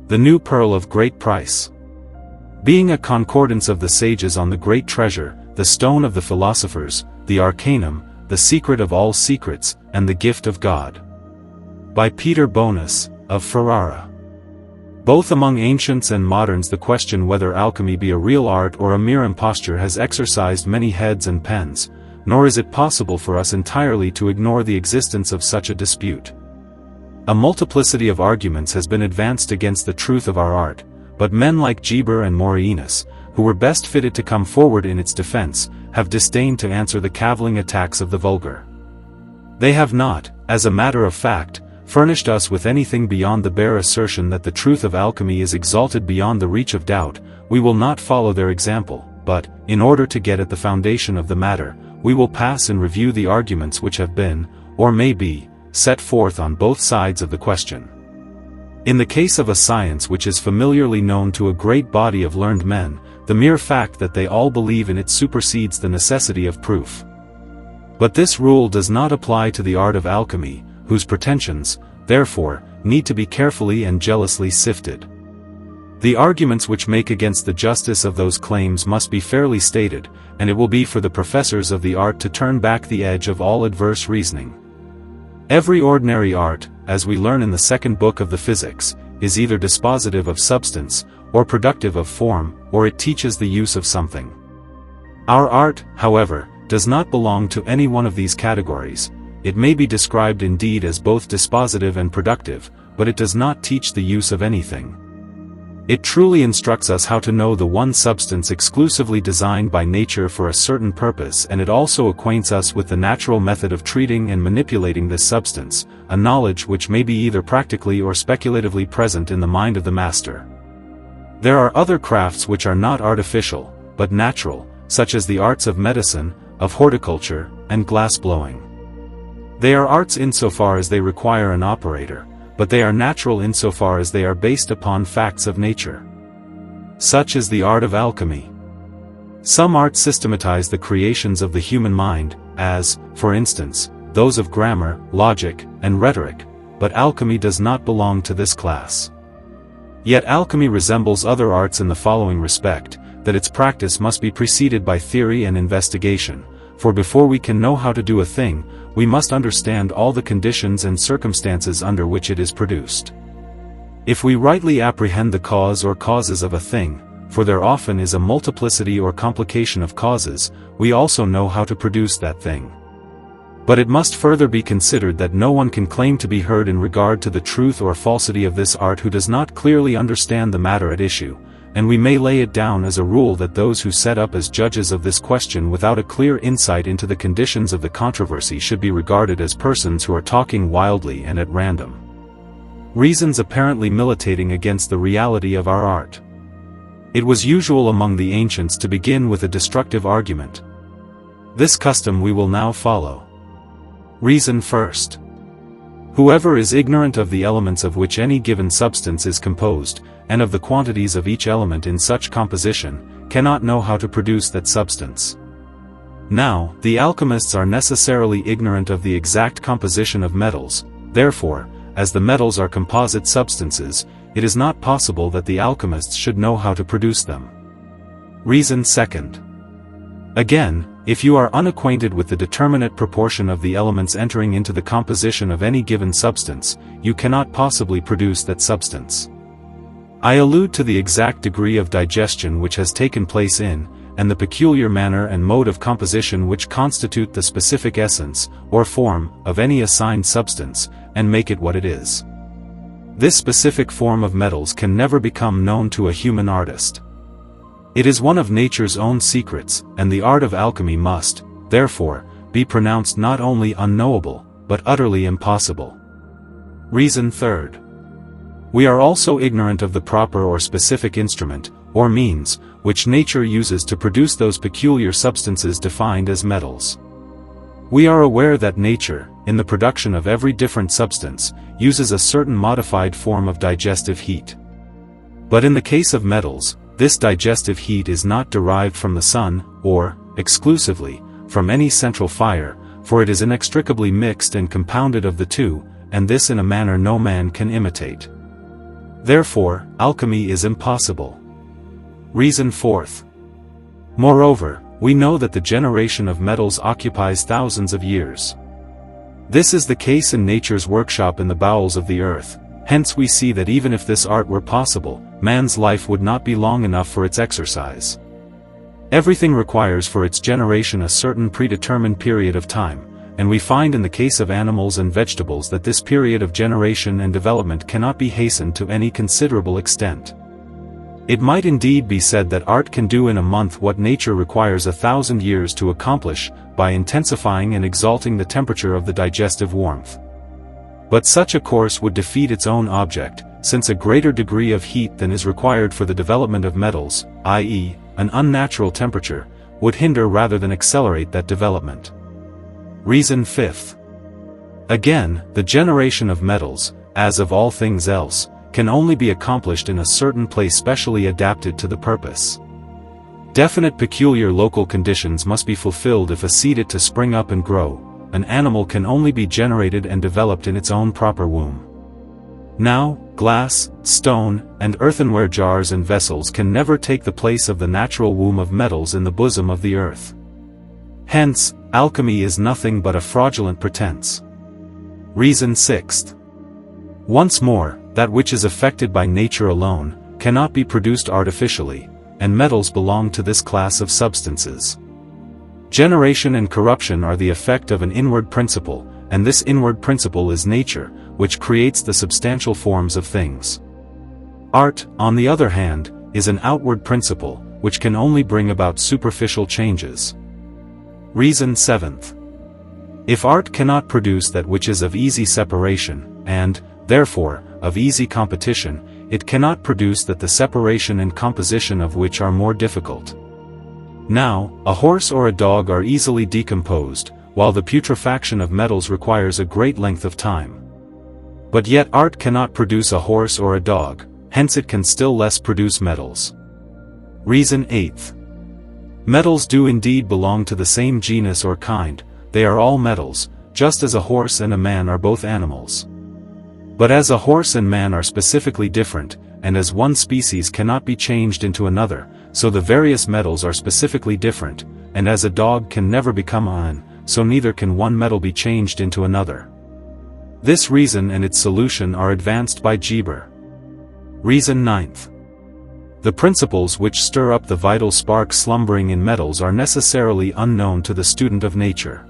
the new pearl of great price. Being a concordance of the sages on the great treasure, the stone of the philosophers, the arcanum, the secret of all secrets, and the gift of God. By Peter Bonus, of Ferrara. Both among ancients and moderns the question whether alchemy be a real art or a mere imposture has exercised many heads and pens, nor is it possible for us entirely to ignore the existence of such a dispute. A multiplicity of arguments has been advanced against the truth of our art, but men like Geber and Morienus, who were best fitted to come forward in its defense, have disdained to answer the caviling attacks of the vulgar. They have not, as a matter of fact, furnished us with anything beyond the bare assertion that the truth of alchemy is exalted beyond the reach of doubt. We will not follow their example, but, in order to get at the foundation of the matter, we will pass in review the arguments which have been, or may be, set forth on both sides of the question. In the case of a science which is familiarly known to a great body of learned men, the mere fact that they all believe in it supersedes the necessity of proof. But this rule does not apply to the art of alchemy, whose pretensions, therefore, need to be carefully and jealously sifted. The arguments which make against the justice of those claims must be fairly stated, and it will be for the professors of the art to turn back the edge of all adverse reasoning. Every ordinary art, as we learn in the second book of the Physics, is either dispositive of substance, or productive of form, or it teaches the use of something. Our art, however, does not belong to any one of these categories. It may be described indeed as both dispositive and productive, but it does not teach the use of anything. It truly instructs us how to know the one substance exclusively designed by nature for a certain purpose, and it also acquaints us with the natural method of treating and manipulating this substance, a knowledge which may be either practically or speculatively present in the mind of the master. There are other crafts which are not artificial, but natural, such as the arts of medicine, of horticulture, and glass-blowing. They are arts insofar as they require an operator, but they are natural insofar as they are based upon facts of nature. Such is the art of alchemy. Some arts systematize the creations of the human mind, as, for instance, those of grammar, logic, and rhetoric, but alchemy does not belong to this class. Yet alchemy resembles other arts in the following respect, that its practice must be preceded by theory and investigation, for before we can know how to do a thing, we must understand all the conditions and circumstances under which it is produced. If we rightly apprehend the cause or causes of a thing, for there often is a multiplicity or complication of causes, we also know how to produce that thing. But it must further be considered that no one can claim to be heard in regard to the truth or falsity of this art who does not clearly understand the matter at issue, and we may lay it down as a rule that those who set up as judges of this question without a clear insight into the conditions of the controversy should be regarded as persons who are talking wildly and at random. Reasons apparently militating against the reality of our art. It was usual among the ancients to begin with a destructive argument. This custom we will now follow. Reason first. Whoever is ignorant of the elements of which any given substance is composed, and of the quantities of each element in such composition, cannot know how to produce that substance. Now, the alchemists are necessarily ignorant of the exact composition of metals, therefore, as the metals are composite substances, it is not possible that the alchemists should know how to produce them. Reason second. Again, if you are unacquainted with the determinate proportion of the elements entering into the composition of any given substance, you cannot possibly produce that substance. I allude to the exact degree of digestion which has taken place in, and the peculiar manner and mode of composition which constitute the specific essence, or form, of any assigned substance, and make it what it is. This specific form of metals can never become known to a human artist. It is one of nature's own secrets, and the art of alchemy must, therefore, be pronounced not only unknowable, but utterly impossible. Reason third. We are also ignorant of the proper or specific instrument, or means, which nature uses to produce those peculiar substances defined as metals. We are aware that nature, in the production of every different substance, uses a certain modified form of digestive heat. But in the case of metals, this digestive heat is not derived from the sun, or, exclusively, from any central fire, for it is inextricably mixed and compounded of the two, and this in a manner no man can imitate. Therefore, alchemy is impossible. Reason fourth. Moreover, we know that the generation of metals occupies thousands of years. This is the case in nature's workshop in the bowels of the earth, hence we see that even if this art were possible, man's life would not be long enough for its exercise. Everything requires for its generation a certain predetermined period of time, and we find in the case of animals and vegetables that this period of generation and development cannot be hastened to any considerable extent. It might indeed be said that art can do in a month what nature requires 1,000 years to accomplish, by intensifying and exalting the temperature of the digestive warmth. But such a course would defeat its own object, since a greater degree of heat than is required for the development of metals, i.e., an unnatural temperature, would hinder rather than accelerate that development. Reason fifth. Again, the generation of metals, as of all things else, can only be accomplished in a certain place specially adapted to the purpose. Definite peculiar local conditions must be fulfilled if a seed is to spring up and grow. An animal can only be generated and developed in its own proper womb. Now, glass, stone, and earthenware jars and vessels can never take the place of the natural womb of metals in the bosom of the earth. Hence, alchemy is nothing but a fraudulent pretense. Reason sixth. Once more, that which is affected by nature alone, cannot be produced artificially, and metals belong to this class of substances. Generation and corruption are the effect of an inward principle, and this inward principle is nature, which creates the substantial forms of things. Art, on the other hand, is an outward principle, which can only bring about superficial changes. Reason seventh. If art cannot produce that which is of easy separation, and, therefore, of easy competition, it cannot produce that the separation and composition of which are more difficult. Now, a horse or a dog are easily decomposed, while the putrefaction of metals requires a great length of time. But yet art cannot produce a horse or a dog, hence it can still less produce metals. Reason eighth. Metals do indeed belong to the same genus or kind, they are all metals, just as a horse and a man are both animals. But as a horse and man are specifically different, and as one species cannot be changed into another, so the various metals are specifically different, and as a dog can never become a man, so neither can one metal be changed into another. This reason and its solution are advanced by Geber. Reason ninth. The principles which stir up the vital spark slumbering in metals are necessarily unknown to the student of nature.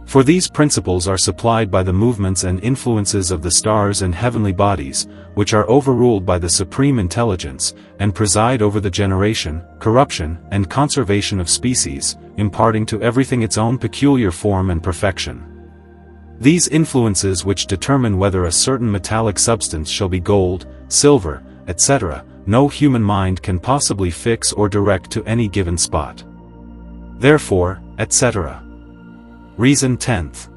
For these principles are supplied by the movements and influences of the stars and heavenly bodies, which are overruled by the supreme intelligence, and preside over the generation, corruption, and conservation of species, imparting to everything its own peculiar form and perfection. These influences which determine whether a certain metallic substance shall be gold, silver, etc., no human mind can possibly fix or direct to any given spot. Therefore, etc. Reason 10th.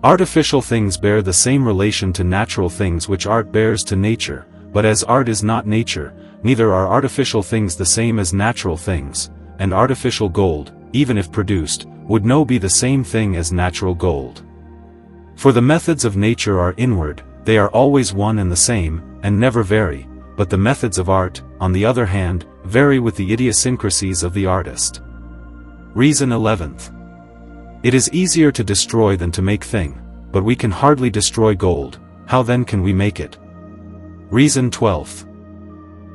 Artificial things bear the same relation to natural things which art bears to nature, but as art is not nature, neither are artificial things the same as natural things, and artificial gold, even if produced, would no be the same thing as natural gold. For the methods of nature are inward, they are always one and the same, and never vary, but the methods of art, on the other hand, vary with the idiosyncrasies of the artist. Reason 11th. It is easier to destroy than to make thing, but we can hardly destroy gold, how then can we make it? Reason 12th.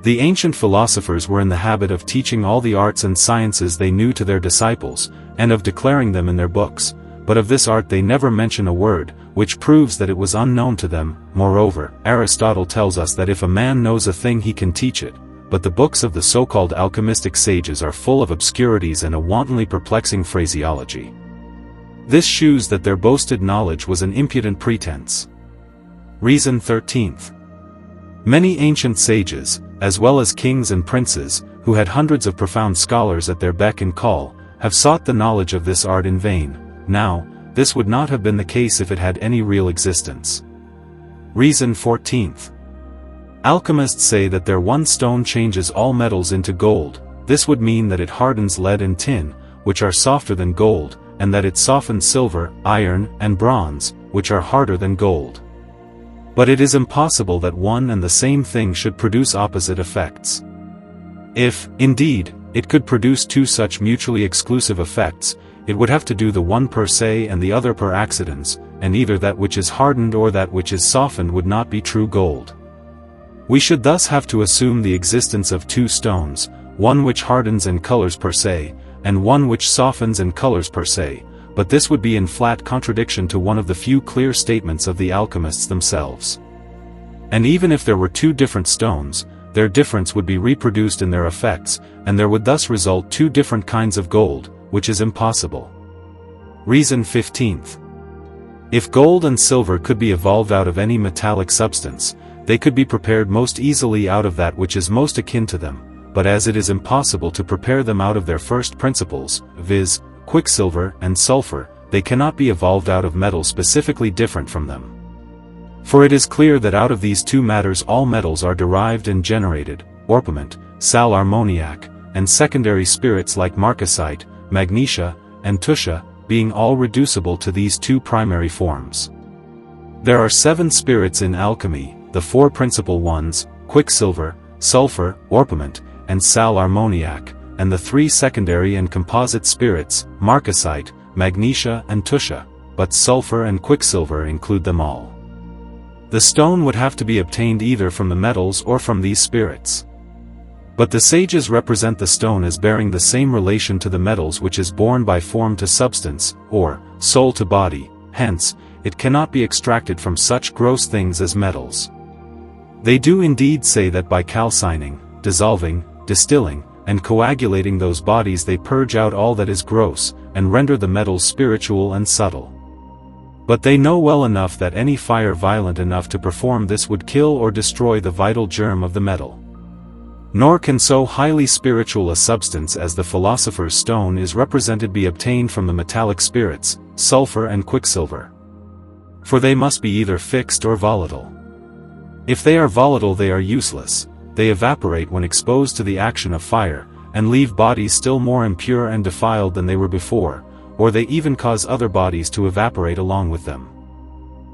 The ancient philosophers were in the habit of teaching all the arts and sciences they knew to their disciples, and of declaring them in their books, but of this art they never mention a word, which proves that it was unknown to them. Moreover, Aristotle tells us that if a man knows a thing he can teach it, but the books of the so-called alchemistic sages are full of obscurities and a wantonly perplexing phraseology. This shews that their boasted knowledge was an impudent pretense. Reason 13th. Many ancient sages, as well as kings and princes, who had hundreds of profound scholars at their beck and call, have sought the knowledge of this art in vain. Now, this would not have been the case if it had any real existence. Reason 14th. Alchemists say that their one stone changes all metals into gold. This would mean that it hardens lead and tin, which are softer than gold, and that it softens silver, iron, and bronze, which are harder than gold. But it is impossible that one and the same thing should produce opposite effects. If, indeed, it could produce two such mutually exclusive effects, it would have to do the one per se and the other per accidens, and either that which is hardened or that which is softened would not be true gold. We should thus have to assume the existence of two stones, one which hardens and colors per se, and one which softens and colors per se, but this would be in flat contradiction to one of the few clear statements of the alchemists themselves. And even if there were two different stones, their difference would be reproduced in their effects, and there would thus result two different kinds of gold, which is impossible. Reason 15th. If gold and silver could be evolved out of any metallic substance, they could be prepared most easily out of that which is most akin to them, but as it is impossible to prepare them out of their first principles, viz., quicksilver and sulfur, they cannot be evolved out of metals specifically different from them. For it is clear that out of these two matters all metals are derived and generated, orpiment, sal ammoniac, and secondary spirits like marcasite, magnesia, and tuscia, being all reducible to these two primary forms. There are 7 spirits in alchemy, the 4 principal ones, quicksilver, sulfur, orpiment, and sal ammoniac, and the 3 secondary and composite spirits, marcasite, magnesia and tuscia, but sulfur and quicksilver include them all. The stone would have to be obtained either from the metals or from these spirits. But the sages represent the stone as bearing the same relation to the metals which is borne by form to substance, or soul to body, hence, it cannot be extracted from such gross things as metals. They do indeed say that by calcining, dissolving, distilling, and coagulating those bodies they purge out all that is gross, and render the metals spiritual and subtle. But they know well enough that any fire violent enough to perform this would kill or destroy the vital germ of the metal. Nor can so highly spiritual a substance as the philosopher's stone is represented be obtained from the metallic spirits, sulfur and quicksilver. For they must be either fixed or volatile. If they are volatile they are useless, they evaporate when exposed to the action of fire, and leave bodies still more impure and defiled than they were before, or they even cause other bodies to evaporate along with them.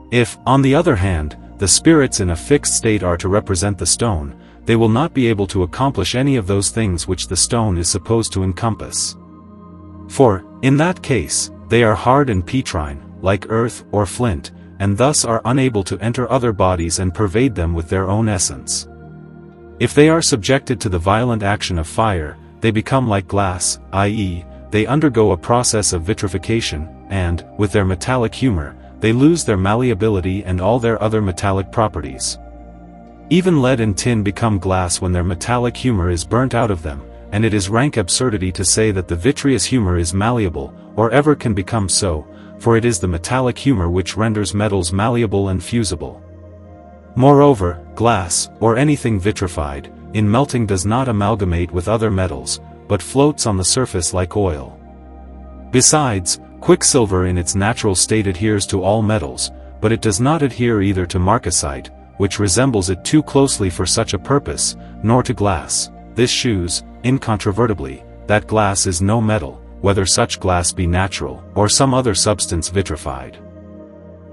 If, on the other hand, the spirits in a fixed state are to represent the stone, they will not be able to accomplish any of those things which the stone is supposed to encompass. For, in that case, they are hard and petrine, like earth or flint, and thus are unable to enter other bodies and pervade them with their own essence. If they are subjected to the violent action of fire, they become like glass, i.e., they undergo a process of vitrification, and, with their metallic humor, they lose their malleability and all their other metallic properties. Even lead and tin become glass when their metallic humor is burnt out of them, and it is rank absurdity to say that the vitreous humor is malleable, or ever can become so, for it is the metallic humor which renders metals malleable and fusible. Moreover, glass, or anything vitrified, in melting does not amalgamate with other metals, but floats on the surface like oil. Besides, quicksilver in its natural state adheres to all metals, but it does not adhere either to marcasite, which resembles it too closely for such a purpose, nor to glass. This shews, incontrovertibly, that glass is no metal, whether such glass be natural, or some other substance vitrified.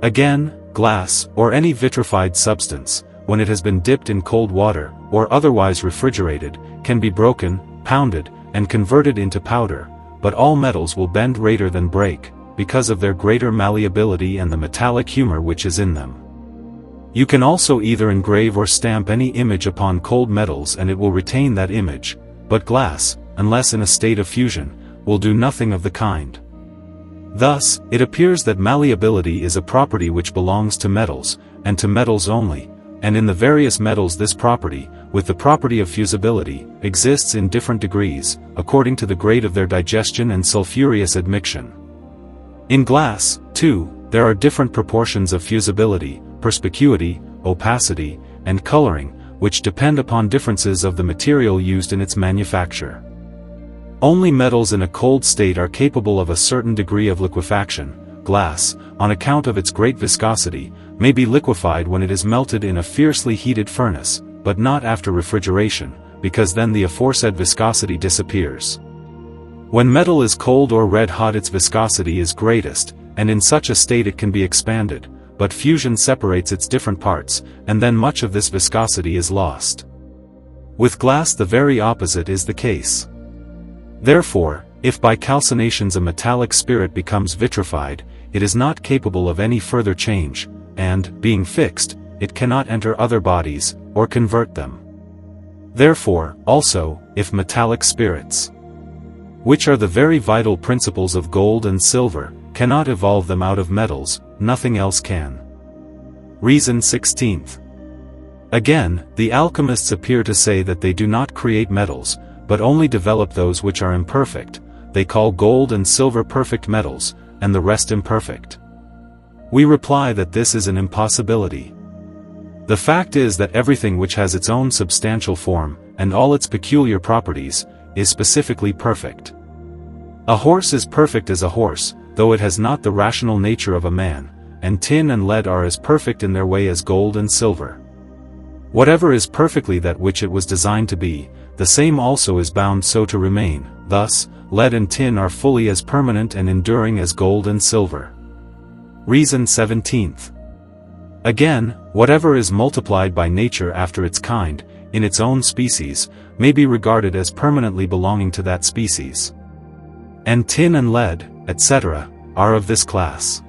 Again, glass, or any vitrified substance, when it has been dipped in cold water, or otherwise refrigerated, can be broken, pounded, and converted into powder, but all metals will bend rather than break, because of their greater malleability and the metallic humor which is in them. You can also either engrave or stamp any image upon cold metals and it will retain that image, but glass, unless in a state of fusion, will do nothing of the kind. Thus, it appears that malleability is a property which belongs to metals, and to metals only, and in the various metals this property, with the property of fusibility, exists in different degrees, according to the grade of their digestion and sulfurous admixture. In glass, too, there are different proportions of fusibility, perspicuity, opacity, and coloring, which depend upon differences of the material used in its manufacture. Only metals in a cold state are capable of a certain degree of liquefaction. Glass, on account of its great viscosity, may be liquefied when it is melted in a fiercely heated furnace, but not after refrigeration, because then the aforesaid viscosity disappears. When metal is cold or red-hot its viscosity is greatest, and in such a state it can be expanded, but fusion separates its different parts, and then much of this viscosity is lost. With glass the very opposite is the case. Therefore, if by calcinations a metallic spirit becomes vitrified, it is not capable of any further change, and, being fixed, it cannot enter other bodies, or convert them. Therefore, also, if metallic spirits, which are the very vital principles of gold and silver, cannot evolve them out of metals, nothing else can. Reason 16th. Again, the alchemists appear to say that they do not create metals, but only develop those which are imperfect. They call gold and silver perfect metals, and the rest imperfect. We reply that this is an impossibility. The fact is that everything which has its own substantial form, and all its peculiar properties, is specifically perfect. A horse is perfect as a horse, though it has not the rational nature of a man, and tin and lead are as perfect in their way as gold and silver. Whatever is perfectly that which it was designed to be, the same also is bound so to remain. Thus, lead and tin are fully as permanent and enduring as gold and silver. Reason 17th. Again, whatever is multiplied by nature after its kind, in its own species, may be regarded as permanently belonging to that species. And tin and lead, etc., are of this class.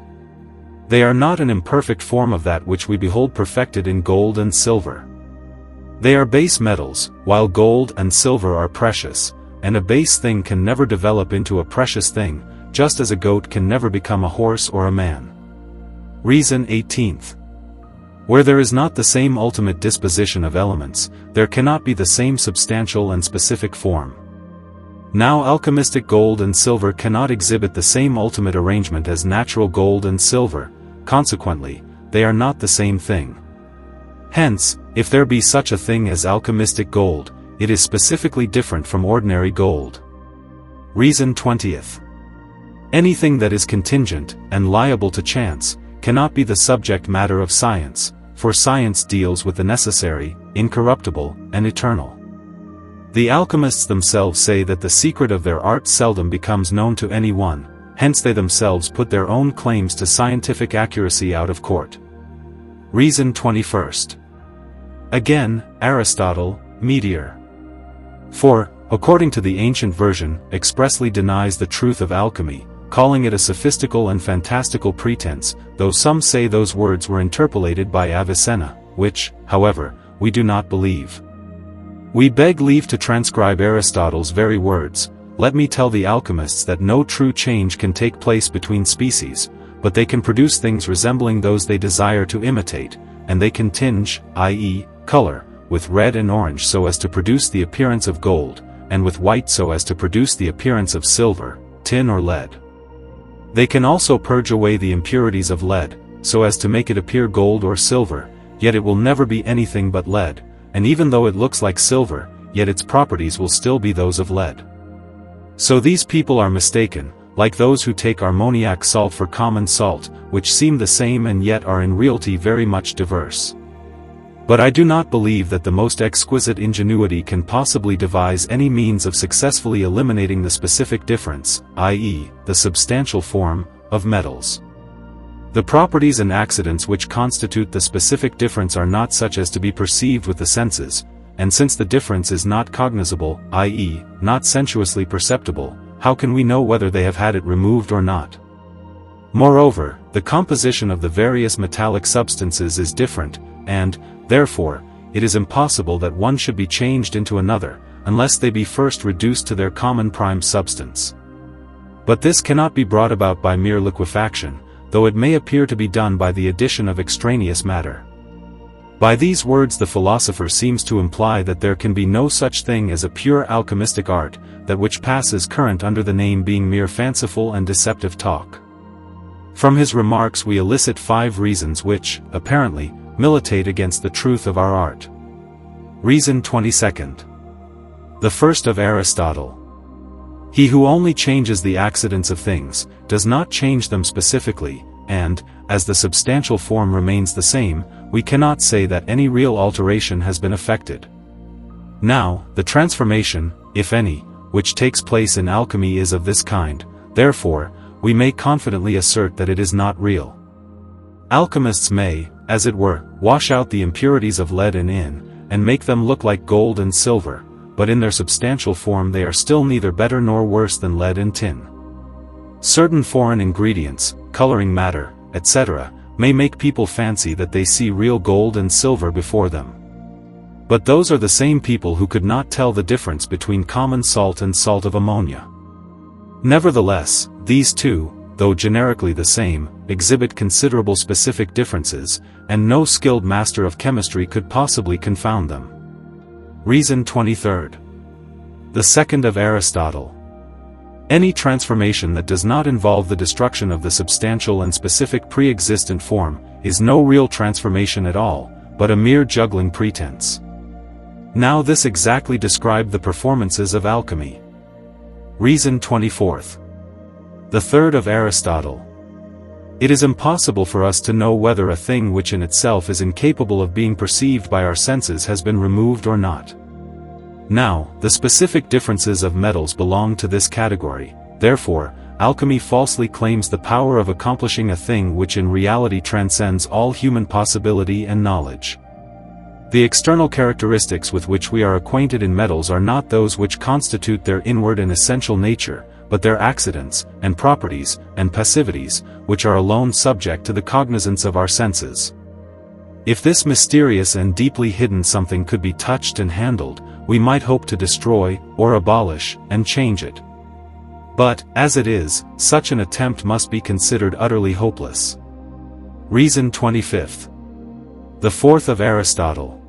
They are not an imperfect form of that which we behold perfected in gold and silver. They are base metals, while gold and silver are precious, and a base thing can never develop into a precious thing, just as a goat can never become a horse or a man. Reason 18th. Where there is not the same ultimate disposition of elements, there cannot be the same substantial and specific form. Now alchemistic gold and silver cannot exhibit the same ultimate arrangement as natural gold and silver, consequently, they are not the same thing. Hence, if there be such a thing as alchemistic gold, it is specifically different from ordinary gold. Reason 20th. Anything that is contingent, and liable to chance, cannot be the subject matter of science, for science deals with the necessary, incorruptible, and eternal. The alchemists themselves say that the secret of their art seldom becomes known to any one, hence they themselves put their own claims to scientific accuracy out of court. Reason 21st. Again, Aristotle, Meteor. For, according to the ancient version, expressly denies the truth of alchemy, calling it a sophistical and fantastical pretense, though some say those words were interpolated by Avicenna, which, however, we do not believe. We beg leave to transcribe Aristotle's very words. Let me tell the alchemists that no true change can take place between species, but they can produce things resembling those they desire to imitate, and they can tinge, i.e., color, with red and orange so as to produce the appearance of gold, and with white so as to produce the appearance of silver, tin or lead. They can also purge away the impurities of lead, so as to make it appear gold or silver, yet it will never be anything but lead, and even though it looks like silver, yet its properties will still be those of lead. So these people are mistaken, like those who take ammoniac salt for common salt, which seem the same and yet are in reality very much diverse. But I do not believe that the most exquisite ingenuity can possibly devise any means of successfully eliminating the specific difference, i.e., the substantial form, of metals. The properties and accidents which constitute the specific difference are not such as to be perceived with the senses, and since the difference is not cognizable, i.e., not sensuously perceptible, how can we know whether they have had it removed or not? Moreover, the composition of the various metallic substances is different, and, therefore, it is impossible that one should be changed into another, unless they be first reduced to their common prime substance. But this cannot be brought about by mere liquefaction, though it may appear to be done by the addition of extraneous matter. By these words the philosopher seems to imply that there can be no such thing as a pure alchemistic art, that which passes current under the name being mere fanciful and deceptive talk. From his remarks we elicit 5 reasons which, apparently, militate against the truth of our art. Reason 22nd. The first of Aristotle. He who only changes the accidents of things, does not change them specifically, and, as the substantial form remains the same, we cannot say that any real alteration has been effected. Now, the transformation, if any, which takes place in alchemy is of this kind, therefore, we may confidently assert that it is not real. Alchemists may, as it were, wash out the impurities of lead and tin, and make them look like gold and silver, but in their substantial form they are still neither better nor worse than lead and tin. Certain foreign ingredients, coloring matter, etc., may make people fancy that they see real gold and silver before them. But those are the same people who could not tell the difference between common salt and salt of ammonia. Nevertheless, these two, though generically the same, exhibit considerable specific differences, and no skilled master of chemistry could possibly confound them. Reason 23. The second of Aristotle. Any transformation that does not involve the destruction of the substantial and specific pre-existent form, is no real transformation at all, but a mere juggling pretense. Now this exactly described the performances of alchemy. Reason 24. The third of Aristotle. It is impossible for us to know whether a thing which in itself is incapable of being perceived by our senses has been removed or not. Now, the specific differences of metals belong to this category, therefore, alchemy falsely claims the power of accomplishing a thing which in reality transcends all human possibility and knowledge. The external characteristics with which we are acquainted in metals are not those which constitute their inward and essential nature, but their accidents, and properties, and passivities, which are alone subject to the cognizance of our senses. If this mysterious and deeply hidden something could be touched and handled, we might hope to destroy, or abolish, and change it. But, as it is, such an attempt must be considered utterly hopeless. Reason 25. The fourth of Aristotle.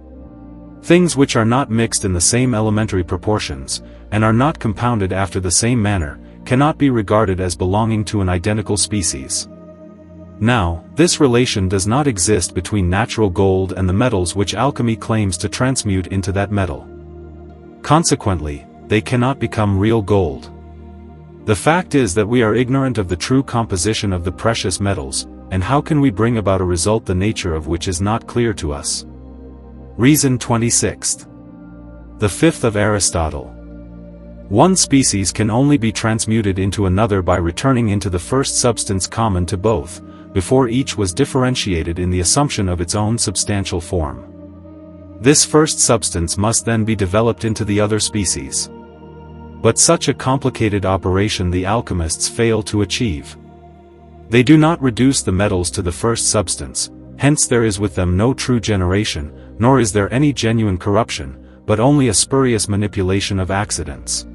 Things which are not mixed in the same elementary proportions, and are not compounded after the same manner, cannot be regarded as belonging to an identical species. Now, this relation does not exist between natural gold and the metals which alchemy claims to transmute into that metal. Consequently, they cannot become real gold. The fact is that we are ignorant of the true composition of the precious metals, and how can we bring about a result the nature of which is not clear to us? Reason 26. The fifth of Aristotle. One species can only be transmuted into another by returning into the first substance common to both, before each was differentiated in the assumption of its own substantial form. This first substance must then be developed into the other species. But such a complicated operation the alchemists fail to achieve. They do not reduce the metals to the first substance, hence there is with them no true generation, nor is there any genuine corruption, but only a spurious manipulation of accidents.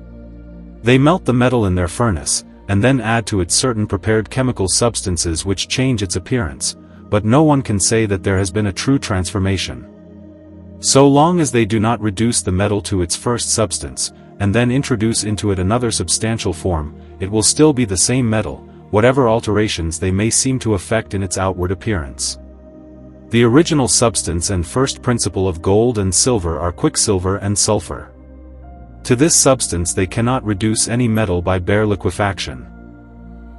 They melt the metal in their furnace, and then add to it certain prepared chemical substances which change its appearance, but no one can say that there has been a true transformation. So long as they do not reduce the metal to its first substance, and then introduce into it another substantial form, it will still be the same metal, whatever alterations they may seem to effect in its outward appearance. The original substance and first principle of gold and silver are quicksilver and sulfur. To this substance they cannot reduce any metal by bare liquefaction.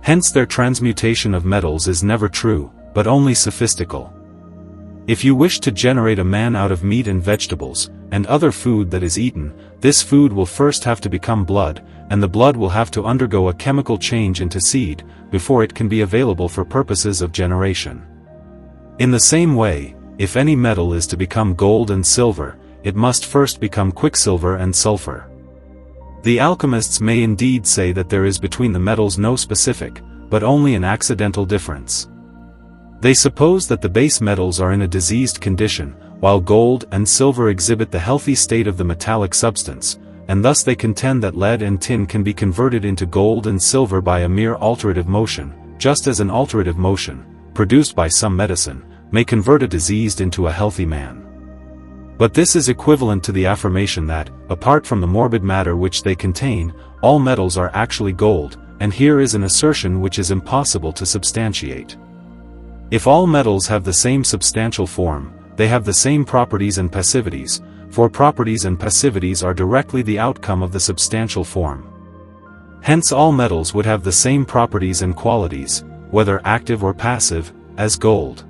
Hence their transmutation of metals is never true, but only sophistical. If you wish to generate a man out of meat and vegetables, and other food that is eaten, this food will first have to become blood, and the blood will have to undergo a chemical change into seed, before it can be available for purposes of generation. In the same way, if any metal is to become gold and silver, it must first become quicksilver and sulfur. The alchemists may indeed say that there is between the metals no specific, but only an accidental difference. They suppose that the base metals are in a diseased condition, while gold and silver exhibit the healthy state of the metallic substance, and thus they contend that lead and tin can be converted into gold and silver by a mere alterative motion, just as an alterative motion, produced by some medicine, may convert a diseased into a healthy man. But this is equivalent to the affirmation that, apart from the morbid matter which they contain, all metals are actually gold, and here is an assertion which is impossible to substantiate. If all metals have the same substantial form, they have the same properties and passivities, for properties and passivities are directly the outcome of the substantial form. Hence all metals would have the same properties and qualities, whether active or passive, as gold.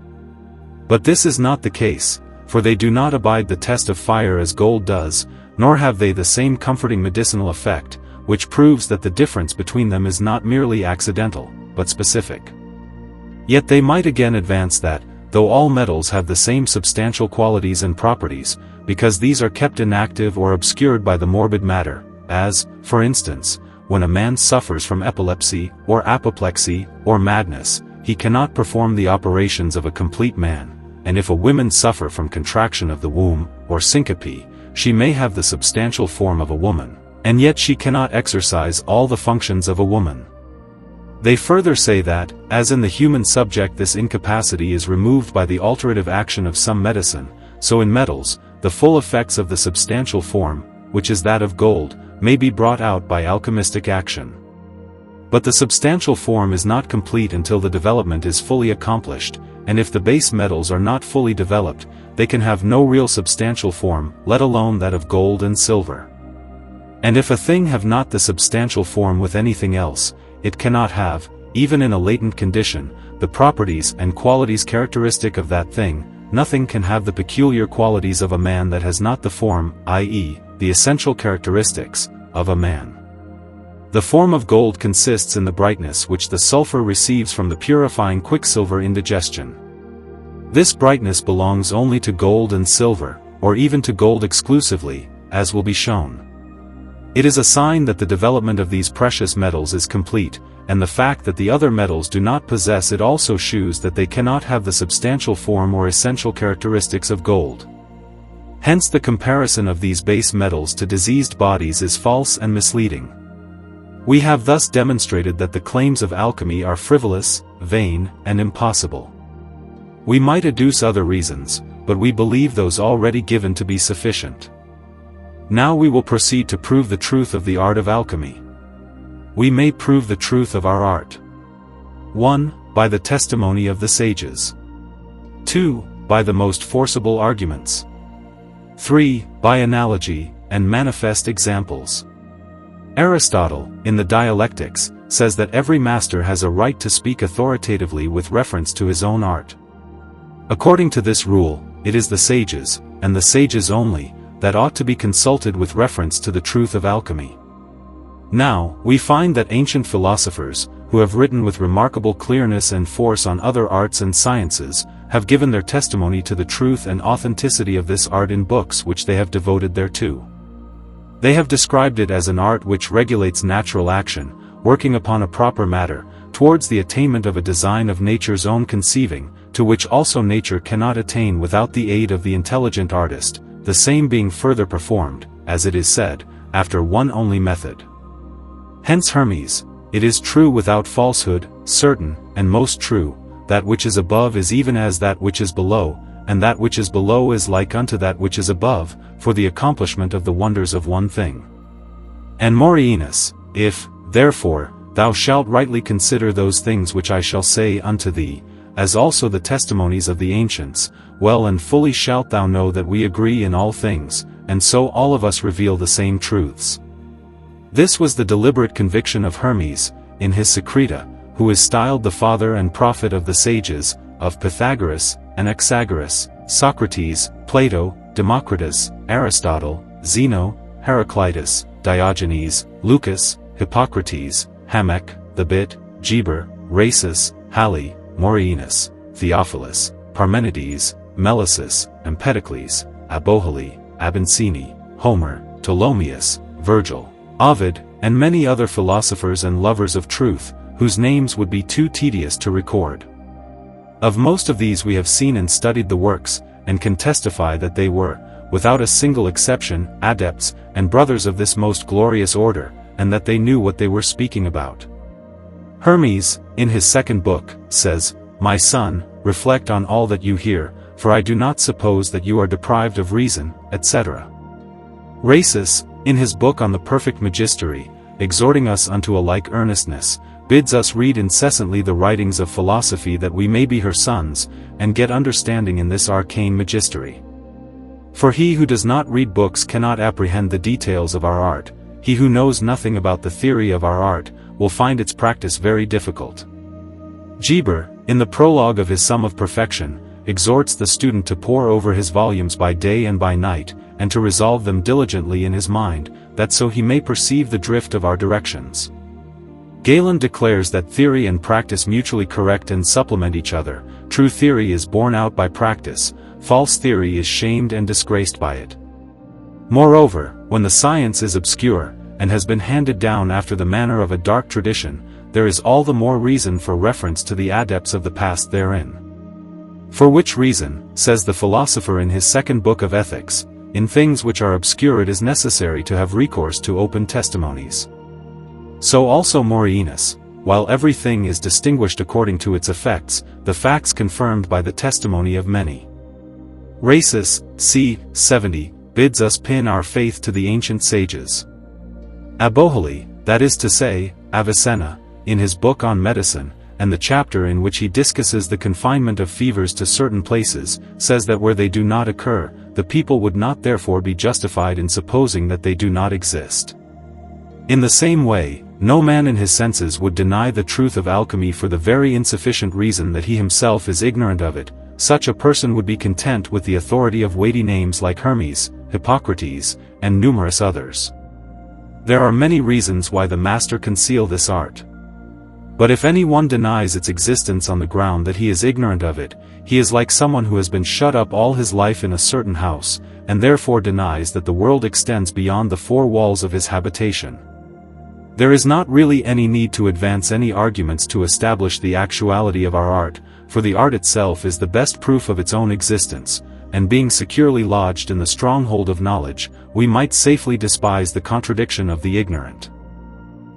But this is not the case, for they do not abide the test of fire as gold does, nor have they the same comforting medicinal effect, which proves that the difference between them is not merely accidental, but specific. Yet they might again advance that, though all metals have the same substantial qualities and properties, because these are kept inactive or obscured by the morbid matter, as, for instance, when a man suffers from epilepsy, or apoplexy, or madness, he cannot perform the operations of a complete man, and if a woman suffer from contraction of the womb, or syncope, she may have the substantial form of a woman, and yet she cannot exercise all the functions of a woman. They further say that, as in the human subject this incapacity is removed by the alterative action of some medicine, so in metals, the full effects of the substantial form, which is that of gold, may be brought out by alchemistic action. But the substantial form is not complete until the development is fully accomplished, and if the base metals are not fully developed, they can have no real substantial form, let alone that of gold and silver. And if a thing have not the substantial form with anything else, it cannot have, even in a latent condition, the properties and qualities characteristic of that thing. Nothing can have the peculiar qualities of a man that has not the form, i.e., the essential characteristics, of a man. The form of gold consists in the brightness which the sulfur receives from the purifying quicksilver indigestion. This brightness belongs only to gold and silver, or even to gold exclusively, as will be shown. It is a sign that the development of these precious metals is complete, and the fact that the other metals do not possess it also shews that they cannot have the substantial form or essential characteristics of gold. Hence the comparison of these base metals to diseased bodies is false and misleading. We have thus demonstrated that the claims of alchemy are frivolous, vain, and impossible. We might adduce other reasons, but we believe those already given to be sufficient. Now we will proceed to prove the truth of the art of alchemy. We may prove the truth of our art. 1. By the testimony of the sages. 2. By the most forcible arguments. 3. By analogy, and manifest examples. Aristotle, in the Dialectics, says that every master has a right to speak authoritatively with reference to his own art. According to this rule, it is the sages, and the sages only, that ought to be consulted with reference to the truth of alchemy. Now, we find that ancient philosophers, who have written with remarkable clearness and force on other arts and sciences, have given their testimony to the truth and authenticity of this art in books which they have devoted thereto. They have described it as an art which regulates natural action, working upon a proper matter, towards the attainment of a design of nature's own conceiving, to which also nature cannot attain without the aid of the intelligent artist, the same being further performed, as it is said, after one only method. Hence Hermes, it is true without falsehood, certain, and most true, that which is above is even as that which is below, and that which is below is like unto that which is above, for the accomplishment of the wonders of one thing. And Morienus, if, therefore, thou shalt rightly consider those things which I shall say unto thee, as also the testimonies of the ancients, well and fully shalt thou know that we agree in all things, and so all of us reveal the same truths. This was the deliberate conviction of Hermes, in his Secreta, who is styled the father and prophet of the sages, of Pythagoras, Anaxagoras, Socrates, Plato, Democritus, Aristotle, Zeno, Heraclitus, Diogenes, Lucas, Hippocrates, Hamek, the Bit, Geber, Rhasis, Halley, Morienus, Theophilus, Parmenides, Melissus, Empedocles, Aboholi, Abencini, Homer, Ptolemaeus, Virgil, Ovid, and many other philosophers and lovers of truth, whose names would be too tedious to record. Of most of these we have seen and studied the works, and can testify that they were, without a single exception, adepts, and brothers of this most glorious order, and that they knew what they were speaking about. Hermes, in his second book, says, My son, reflect on all that you hear, for I do not suppose that you are deprived of reason, etc. Rhasis, in his book on the perfect Magistery, exhorting us unto a like earnestness, bids us read incessantly the writings of philosophy that we may be her sons, and get understanding in this arcane Magistery. For he who does not read books cannot apprehend the details of our art, he who knows nothing about the theory of our art, will find its practice very difficult. Geber, in the prologue of his Sum of Perfection, exhorts the student to pore over his volumes by day and by night, and to resolve them diligently in his mind, that so he may perceive the drift of our directions. Galen declares that theory and practice mutually correct and supplement each other, true theory is borne out by practice, false theory is shamed and disgraced by it. Moreover, when the science is obscure, and has been handed down after the manner of a dark tradition, there is all the more reason for reference to the adepts of the past therein. For which reason, says the philosopher in his second book of Ethics, in things which are obscure it is necessary to have recourse to open testimonies. So also Morienus, while everything is distinguished according to its effects, the facts confirmed by the testimony of many. Rhasis, c. 70, bids us pin our faith to the ancient sages. Aboholi, that is to say, Avicenna, in his book on medicine, and the chapter in which he discusses the confinement of fevers to certain places, says that where they do not occur, the people would not therefore be justified in supposing that they do not exist. In the same way, no man in his senses would deny the truth of alchemy for the very insufficient reason that he himself is ignorant of it. Such a person would be content with the authority of weighty names like Hermes, Hippocrates, and numerous others. There are many reasons why the master conceal this art. But if any one denies its existence on the ground that he is ignorant of it, he is like someone who has been shut up all his life in a certain house, and therefore denies that the world extends beyond the four walls of his habitation. There is not really any need to advance any arguments to establish the actuality of our art, for the art itself is the best proof of its own existence, and being securely lodged in the stronghold of knowledge, we might safely despise the contradiction of the ignorant.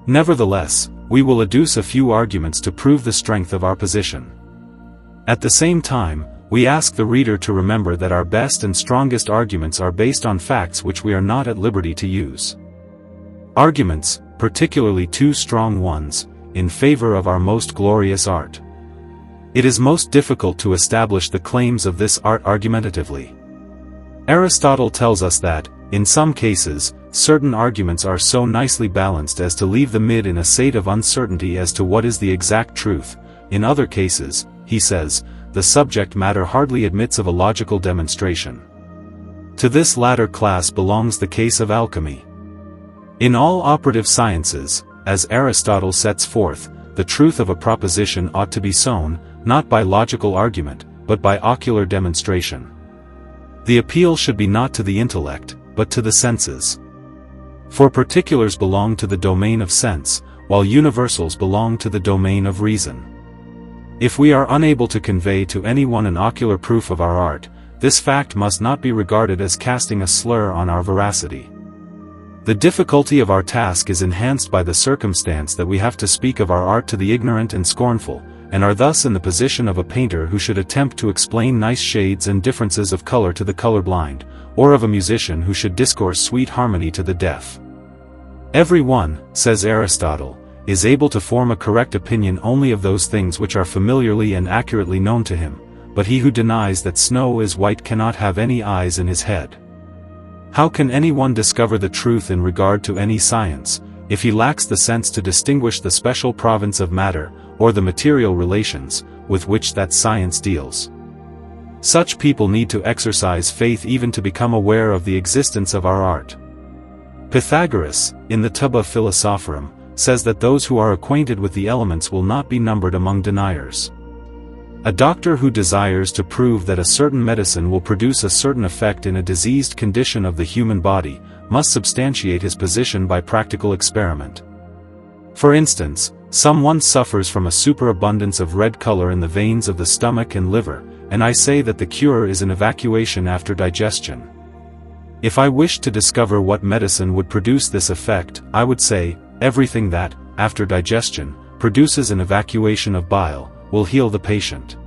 Nevertheless, we will adduce a few arguments to prove the strength of our position. At the same time, we ask the reader to remember that our best and strongest arguments are based on facts which we are not at liberty to use. Arguments, particularly two strong ones, in favor of our most glorious art. It is most difficult to establish the claims of this art argumentatively. Aristotle tells us that, in some cases, certain arguments are so nicely balanced as to leave the mid in a state of uncertainty as to what is the exact truth. In other cases, he says, the subject matter hardly admits of a logical demonstration. To this latter class belongs the case of alchemy. In all operative sciences, as Aristotle sets forth, the truth of a proposition ought to be sown, not by logical argument, but by ocular demonstration. The appeal should be not to the intellect, but to the senses. For particulars belong to the domain of sense, while universals belong to the domain of reason. If we are unable to convey to anyone an ocular proof of our art, this fact must not be regarded as casting a slur on our veracity. The difficulty of our task is enhanced by the circumstance that we have to speak of our art to the ignorant and scornful, and are thus in the position of a painter who should attempt to explain nice shades and differences of color to the colorblind, or of a musician who should discourse sweet harmony to the deaf. Every one, says Aristotle, is able to form a correct opinion only of those things which are familiarly and accurately known to him, but he who denies that snow is white cannot have any eyes in his head. How can anyone discover the truth in regard to any science, if he lacks the sense to distinguish the special province of matter, or the material relations, with which that science deals? Such people need to exercise faith even to become aware of the existence of our art. Pythagoras, in the Tuba Philosophorum, says that those who are acquainted with the elements will not be numbered among deniers. A doctor who desires to prove that a certain medicine will produce a certain effect in a diseased condition of the human body, must substantiate his position by practical experiment. For instance, someone suffers from a superabundance of red color in the veins of the stomach and liver, and I say that the cure is an evacuation after digestion. If I wished to discover what medicine would produce this effect, I would say, everything that, after digestion, produces an evacuation of bile, will heal the patient.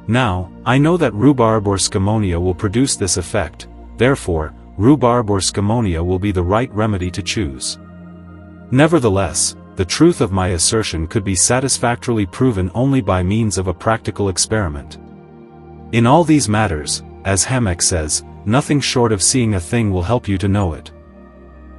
Now, I know that rhubarb or scamonia will produce this effect, therefore, rhubarb or scamonia will be the right remedy to choose. Nevertheless, the truth of my assertion could be satisfactorily proven only by means of a practical experiment. In all these matters, as Hamek says, nothing short of seeing a thing will help you to know it.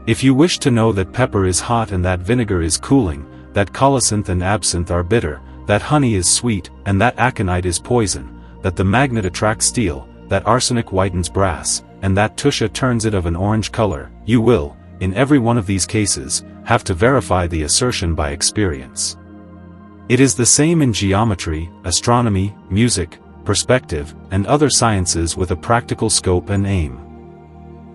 If you wish to know that pepper is hot and that vinegar is cooling, that colocynth and absinthe are bitter, that honey is sweet, and that aconite is poison, that the magnet attracts steel, that arsenic whitens brass, and that tusha turns it of an orange color, you will, in every one of these cases, have to verify the assertion by experience. It is the same in geometry, astronomy, music, perspective, and other sciences with a practical scope and aim.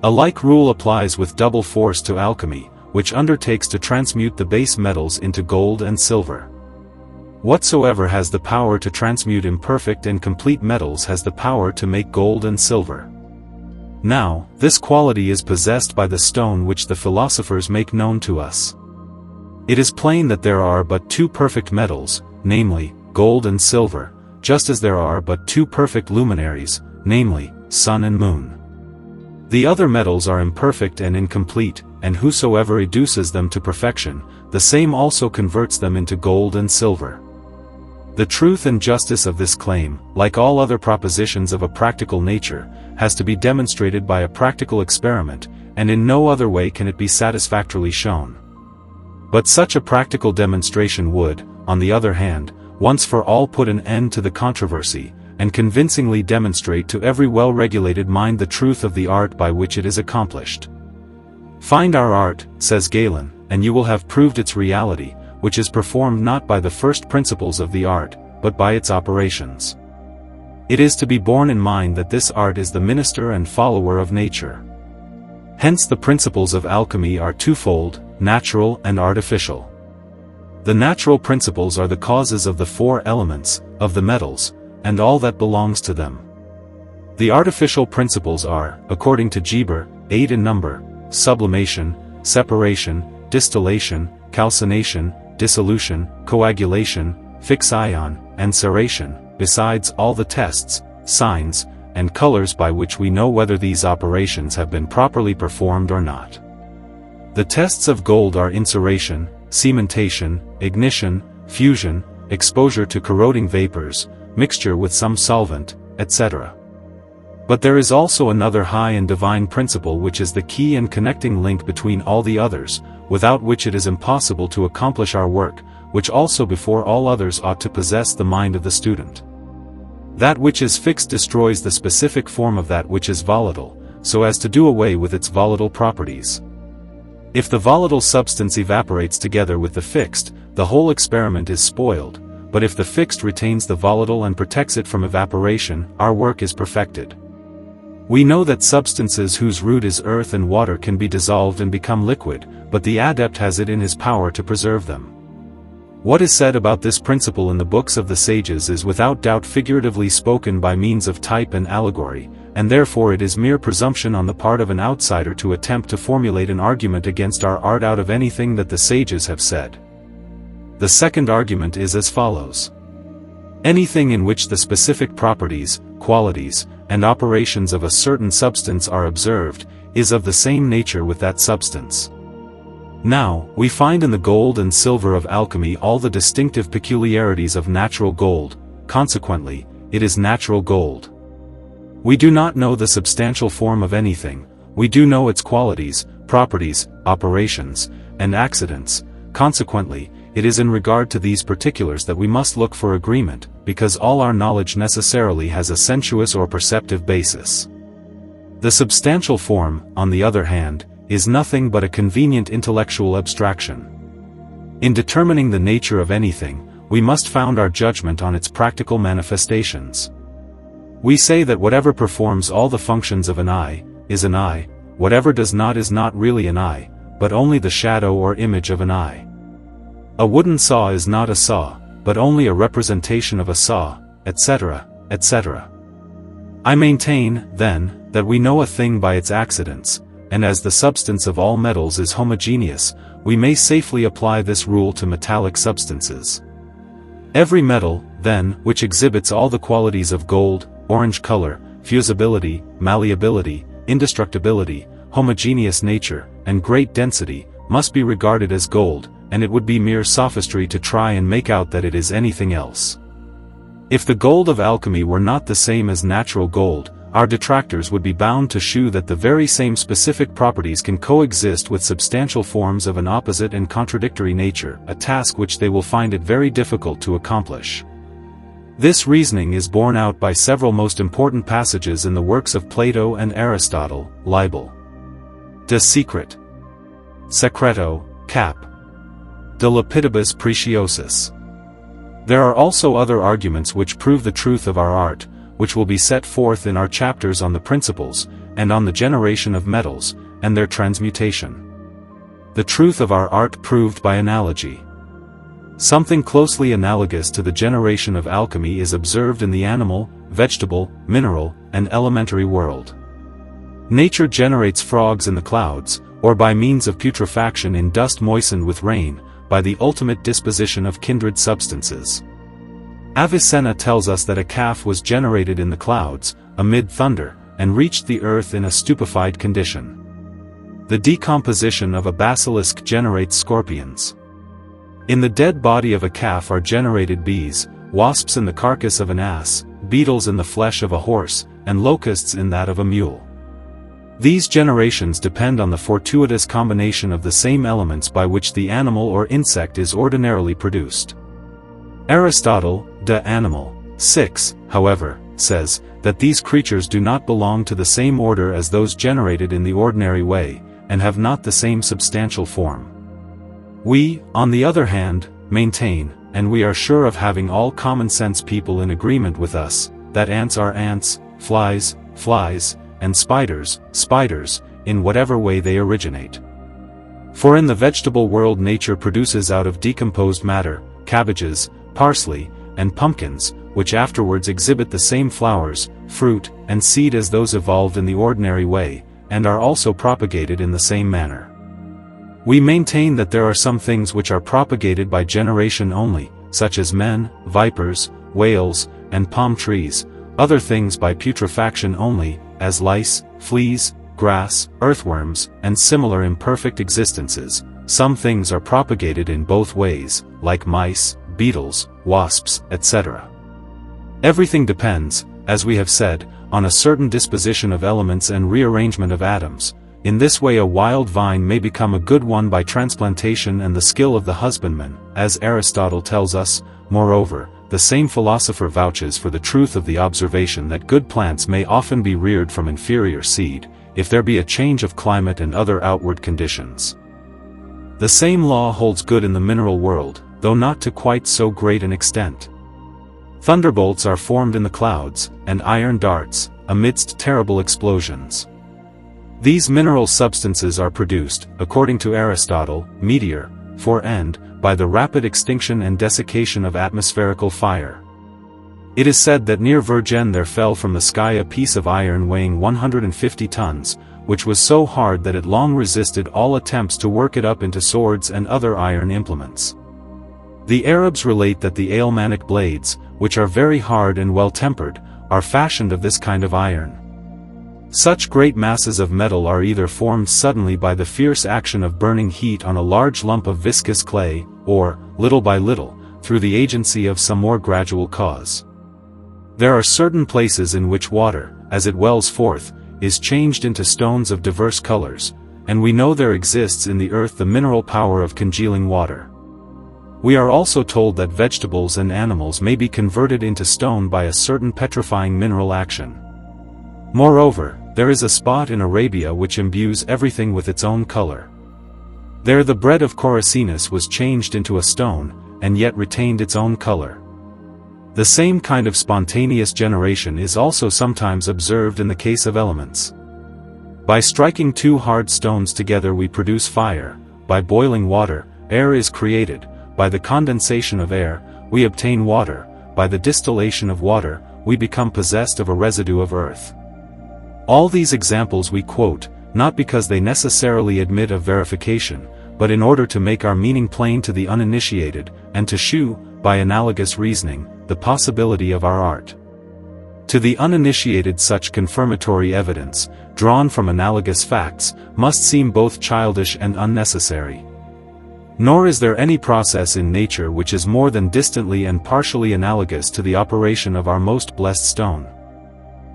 A like rule applies with double force to alchemy, which undertakes to transmute the base metals into gold and silver. Whatsoever has the power to transmute imperfect and complete metals has the power to make gold and silver. Now, this quality is possessed by the stone which the philosophers make known to us. It is plain that there are but two perfect metals, namely, gold and silver, just as there are but two perfect luminaries, namely, sun and moon. The other metals are imperfect and incomplete, and whosoever reduces them to perfection, the same also converts them into gold and silver. The truth and justice of this claim, like all other propositions of a practical nature, has to be demonstrated by a practical experiment, and in no other way can it be satisfactorily shown. But such a practical demonstration would, on the other hand, once for all put an end to the controversy, and convincingly demonstrate to every well-regulated mind the truth of the art by which it is accomplished. Find our art, says Galen, and you will have proved its reality, which is performed not by the first principles of the art, but by its operations. It is to be borne in mind that this art is the minister and follower of nature. Hence the principles of alchemy are twofold, natural and artificial. The natural principles are the causes of the four elements, of the metals, and all that belongs to them. The artificial principles are, according to Geber, 8 in number: sublimation, separation, distillation, calcination, dissolution, coagulation, fixion, and ceration, besides all the tests, signs, and colors by which we know whether these operations have been properly performed or not. The tests of gold are insuration, cementation, ignition, fusion, exposure to corroding vapors, mixture with some solvent, etc. But there is also another high and divine principle which is the key and connecting link between all the others, without which it is impossible to accomplish our work, which also before all others ought to possess the mind of the student. That which is fixed destroys the specific form of that which is volatile, so as to do away with its volatile properties. If the volatile substance evaporates together with the fixed, the whole experiment is spoiled, but if the fixed retains the volatile and protects it from evaporation, our work is perfected. We know that substances whose root is earth and water can be dissolved and become liquid, but the adept has it in his power to preserve them. What is said about this principle in the books of the sages is without doubt figuratively spoken by means of type and allegory, and therefore it is mere presumption on the part of an outsider to attempt to formulate an argument against our art out of anything that the sages have said. The second argument is as follows. Anything in which the specific properties, qualities, and operations of a certain substance are observed, is of the same nature with that substance. Now, we find in the gold and silver of alchemy all the distinctive peculiarities of natural gold, consequently, it is natural gold. We do not know the substantial form of anything, we do know its qualities, properties, operations, and accidents, consequently, it is in regard to these particulars that we must look for agreement, because all our knowledge necessarily has a sensuous or perceptive basis. The substantial form, on the other hand, is nothing but a convenient intellectual abstraction. In determining the nature of anything, we must found our judgment on its practical manifestations. We say that whatever performs all the functions of an eye, is an eye, whatever does not is not really an eye, but only the shadow or image of an eye. A wooden saw is not a saw, but only a representation of a saw, etc., etc. I maintain, then, that we know a thing by its accidents, and as the substance of all metals is homogeneous, we may safely apply this rule to metallic substances. Every metal, then, which exhibits all the qualities of gold, orange color, fusibility, malleability, indestructibility, homogeneous nature, and great density, must be regarded as gold, and it would be mere sophistry to try and make out that it is anything else. If the gold of alchemy were not the same as natural gold, our detractors would be bound to shew that the very same specific properties can coexist with substantial forms of an opposite and contradictory nature, a task which they will find it very difficult to accomplish. This reasoning is borne out by several most important passages in the works of Plato and Aristotle, libel. De secret. Secreto, cap. De lapidibus preciosis. There are also other arguments which prove the truth of our art, which will be set forth in our chapters on the principles, and on the generation of metals, and their transmutation. The truth of our art proved by analogy. Something closely analogous to the generation of alchemy is observed in the animal, vegetable, mineral, and elementary world. Nature generates frogs in the clouds, or by means of putrefaction in dust moistened with rain, by the ultimate disposition of kindred substances. Avicenna tells us that a calf was generated in the clouds, amid thunder, and reached the earth in a stupefied condition. The decomposition of a basilisk generates scorpions. In the dead body of a calf are generated bees, wasps in the carcass of an ass, beetles in the flesh of a horse, and locusts in that of a mule. These generations depend on the fortuitous combination of the same elements by which the animal or insect is ordinarily produced. Aristotle, De Animal. 6, however, says that these creatures do not belong to the same order as those generated in the ordinary way, and have not the same substantial form. We, on the other hand, maintain, and we are sure of having all common-sense people in agreement with us, that ants are ants, flies, flies, and spiders, spiders, in whatever way they originate. For in the vegetable world nature produces out of decomposed matter, cabbages, parsley, and pumpkins, which afterwards exhibit the same flowers, fruit, and seed as those evolved in the ordinary way, and are also propagated in the same manner. We maintain that there are some things which are propagated by generation only, such as men, vipers, whales, and palm trees, other things by putrefaction only, as lice, fleas, grass, earthworms, and similar imperfect existences. Some things are propagated in both ways, like mice, beetles, wasps, etc. Everything depends, as we have said, on a certain disposition of elements and rearrangement of atoms. In this way a wild vine may become a good one by transplantation and the skill of the husbandman, as Aristotle tells us. Moreover, the same philosopher vouches for the truth of the observation that good plants may often be reared from inferior seed, if there be a change of climate and other outward conditions. The same law holds good in the mineral world, though not to quite so great an extent. Thunderbolts are formed in the clouds, and iron darts, amidst terrible explosions. These mineral substances are produced, according to Aristotle, meteor, for end, by the rapid extinction and desiccation of atmospherical fire. It is said that near Vergennes there fell from the sky a piece of iron weighing 150 tons, which was so hard that it long resisted all attempts to work it up into swords and other iron implements. The Arabs relate that the almanic blades, which are very hard and well-tempered, are fashioned of this kind of iron. Such great masses of metal are either formed suddenly by the fierce action of burning heat on a large lump of viscous clay, or, little by little, through the agency of some more gradual cause. There are certain places in which water, as it wells forth, is changed into stones of diverse colors, and we know there exists in the earth the mineral power of congealing water. We are also told that vegetables and animals may be converted into stone by a certain petrifying mineral action. Moreover, there is a spot in Arabia which imbues everything with its own color. There the bread of Coracinus was changed into a stone, and yet retained its own color. The same kind of spontaneous generation is also sometimes observed in the case of elements. By striking two hard stones together we produce fire, by boiling water, air is created, by the condensation of air, we obtain water, by the distillation of water, we become possessed of a residue of earth. All these examples we quote, not because they necessarily admit of verification, but in order to make our meaning plain to the uninitiated, and to shew, by analogous reasoning, the possibility of our art. To the uninitiated such confirmatory evidence, drawn from analogous facts, must seem both childish and unnecessary. Nor is there any process in nature which is more than distantly and partially analogous to the operation of our most blessed stone.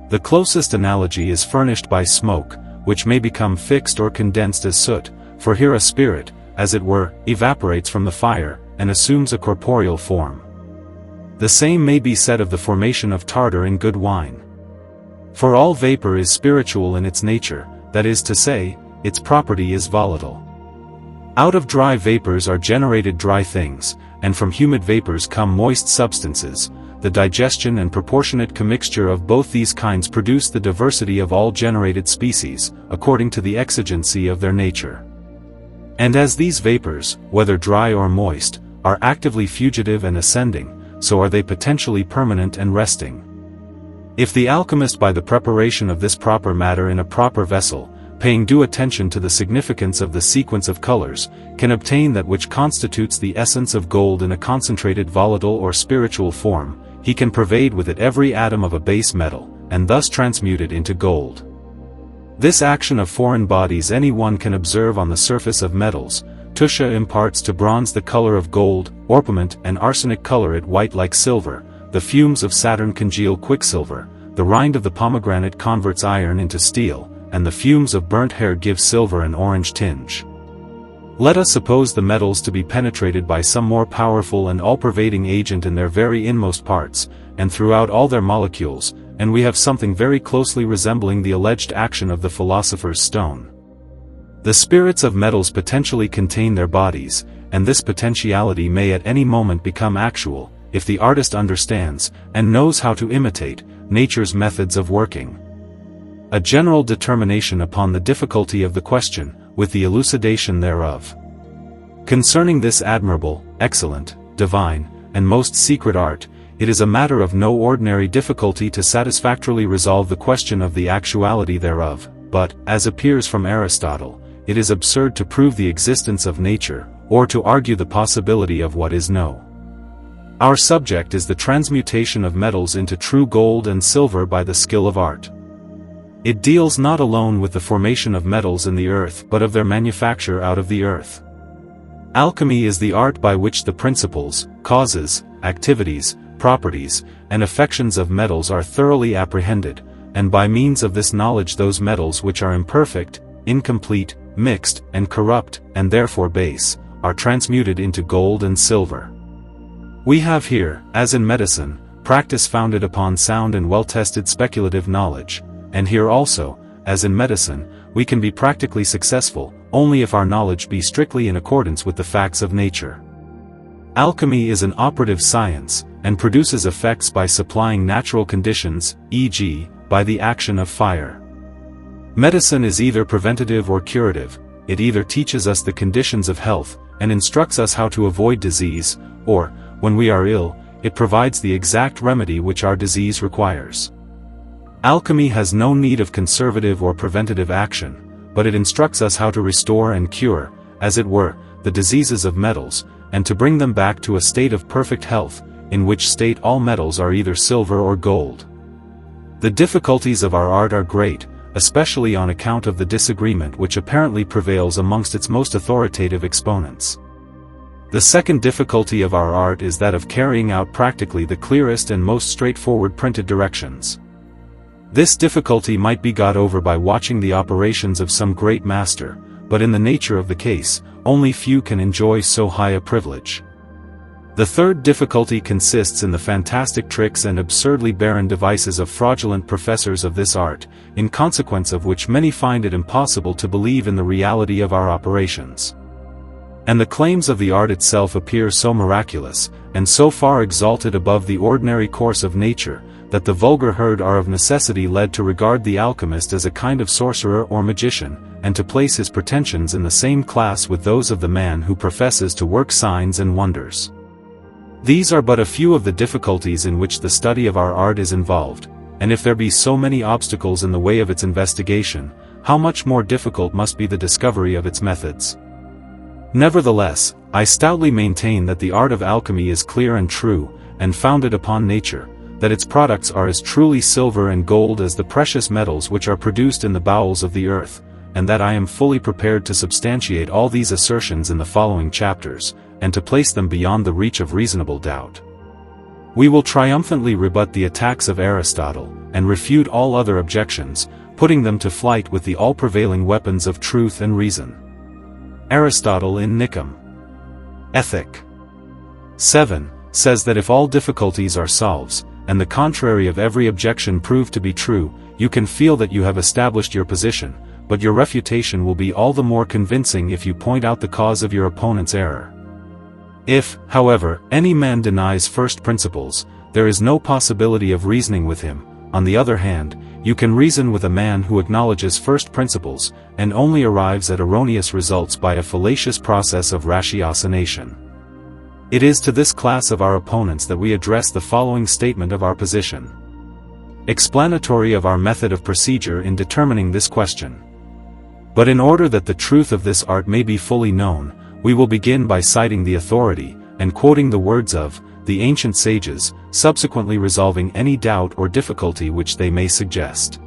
The closest analogy is furnished by smoke, which may become fixed or condensed as soot, for here a spirit, as it were, evaporates from the fire, and assumes a corporeal form. The same may be said of the formation of tartar in good wine. For all vapor is spiritual in its nature, that is to say, its property is volatile. Out of dry vapors are generated dry things, and from humid vapors come moist substances. The digestion and proportionate commixture of both these kinds produce the diversity of all generated species, according to the exigency of their nature. And as these vapors, whether dry or moist, are actively fugitive and ascending, so are they potentially permanent and resting. If the alchemist by the preparation of this proper matter in a proper vessel, paying due attention to the significance of the sequence of colors, can obtain that which constitutes the essence of gold in a concentrated volatile or spiritual form, he can pervade with it every atom of a base metal, and thus transmute it into gold. This action of foreign bodies any one can observe on the surface of metals. Tusha imparts to bronze the color of gold, orpiment and arsenic color it white like silver, the fumes of Saturn congeal quicksilver, the rind of the pomegranate converts iron into steel, and the fumes of burnt hair give silver an orange tinge. Let us suppose the metals to be penetrated by some more powerful and all-pervading agent in their very inmost parts, and throughout all their molecules, and we have something very closely resembling the alleged action of the philosopher's stone. The spirits of metals potentially contain their bodies, and this potentiality may at any moment become actual, if the artist understands, and knows how to imitate, nature's methods of working. A general determination upon the difficulty of the question, with the elucidation thereof. Concerning this admirable, excellent, divine, and most secret art, it is a matter of no ordinary difficulty to satisfactorily resolve the question of the actuality thereof, but, as appears from Aristotle, it is absurd to prove the existence of nature, or to argue the possibility of what is no. Our subject is the transmutation of metals into true gold and silver by the skill of art. It deals not alone with the formation of metals in the earth but of their manufacture out of the earth. Alchemy is the art by which the principles, causes, activities, properties, and affections of metals are thoroughly apprehended, and by means of this knowledge those metals which are imperfect, incomplete, mixed, and corrupt, and therefore base, are transmuted into gold and silver. We have here, as in medicine, practice founded upon sound and well-tested speculative knowledge, and here also, as in medicine, we can be practically successful, only if our knowledge be strictly in accordance with the facts of nature. Alchemy is an operative science, and produces effects by supplying natural conditions, e.g., by the action of fire. Medicine is either preventative or curative. It either teaches us the conditions of health, and instructs us how to avoid disease, or, when we are ill, it provides the exact remedy which our disease requires. Alchemy has no need of conservative or preventative action, but it instructs us how to restore and cure, as it were, the diseases of metals, and to bring them back to a state of perfect health, in which state all metals are either silver or gold. The difficulties of our art are great, especially on account of the disagreement which apparently prevails amongst its most authoritative exponents. The second difficulty of our art is that of carrying out practically the clearest and most straightforward printed directions. This difficulty might be got over by watching the operations of some great master, but in the nature of the case, only few can enjoy so high a privilege. The third difficulty consists in the fantastic tricks and absurdly barren devices of fraudulent professors of this art, in consequence of which many find it impossible to believe in the reality of our operations. And the claims of the art itself appear so miraculous, and so far exalted above the ordinary course of nature, that the vulgar herd are of necessity led to regard the alchemist as a kind of sorcerer or magician, and to place his pretensions in the same class with those of the man who professes to work signs and wonders. These are but a few of the difficulties in which the study of our art is involved, and if there be so many obstacles in the way of its investigation, how much more difficult must be the discovery of its methods. Nevertheless, I stoutly maintain that the art of alchemy is clear and true, and founded upon nature, that its products are as truly silver and gold as the precious metals which are produced in the bowels of the earth, and that I am fully prepared to substantiate all these assertions in the following chapters, and to place them beyond the reach of reasonable doubt. We will triumphantly rebut the attacks of Aristotle, and refute all other objections, putting them to flight with the all-prevailing weapons of truth and reason. Aristotle in Nichom. Ethic. 7, says that if all difficulties are solved, and the contrary of every objection prove to be true, you can feel that you have established your position, but your refutation will be all the more convincing if you point out the cause of your opponent's error. If, however, any man denies first principles, there is no possibility of reasoning with him. On the other hand, you can reason with a man who acknowledges first principles, and only arrives at erroneous results by a fallacious process of ratiocination. It is to this class of our opponents that we address the following statement of our position, explanatory of our method of procedure in determining this question. But in order that the truth of this art may be fully known, we will begin by citing the authority, and quoting the words of the ancient sages, subsequently resolving any doubt or difficulty which they may suggest.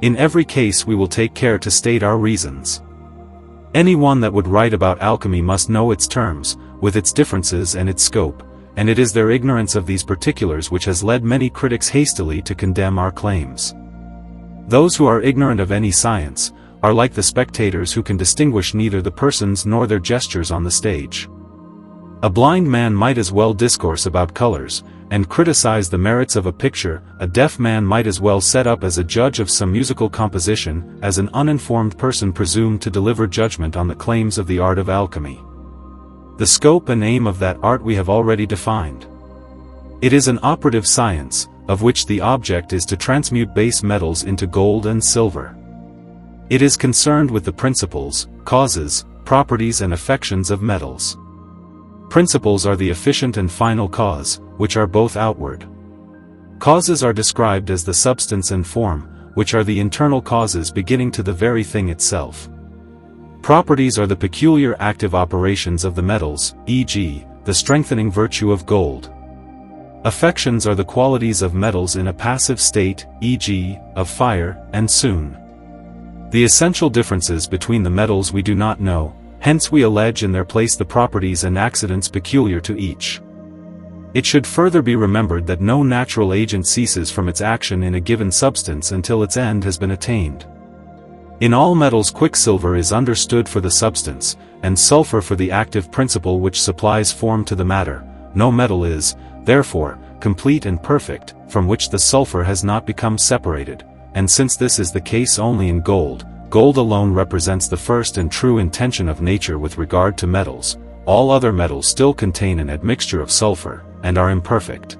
In every case we will take care to state our reasons. Anyone that would write about alchemy must know its terms, with its differences and its scope, and it is their ignorance of these particulars which has led many critics hastily to condemn our claims. Those who are ignorant of any science are like the spectators who can distinguish neither the persons nor their gestures on the stage. A blind man might as well discourse about colors, and criticize the merits of a picture. A deaf man might as well set up as a judge of some musical composition, as an uninformed person presume to deliver judgment on the claims of the art of alchemy. The scope and aim of that art we have already defined. It is an operative science, of which the object is to transmute base metals into gold and silver. It is concerned with the principles, causes, properties and affections of metals. Principles are the efficient and final cause, which are both outward. Causes are described as the substance and form, which are the internal causes beginning to the very thing itself. Properties are the peculiar active operations of the metals, e.g., the strengthening virtue of gold. Affections are the qualities of metals in a passive state, e.g., of fire, and soon. The essential differences between the metals we do not know, hence we allege in their place the properties and accidents peculiar to each. It should further be remembered that no natural agent ceases from its action in a given substance until its end has been attained. In all metals quicksilver is understood for the substance, and sulfur for the active principle which supplies form to the matter. No metal is, therefore, complete and perfect, from which the sulfur has not become separated, and since this is the case only in gold, gold alone represents the first and true intention of nature with regard to metals. All other metals still contain an admixture of sulfur, and are imperfect.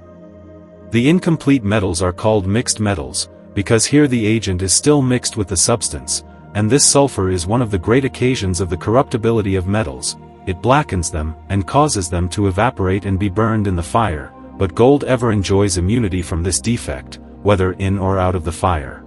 The incomplete metals are called mixed metals, because here the agent is still mixed with the substance, and this sulfur is one of the great occasions of the corruptibility of metals. It blackens them, and causes them to evaporate and be burned in the fire, but gold ever enjoys immunity from this defect, whether in or out of the fire.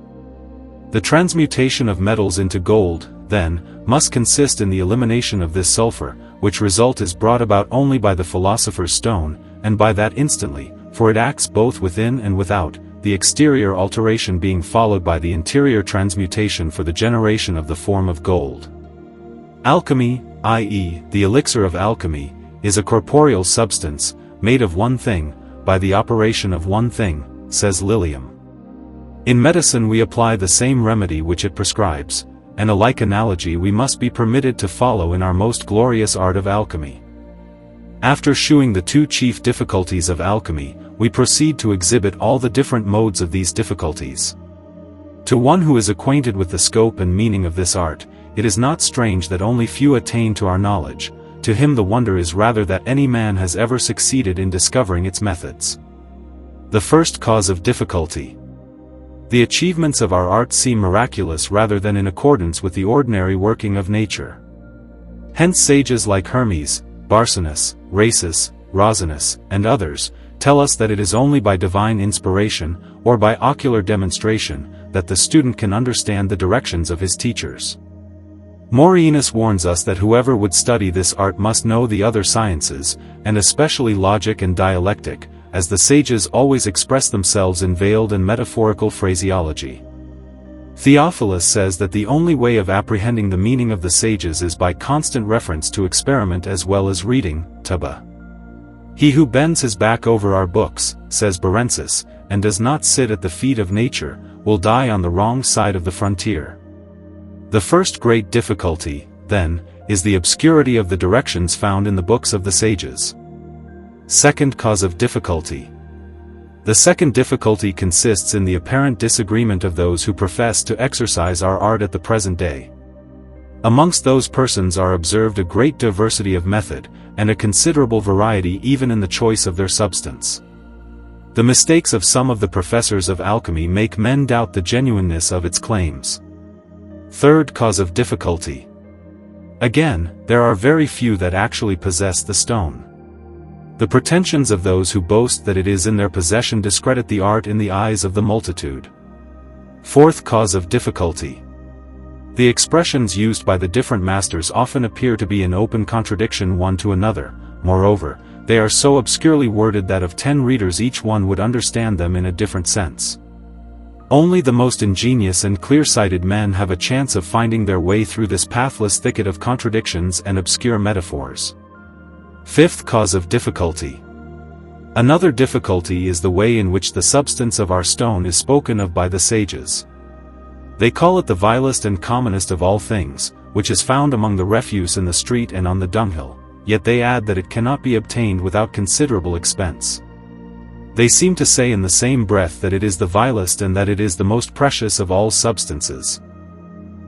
The transmutation of metals into gold, then, must consist in the elimination of this sulfur, which result is brought about only by the philosopher's stone, and by that instantly, for it acts both within and without, the exterior alteration being followed by the interior transmutation for the generation of the form of gold. Alchemy, i.e., the elixir of alchemy, is a corporeal substance, made of one thing, by the operation of one thing, says Lilium. In medicine we apply the same remedy which it prescribes, and a like analogy we must be permitted to follow in our most glorious art of alchemy. After shewing the two chief difficulties of alchemy, we proceed to exhibit all the different modes of these difficulties. To one who is acquainted with the scope and meaning of this art, it is not strange that only few attain to our knowledge. To him the wonder is rather that any man has ever succeeded in discovering its methods. The first cause of difficulty. The achievements of our art seem miraculous rather than in accordance with the ordinary working of nature. Hence sages like Hermes, Barcinus, Rhasis, Rosinus, and others, tell us that it is only by divine inspiration, or by ocular demonstration, that the student can understand the directions of his teachers. Morienus warns us that whoever would study this art must know the other sciences, and especially logic and dialectic, as the sages always express themselves in veiled and metaphorical phraseology. Theophilus says that the only way of apprehending the meaning of the sages is by constant reference to experiment as well as reading, Taba. He who bends his back over our books, says Berensis, and does not sit at the feet of nature, will die on the wrong side of the frontier. The first great difficulty, then, is the obscurity of the directions found in the books of the sages. Second cause of difficulty. The second difficulty consists in the apparent disagreement of those who profess to exercise our art at the present day. Amongst those persons are observed a great diversity of method, and a considerable variety even in the choice of their substance. The mistakes of some of the professors of alchemy make men doubt the genuineness of its claims. Third cause of difficulty. Again, there are very few that actually possess the stone. The pretensions of those who boast that it is in their possession discredit the art in the eyes of the multitude. Fourth cause of difficulty. The expressions used by the different masters often appear to be in open contradiction one to another. Moreover, they are so obscurely worded that of 10 readers each one would understand them in a different sense. Only the most ingenious and clear-sighted men have a chance of finding their way through this pathless thicket of contradictions and obscure metaphors. Fifth cause of difficulty. Another difficulty is the way in which the substance of our stone is spoken of by the sages. They call it the vilest and commonest of all things, which is found among the refuse in the street and on the dunghill, yet they add that it cannot be obtained without considerable expense. They seem to say in the same breath that it is the vilest and that it is the most precious of all substances.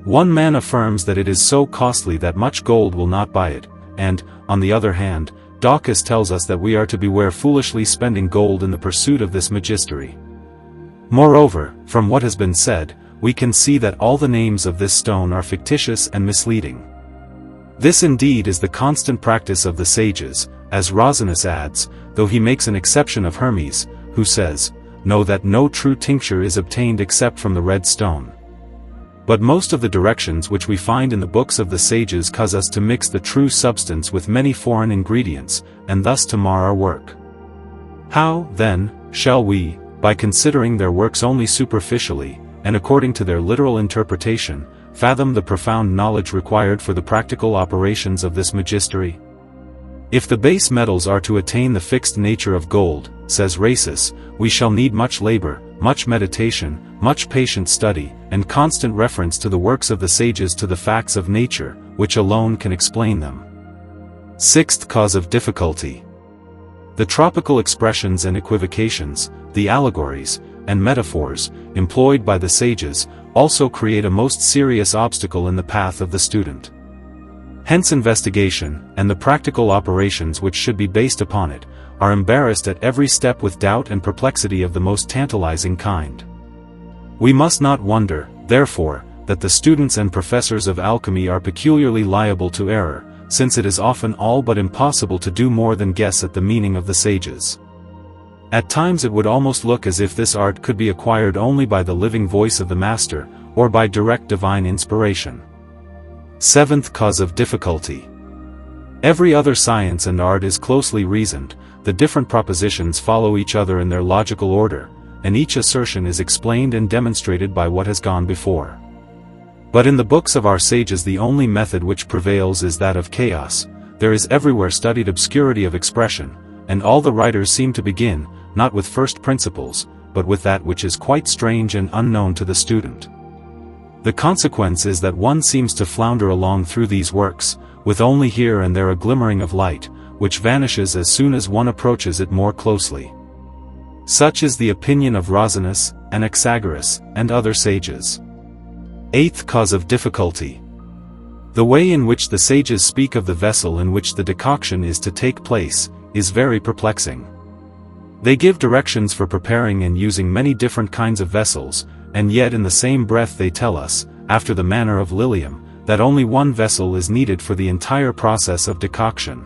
One man affirms that it is so costly that much gold will not buy it, and, on the other hand, Daucus tells us that we are to beware foolishly spending gold in the pursuit of this magistery. Moreover, from what has been said, we can see that all the names of this stone are fictitious and misleading. This indeed is the constant practice of the sages, as Rosinus adds, though he makes an exception of Hermes, who says, "Know that no true tincture is obtained except from the red stone." But most of the directions which we find in the books of the sages cause us to mix the true substance with many foreign ingredients, and thus to mar our work. How, then, shall we, by considering their works only superficially, and according to their literal interpretation, fathom the profound knowledge required for the practical operations of this magistery? If the base metals are to attain the fixed nature of gold, says Rhasis, we shall need much labor, much meditation, much patient study, and constant reference to the works of the sages to the facts of nature, which alone can explain them. Sixth cause of difficulty. The tropical expressions and equivocations, the allegories, and metaphors, employed by the sages, also create a most serious obstacle in the path of the student. Hence investigation, and the practical operations which should be based upon it, are embarrassed at every step with doubt and perplexity of the most tantalizing kind. We must not wonder, therefore, that the students and professors of alchemy are peculiarly liable to error, since it is often all but impossible to do more than guess at the meaning of the sages. At times it would almost look as if this art could be acquired only by the living voice of the master, or by direct divine inspiration. Seventh cause of difficulty. Every other science and art is closely reasoned, the different propositions follow each other in their logical order, and each assertion is explained and demonstrated by what has gone before. But in the books of our sages the only method which prevails is that of chaos. There is everywhere studied obscurity of expression, and all the writers seem to begin, not with first principles, but with that which is quite strange and unknown to the student. The consequence is that one seems to flounder along through these works, with only here and there a glimmering of light, which vanishes as soon as one approaches it more closely. Such is the opinion of Rosinus, Anaxagoras, and other sages. Eighth cause of difficulty. The way in which the sages speak of the vessel in which the decoction is to take place, is very perplexing. They give directions for preparing and using many different kinds of vessels, and yet in the same breath they tell us, after the manner of Lilium, that only one vessel is needed for the entire process of decoction.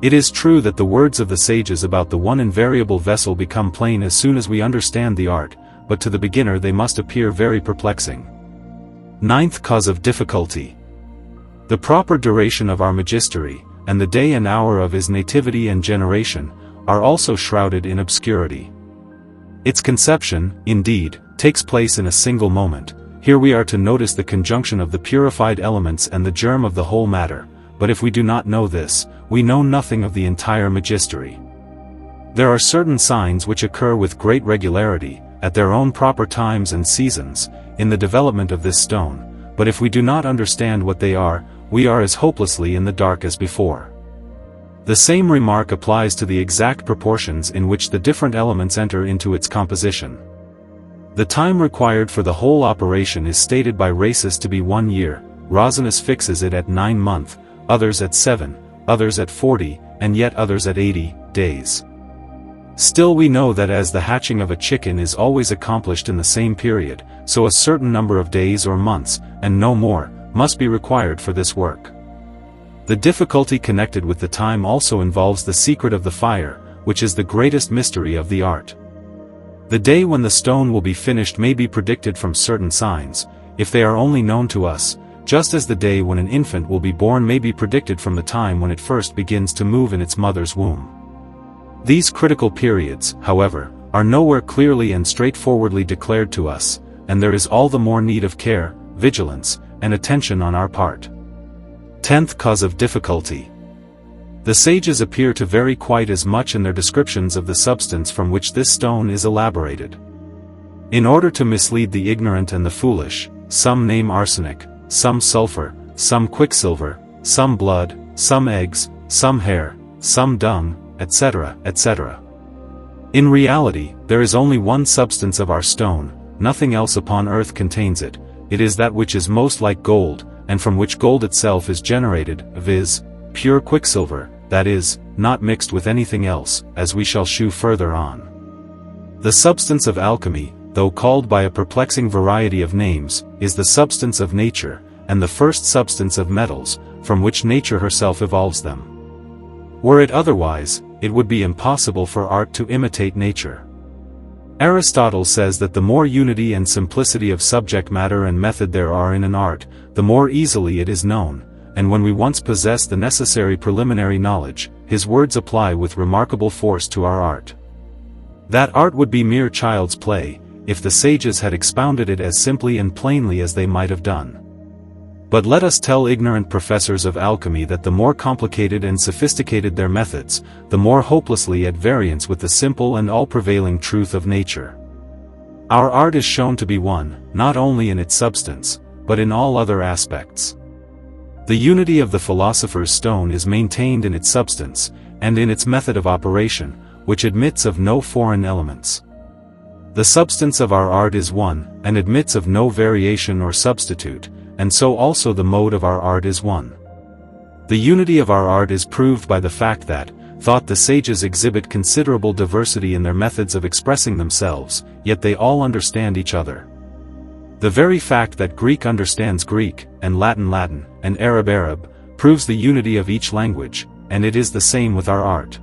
It is true that the words of the sages about the one invariable vessel become plain as soon as we understand the art, but to the beginner they must appear very perplexing. Ninth cause of difficulty. The proper duration of our magistery, and the day and hour of his nativity and generation, are also shrouded in obscurity. Its conception, indeed, takes place in a single moment. Here we are to notice the conjunction of the purified elements and the germ of the whole matter, but if we do not know this, we know nothing of the entire magistery. There are certain signs which occur with great regularity, at their own proper times and seasons, in the development of this stone, but if we do not understand what they are, we are as hopelessly in the dark as before. The same remark applies to the exact proportions in which the different elements enter into its composition. The time required for the whole operation is stated by Rhasis to be 1 year, Rosinus fixes it at 9 months, others at 7, others at 40, and yet others at 80 days. Still we know that as the hatching of a chicken is always accomplished in the same period, so a certain number of days or months, and no more, must be required for this work. The difficulty connected with the time also involves the secret of the fire, which is the greatest mystery of the art. The day when the stone will be finished may be predicted from certain signs, if they are only known to us, just as the day when an infant will be born may be predicted from the time when it first begins to move in its mother's womb. These critical periods, however, are nowhere clearly and straightforwardly declared to us, and there is all the more need of care, vigilance, and attention on our part. 10th cause of difficulty. The sages appear to vary quite as much in their descriptions of the substance from which this stone is elaborated. In order to mislead the ignorant and the foolish, some name arsenic, some sulfur, some quicksilver, some blood, some eggs, some hair, some dung, etc., etc. In reality, there is only one substance of our stone, nothing else upon earth contains it. It is that which is most like gold, and from which gold itself is generated, viz., pure quicksilver, that is, not mixed with anything else, as we shall shew further on. The substance of alchemy, though called by a perplexing variety of names, is the substance of nature, and the first substance of metals, from which nature herself evolves them. Were it otherwise, it would be impossible for art to imitate nature. Aristotle says that the more unity and simplicity of subject matter and method there are in an art, the more easily it is known, and when we once possess the necessary preliminary knowledge, his words apply with remarkable force to our art. That art would be mere child's play, if the sages had expounded it as simply and plainly as they might have done. But let us tell ignorant professors of alchemy that the more complicated and sophisticated their methods, the more hopelessly at variance with the simple and all-prevailing truth of nature. Our art is shown to be one, not only in its substance, but in all other aspects. The unity of the philosopher's stone is maintained in its substance, and in its method of operation, which admits of no foreign elements. The substance of our art is one, and admits of no variation or substitute, and so also the mode of our art is one. The unity of our art is proved by the fact that, thought the sages exhibit considerable diversity in their methods of expressing themselves, yet they all understand each other. The very fact that Greek understands Greek, and Latin Latin, and Arab Arab, proves the unity of each language, and it is the same with our art.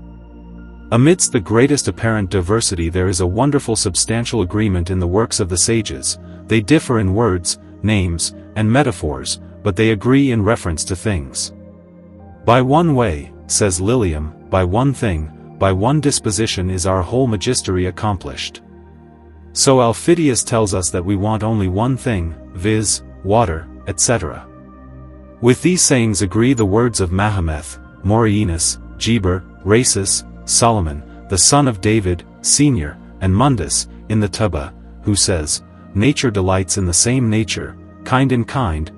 Amidst the greatest apparent diversity there is a wonderful substantial agreement in the works of the sages. They differ in words, names, and metaphors, but they agree in reference to things. By one way, says Lilium, by one thing, by one disposition is our whole magistery accomplished. So Alphidius tells us that we want only one thing, viz., water, etc. With these sayings agree the words of Mahomet, Morienus, Geber, Rhasis, Solomon, the son of David, Senior, and Mundus, in the Tubba, who says, nature delights in the same nature, kind in kind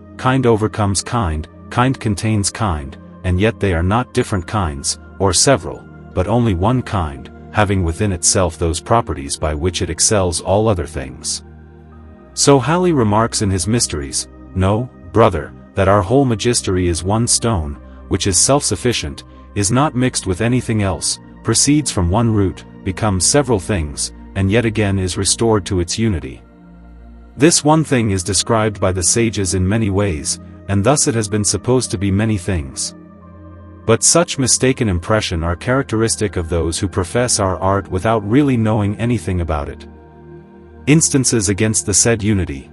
overcomes kind contains kind, and yet they are not different kinds, or several, but only one kind, having within itself those properties by which it excels all other things. So Halley remarks in his Mysteries, "Know, brother, that our whole magistery is one stone, which is self-sufficient, is not mixed with anything else, proceeds from one root, becomes several things, and yet again is restored to its unity." This one thing is described by the sages in many ways, and thus it has been supposed to be many things. But such mistaken impression are characteristic of those who profess our art without really knowing anything about it. Instances against the said unity.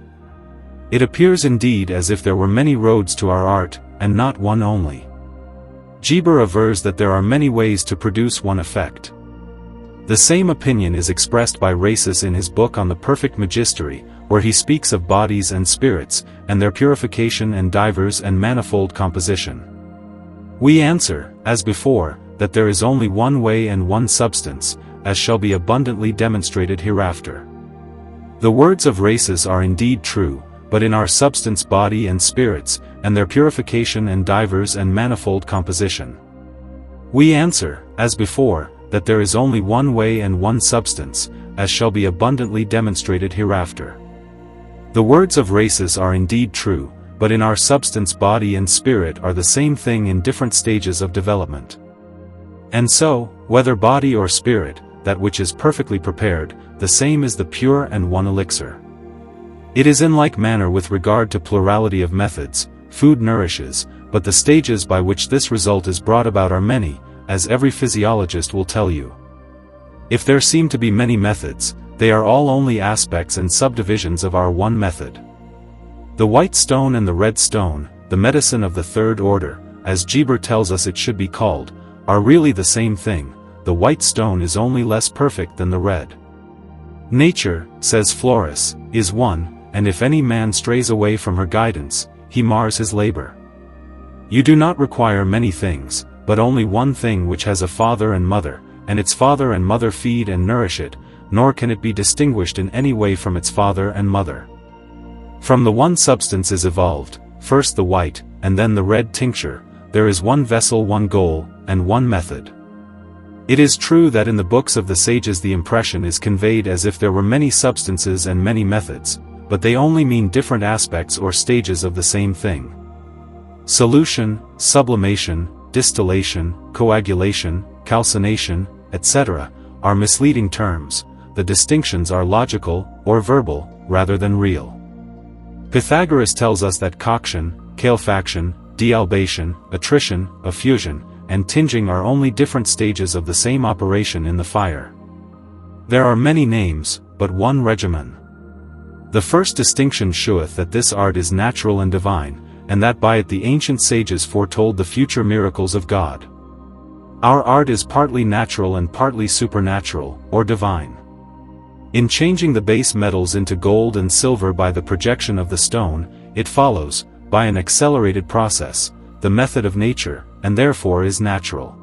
It appears indeed as if there were many roads to our art, and not one only. Geber avers that there are many ways to produce one effect. The same opinion is expressed by Rhasis in his book on the Perfect Magistery, where he speaks of bodies and spirits, and their purification and divers and manifold composition. We answer, as before, that there is only one way and one substance, as shall be abundantly demonstrated hereafter. The words of Rhasis are indeed true, but in our substance body and spirits, and their purification and divers and manifold composition. We answer, as before, that there is only one way and one substance, as shall be abundantly demonstrated hereafter. The words of Rhasis are indeed true, but in our substance body and spirit are the same thing in different stages of development. And so, whether body or spirit, that which is perfectly prepared, the same is the pure and one elixir. It is in like manner with regard to plurality of methods. Food nourishes, but the stages by which this result is brought about are many, as every physiologist will tell you. If there seem to be many methods, they are all only aspects and subdivisions of our one method. The white stone and the red stone, the medicine of the third order, as Geber tells us it should be called, are really the same thing. The white stone is only less perfect than the red. Nature, says Florus, is one, and if any man strays away from her guidance, he mars his labor. You do not require many things, but only one thing which has a father and mother, and its father and mother feed and nourish it, nor can it be distinguished in any way from its father and mother. From the one substance is evolved, first the white, and then the red tincture. There is one vessel, one goal, and one method. It is true that in the books of the sages the impression is conveyed as if there were many substances and many methods, but they only mean different aspects or stages of the same thing. Solution, sublimation, distillation, coagulation, calcination, etc., are misleading terms. The distinctions are logical, or verbal, rather than real. Pythagoras tells us that coction, calefaction, dealbation, attrition, effusion, and tinging are only different stages of the same operation in the fire. There are many names, but one regimen. The first distinction sheweth that this art is natural and divine, and that by it the ancient sages foretold the future miracles of God. Our art is partly natural and partly supernatural, or divine. In changing the base metals into gold and silver by the projection of the stone, it follows, by an accelerated process, the method of nature, and therefore is natural.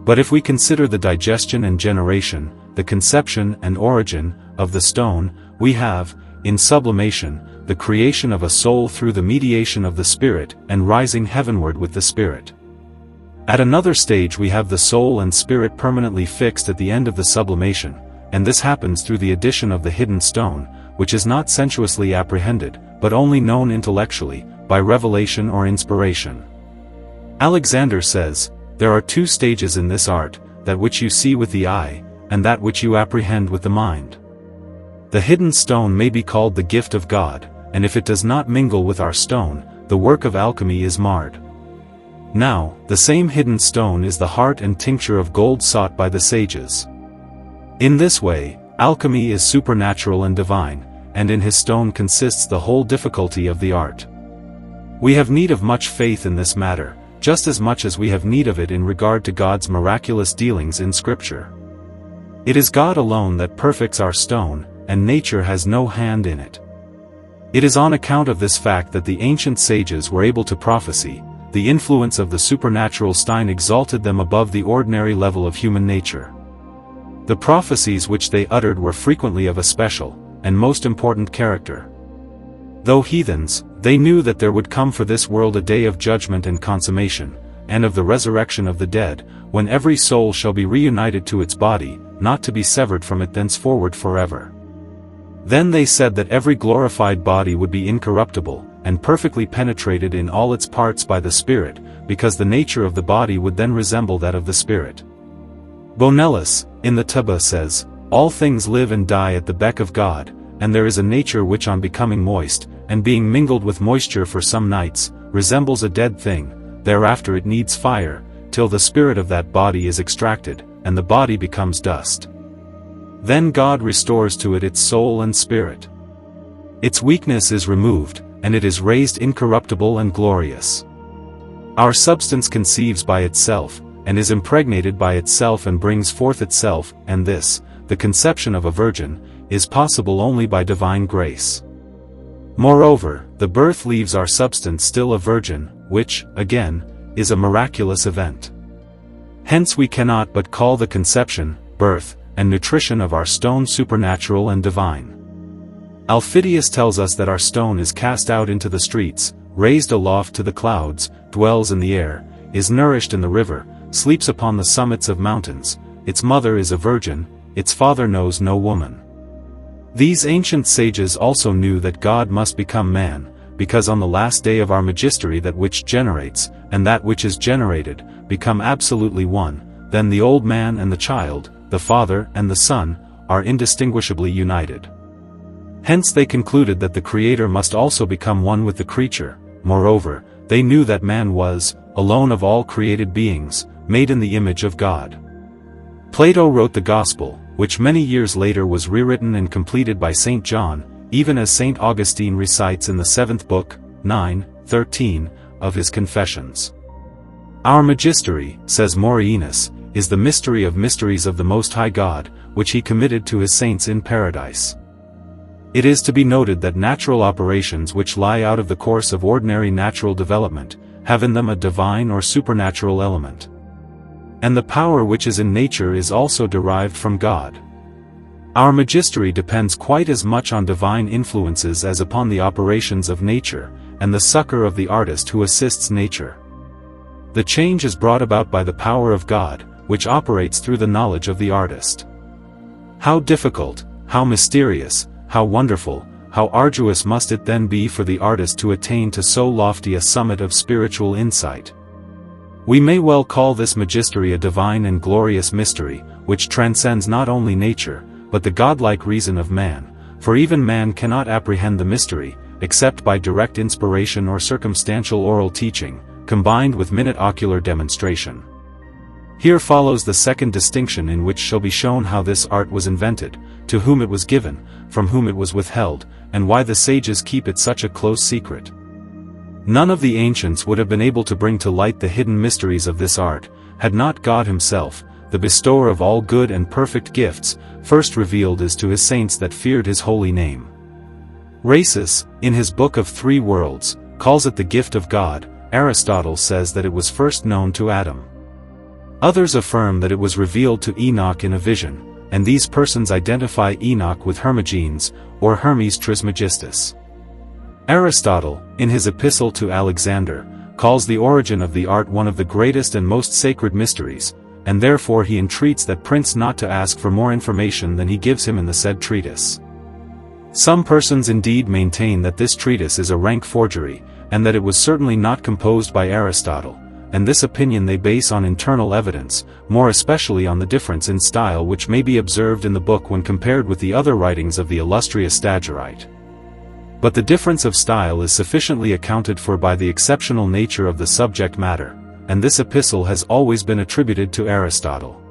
But if we consider the digestion and generation, the conception and origin, of the stone, we have, in sublimation, the creation of a soul through the mediation of the spirit, and rising heavenward with the spirit. At another stage we have the soul and spirit permanently fixed at the end of the sublimation, and this happens through the addition of the hidden stone, which is not sensuously apprehended, but only known intellectually, by revelation or inspiration. Alexander says, there are two stages in this art, that which you see with the eye, and that which you apprehend with the mind. The hidden stone may be called the gift of God, and if it does not mingle with our stone, the work of alchemy is marred. Now, the same hidden stone is the heart and tincture of gold sought by the sages. In this way, alchemy is supernatural and divine, and in his stone consists the whole difficulty of the art. We have need of much faith in this matter, just as much as we have need of it in regard to God's miraculous dealings in Scripture. It is God alone that perfects our stone, and nature has no hand in it. It is on account of this fact that the ancient sages were able to prophesy. The influence of the supernatural stein exalted them above the ordinary level of human nature. The prophecies which they uttered were frequently of a special, and most important character. Though heathens, they knew that there would come for this world a day of judgment and consummation, and of the resurrection of the dead, when every soul shall be reunited to its body, not to be severed from it thenceforward forever. Then they said that every glorified body would be incorruptible, and perfectly penetrated in all its parts by the Spirit, because the nature of the body would then resemble that of the Spirit. Bonellus, in the Taba says, all things live and die at the beck of God, and there is a nature which on becoming moist, and being mingled with moisture for some nights, resembles a dead thing, thereafter it needs fire, till the spirit of that body is extracted, and the body becomes dust. Then God restores to it its soul and spirit. Its weakness is removed, and it is raised incorruptible and glorious. Our substance conceives by itself, and is impregnated by itself and brings forth itself, and this, the conception of a virgin, is possible only by divine grace. Moreover, the birth leaves our substance still a virgin, which, again, is a miraculous event. Hence we cannot but call the conception, birth, and nutrition of our stone supernatural and divine. Alphidius tells us that our stone is cast out into the streets, raised aloft to the clouds, dwells in the air, is nourished in the river, sleeps upon the summits of mountains, its mother is a virgin, its father knows no woman. These ancient sages also knew that God must become man, because on the last day of our magistery that which generates, and that which is generated, become absolutely one, then the old man and the child, the Father and the Son, are indistinguishably united. Hence they concluded that the Creator must also become one with the creature. Moreover, they knew that man was, alone of all created beings, made in the image of God. Plato wrote the Gospel, which many years later was rewritten and completed by St. John, even as St. Augustine recites in the 7th book, 9:13, of his Confessions. Our magistery, says Morienus, is the mystery of mysteries of the Most High God, which he committed to his saints in paradise. It is to be noted that natural operations which lie out of the course of ordinary natural development, have in them a divine or supernatural element. And the power which is in nature is also derived from God. Our magistery depends quite as much on divine influences as upon the operations of nature, and the succor of the artist who assists nature. The change is brought about by the power of God, which operates through the knowledge of the artist. How difficult, how mysterious, how wonderful, how arduous must it then be for the artist to attain to so lofty a summit of spiritual insight. We may well call this magistery a divine and glorious mystery, which transcends not only nature, but the godlike reason of man, for even man cannot apprehend the mystery, except by direct inspiration or circumstantial oral teaching, combined with minute ocular demonstration. Here follows the second distinction, in which shall be shown how this art was invented, to whom it was given, from whom it was withheld, and why the sages keep it such a close secret. None of the ancients would have been able to bring to light the hidden mysteries of this art, had not God himself, the bestower of all good and perfect gifts, first revealed it to his saints that feared his holy name. Rhasis, in his Book of Three Worlds, calls it the gift of God. Aristotle says that it was first known to Adam. Others affirm that it was revealed to Enoch in a vision, and these persons identify Enoch with Hermogenes, or Hermes Trismegistus. Aristotle, in his Epistle to Alexander, calls the origin of the art one of the greatest and most sacred mysteries, and therefore he entreats that prince not to ask for more information than he gives him in the said treatise. Some persons indeed maintain that this treatise is a rank forgery, and that it was certainly not composed by Aristotle, and this opinion they base on internal evidence, more especially on the difference in style which may be observed in the book when compared with the other writings of the illustrious Stagirite. But the difference of style is sufficiently accounted for by the exceptional nature of the subject matter, and this epistle has always been attributed to Aristotle.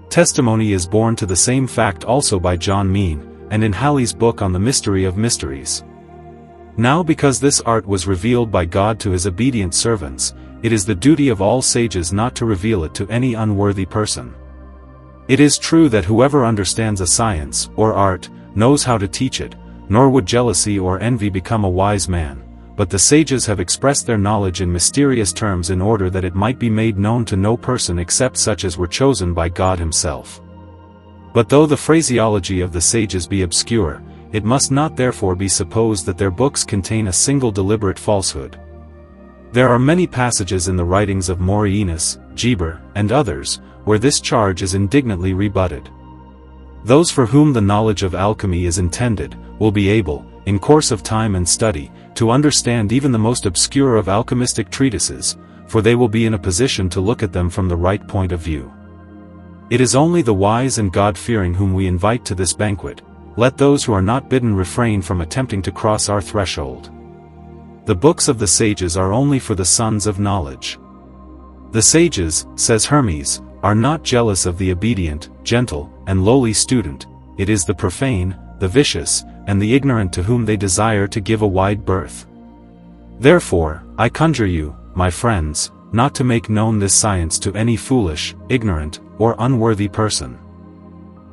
Testimony is borne to the same fact also by John Mean, and in Halley's book on the Mystery of Mysteries. Now because this art was revealed by God to his obedient servants, it is the duty of all sages not to reveal it to any unworthy person. It is true that whoever understands a science, or art, knows how to teach it, nor would jealousy or envy become a wise man, but the sages have expressed their knowledge in mysterious terms in order that it might be made known to no person except such as were chosen by God himself. But though the phraseology of the sages be obscure, it must not therefore be supposed that their books contain a single deliberate falsehood. There are many passages in the writings of Morienus, Geber, and others, where this charge is indignantly rebutted. Those for whom the knowledge of alchemy is intended, will be able, in course of time and study, to understand even the most obscure of alchemistic treatises, for they will be in a position to look at them from the right point of view. It is only the wise and God-fearing whom we invite to this banquet. Let those who are not bidden refrain from attempting to cross our threshold. The books of the sages are only for the sons of knowledge. The sages, says Hermes, are not jealous of the obedient, gentle, and lowly student. It is the profane, the vicious, and the ignorant to whom they desire to give a wide berth. Therefore, I conjure you, my friends, not to make known this science to any foolish, ignorant, or unworthy person.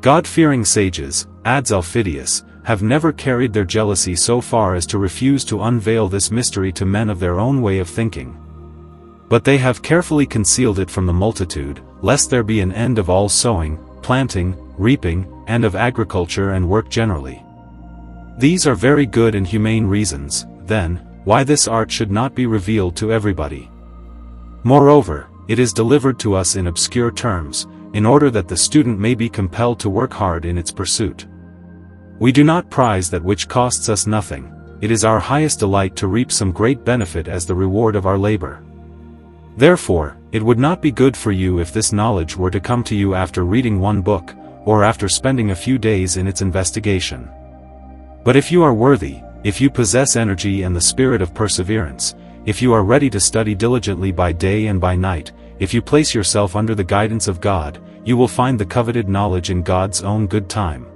God-fearing sages, adds Aufidius, have never carried their jealousy so far as to refuse to unveil this mystery to men of their own way of thinking. But they have carefully concealed it from the multitude, lest there be an end of all sowing, planting, reaping, and of agriculture and work generally. These are very good and humane reasons, then, why this art should not be revealed to everybody. Moreover, it is delivered to us in obscure terms, in order that the student may be compelled to work hard in its pursuit. We do not prize that which costs us nothing, it is our highest delight to reap some great benefit as the reward of our labor. Therefore, it would not be good for you if this knowledge were to come to you after reading one book, or after spending a few days in its investigation. But if you are worthy, if you possess energy and the spirit of perseverance, if you are ready to study diligently by day and by night, if you place yourself under the guidance of God, you will find the coveted knowledge in God's own good time.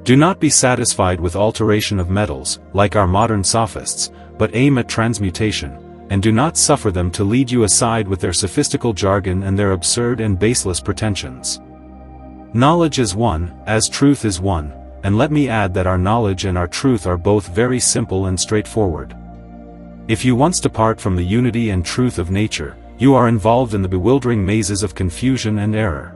Do not be satisfied with alteration of metals, like our modern sophists, but aim at transmutation, and do not suffer them to lead you aside with their sophistical jargon and their absurd and baseless pretensions. Knowledge is one, as truth is one, and let me add that our knowledge and our truth are both very simple and straightforward. If you once depart from the unity and truth of nature, you are involved in the bewildering mazes of confusion and error.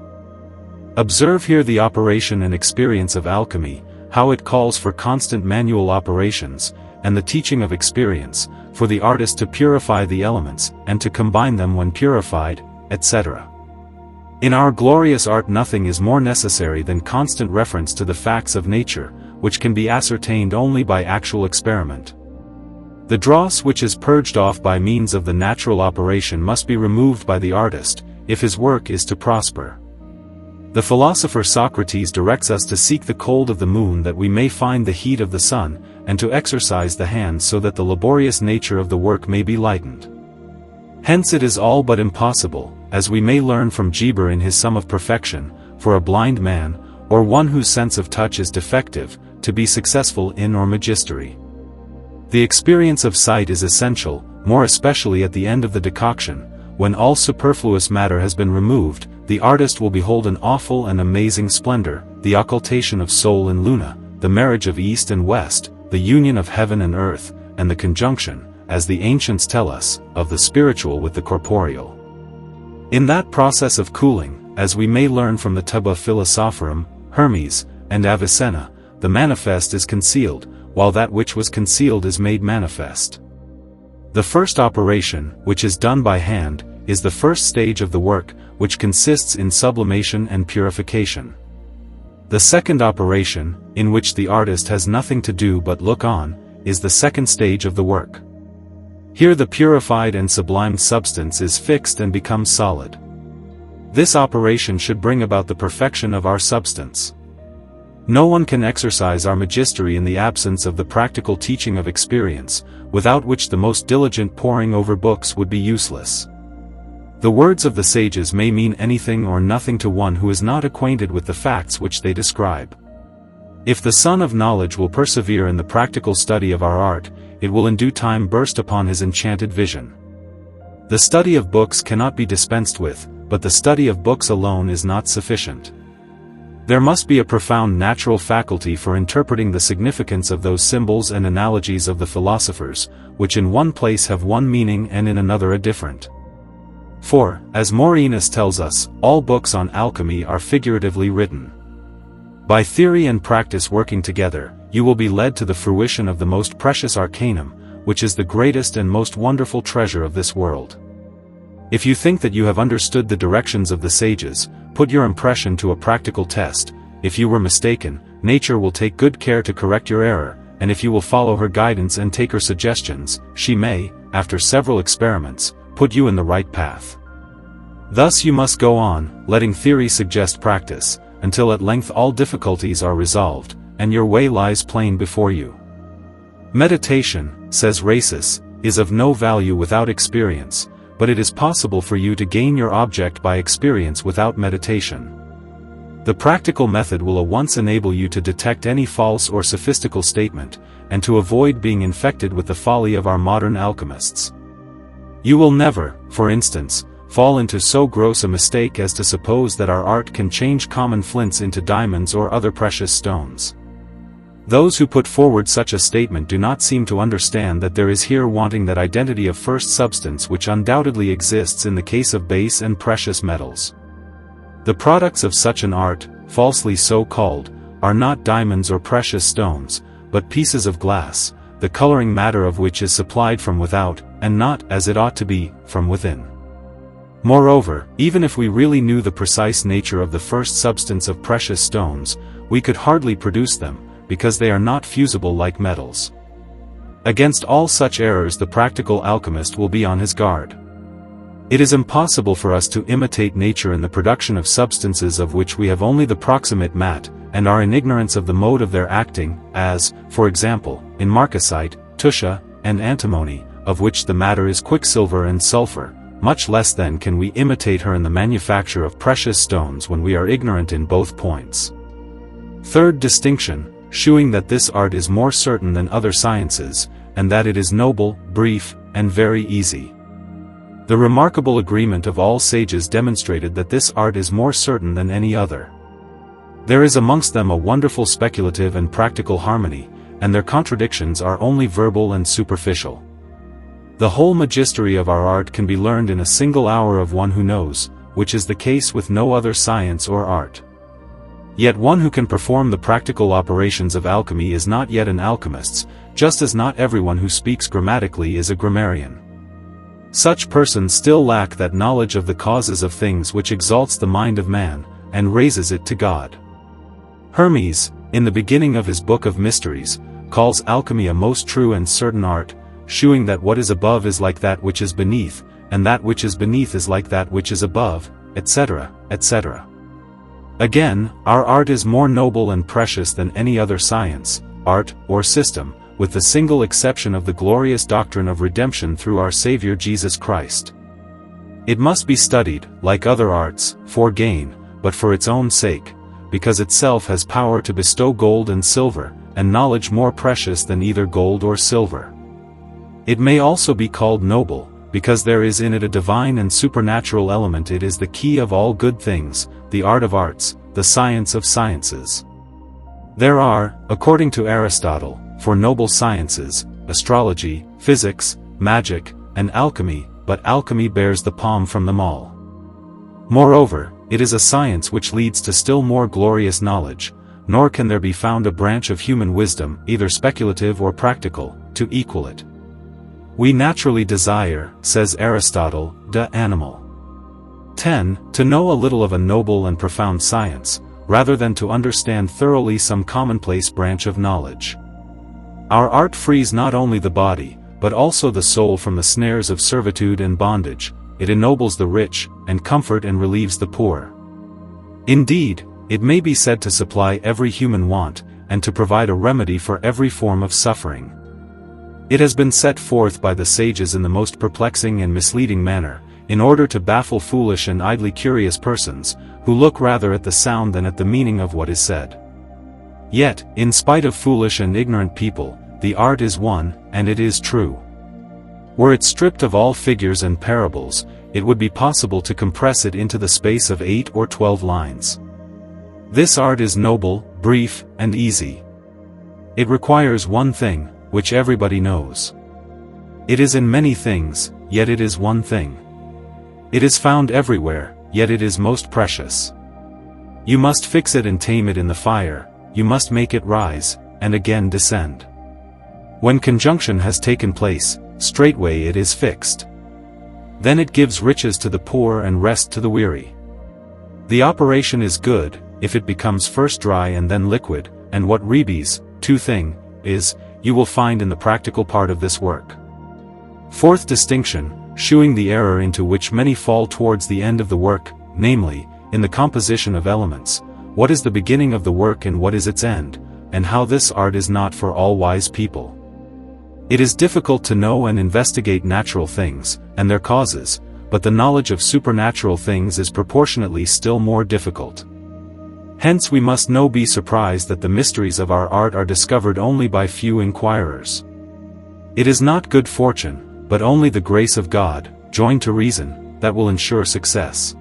Observe here the operation and experience of alchemy, how it calls for constant manual operations, and the teaching of experience, for the artist to purify the elements, and to combine them when purified, etc. In our glorious art nothing is more necessary than constant reference to the facts of nature, which can be ascertained only by actual experiment. The dross which is purged off by means of the natural operation must be removed by the artist, if his work is to prosper. The philosopher Socrates directs us to seek the cold of the moon that we may find the heat of the sun, and to exercise the hands so that the laborious nature of the work may be lightened. Hence it is all but impossible, as we may learn from Geber in his Sum of Perfection, for a blind man, or one whose sense of touch is defective, to be successful in or magistery. The experience of sight is essential, more especially at the end of the decoction, when all superfluous matter has been removed. The artist will behold an awful and amazing splendor, the occultation of Sol and Luna, the marriage of East and West, the union of heaven and earth, and the conjunction, as the ancients tell us, of the spiritual with the corporeal. In that process of cooling, as we may learn from the Tuba Philosophorum, Hermes, and Avicenna, the manifest is concealed, while that which was concealed is made manifest. The first operation, which is done by hand, is the first stage of the work, which consists in sublimation and purification. The second operation, in which the artist has nothing to do but look on, is the second stage of the work. Here the purified and sublimed substance is fixed and becomes solid. This operation should bring about the perfection of our substance. No one can exercise our magistery in the absence of the practical teaching of experience, without which the most diligent poring over books would be useless. The words of the sages may mean anything or nothing to one who is not acquainted with the facts which they describe. If the Son of Knowledge will persevere in the practical study of our art, it will in due time burst upon his enchanted vision. The study of books cannot be dispensed with, but the study of books alone is not sufficient. There must be a profound natural faculty for interpreting the significance of those symbols and analogies of the philosophers, which in one place have one meaning and in another a different. For, as Morienus tells us, all books on alchemy are figuratively written. By theory and practice working together, you will be led to the fruition of the most precious arcanum, which is the greatest and most wonderful treasure of this world. If you think that you have understood the directions of the sages, put your impression to a practical test. If you were mistaken, nature will take good care to correct your error, and if you will follow her guidance and take her suggestions, she may, after several experiments, put you in the right path. Thus you must go on, letting theory suggest practice, until at length all difficulties are resolved, and your way lies plain before you. Meditation, says Rhasis, is of no value without experience, but it is possible for you to gain your object by experience without meditation. The practical method will at once enable you to detect any false or sophistical statement, and to avoid being infected with the folly of our modern alchemists. You will never, for instance, fall into so gross a mistake as to suppose that our art can change common flints into diamonds or other precious stones. Those who put forward such a statement do not seem to understand that there is here wanting that identity of first substance which undoubtedly exists in the case of base and precious metals. The products of such an art, falsely so called, are not diamonds or precious stones, but pieces of glass, the coloring matter of which is supplied from without, and not, as it ought to be, from within. Moreover, even if we really knew the precise nature of the first substance of precious stones, we could hardly produce them, because they are not fusible like metals. Against all such errors the practical alchemist will be on his guard. It is impossible for us to imitate nature in the production of substances of which we have only the proximate mat, and are in ignorance of the mode of their acting, as, for example, in marcasite, tuschia, and antimony, of which the matter is quicksilver and sulfur. Much less then can we imitate her in the manufacture of precious stones when we are ignorant in both points. Third distinction, shewing that this art is more certain than other sciences, and that it is noble, brief, and very easy. The remarkable agreement of all sages demonstrated that this art is more certain than any other. There is amongst them a wonderful speculative and practical harmony, and their contradictions are only verbal and superficial. The whole magistery of our art can be learned in a single hour of one who knows, which is the case with no other science or art. Yet one who can perform the practical operations of alchemy is not yet an alchemist, just as not everyone who speaks grammatically is a grammarian. Such persons still lack that knowledge of the causes of things which exalts the mind of man, and raises it to God. Hermes, in the beginning of his book of mysteries, calls alchemy a most true and certain art, shewing that what is above is like that which is beneath, and that which is beneath is like that which is above, etc., etc. Again, our art is more noble and precious than any other science, art, or system, with the single exception of the glorious doctrine of redemption through our Savior Jesus Christ. It must be studied, like other arts, for gain, but for its own sake, because itself has power to bestow gold and silver, and knowledge more precious than either gold or silver. It may also be called noble, because there is in it a divine and supernatural element. It is the key of all good things, the art of arts, the science of sciences. There are, according to Aristotle, for noble sciences, astrology, physics, magic, and alchemy, but alchemy bears the palm from them all. Moreover, it is a science which leads to still more glorious knowledge, nor can there be found a branch of human wisdom, either speculative or practical, to equal it. We naturally desire, says Aristotle, de animal. 10. To know a little of a noble and profound science, rather than to understand thoroughly some commonplace branch of knowledge. Our art frees not only the body, but also the soul from the snares of servitude and bondage. It ennobles the rich, and comfort and relieves the poor. Indeed, it may be said to supply every human want, and to provide a remedy for every form of suffering. It has been set forth by the sages in the most perplexing and misleading manner, in order to baffle foolish and idly curious persons, who look rather at the sound than at the meaning of what is said. Yet, in spite of foolish and ignorant people, the art is one, and it is true. Were it stripped of all figures and parables, it would be possible to compress it into the space of 8 or 12 lines. This art is noble, brief, and easy. It requires one thing, which everybody knows. It is in many things, yet it is one thing. It is found everywhere, yet it is most precious. You must fix it and tame it in the fire, you must make it rise, and again descend. When conjunction has taken place, straightway it is fixed. Then it gives riches to the poor and rest to the weary. The operation is good, if it becomes first dry and then liquid, and what rebes, is, you will find in the practical part of this work. Fourth distinction, shewing the error into which many fall towards the end of the work, namely, in the composition of elements, what is the beginning of the work and what is its end, and how this art is not for all wise people. It is difficult to know and investigate natural things, and their causes, but the knowledge of supernatural things is proportionately still more difficult. Hence we must no be surprised that the mysteries of our art are discovered only by few inquirers. It is not good fortune, but only the grace of God, joined to reason, that will ensure success.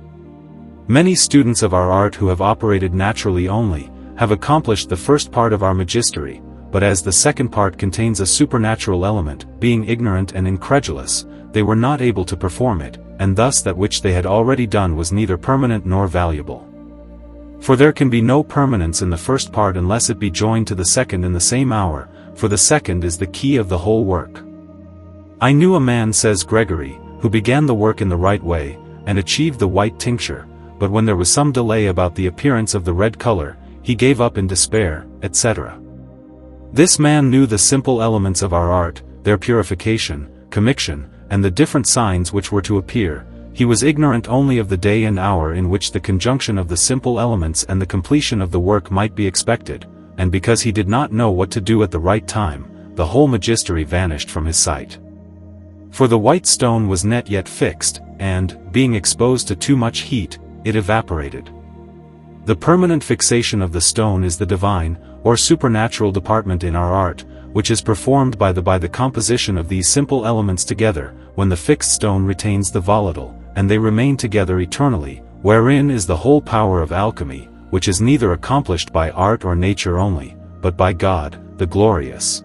Many students of our art who have operated naturally only, have accomplished the first part of our magistery, but as the second part contains a supernatural element, being ignorant and incredulous, they were not able to perform it, and thus that which they had already done was neither permanent nor valuable. For there can be no permanence in the first part unless it be joined to the second in the same hour, for the second is the key of the whole work. I knew a man, says Gregory, who began the work in the right way, and achieved the white tincture, but when there was some delay about the appearance of the red color, he gave up in despair, etc. This man knew the simple elements of our art, their purification, commixtion, and the different signs which were to appear, he was ignorant only of the day and hour in which the conjunction of the simple elements and the completion of the work might be expected, and because he did not know what to do at the right time, the whole magistery vanished from his sight. For the white stone was not yet fixed, and, being exposed to too much heat, it evaporated. The permanent fixation of the stone is the divine, or supernatural department in our art, which is performed by the composition of these simple elements together, when the fixed stone retains the volatile, and they remain together eternally, wherein is the whole power of alchemy, which is neither accomplished by art or nature only, but by God, the glorious.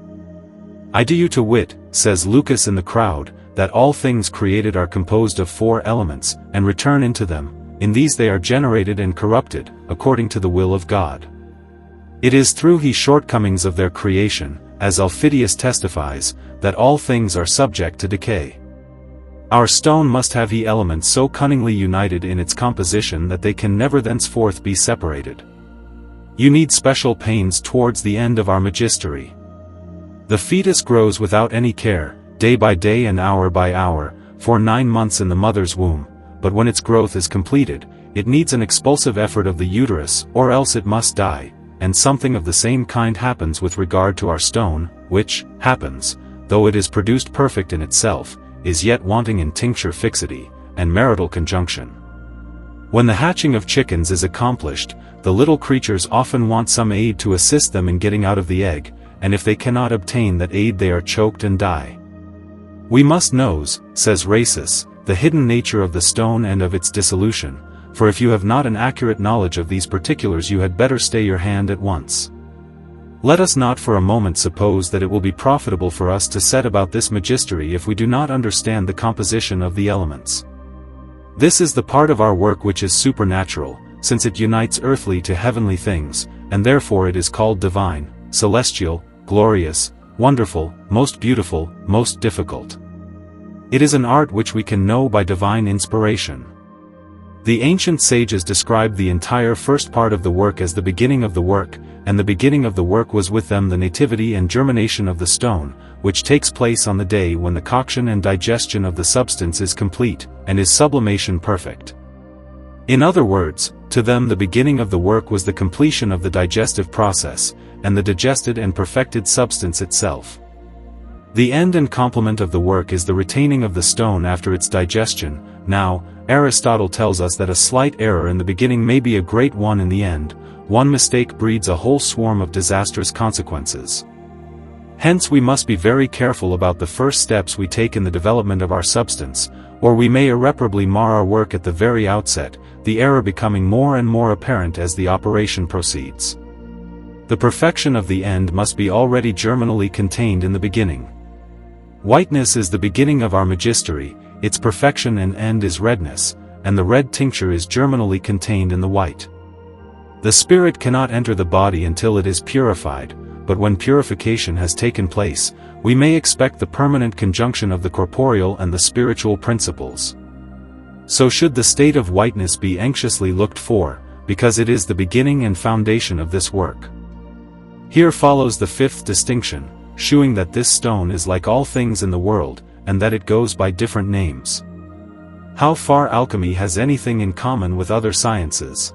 I do you to wit, says Lucas in the crowd, that all things created are composed of 4 elements, and return into them, in these they are generated and corrupted, according to the will of God. It is through his shortcomings of their creation, as Aufidius testifies, that all things are subject to decay. Our stone must have the elements so cunningly united in its composition that they can never thenceforth be separated. You need special pains towards the end of our magistery. The fetus grows without any care, day by day and hour by hour, for 9 months in the mother's womb, but when its growth is completed, it needs an expulsive effort of the uterus, or else it must die, and something of the same kind happens with regard to our stone, which, happens, though it is produced perfect in itself, is yet wanting in tincture fixity, and marital conjunction. When the hatching of chickens is accomplished, the little creatures often want some aid to assist them in getting out of the egg, and if they cannot obtain that aid they are choked and die. We must know, says Rhasis, the hidden nature of the stone and of its dissolution, for if you have not an accurate knowledge of these particulars you had better stay your hand at once. Let us not for a moment suppose that it will be profitable for us to set about this magistery if we do not understand the composition of the elements. This is the part of our work which is supernatural, since it unites earthly to heavenly things, and therefore it is called divine, celestial, glorious, wonderful, most beautiful, most difficult. It is an art which we can know by divine inspiration. The ancient sages described the entire first part of the work as the beginning of the work, and the beginning of the work was with them the nativity and germination of the stone, which takes place on the day when the coction and digestion of the substance is complete, and is sublimation perfect. In other words, to them the beginning of the work was the completion of the digestive process, and the digested and perfected substance itself. The end and complement of the work is the retaining of the stone after its digestion. Now, Aristotle tells us that a slight error in the beginning may be a great one in the end. One mistake breeds a whole swarm of disastrous consequences. Hence we must be very careful about the first steps we take in the development of our substance, or we may irreparably mar our work at the very outset, the error becoming more and more apparent as the operation proceeds. The perfection of the end must be already germinally contained in the beginning. Whiteness is the beginning of our magistery, its perfection and end is redness, and the red tincture is germinally contained in the white. The spirit cannot enter the body until it is purified, but when purification has taken place, we may expect the permanent conjunction of the corporeal and the spiritual principles. So should the state of whiteness be anxiously looked for, because it is the beginning and foundation of this work. Here follows the 5th distinction, shewing that this stone is like all things in the world, and that it goes by different names. How far alchemy has anything in common with other sciences?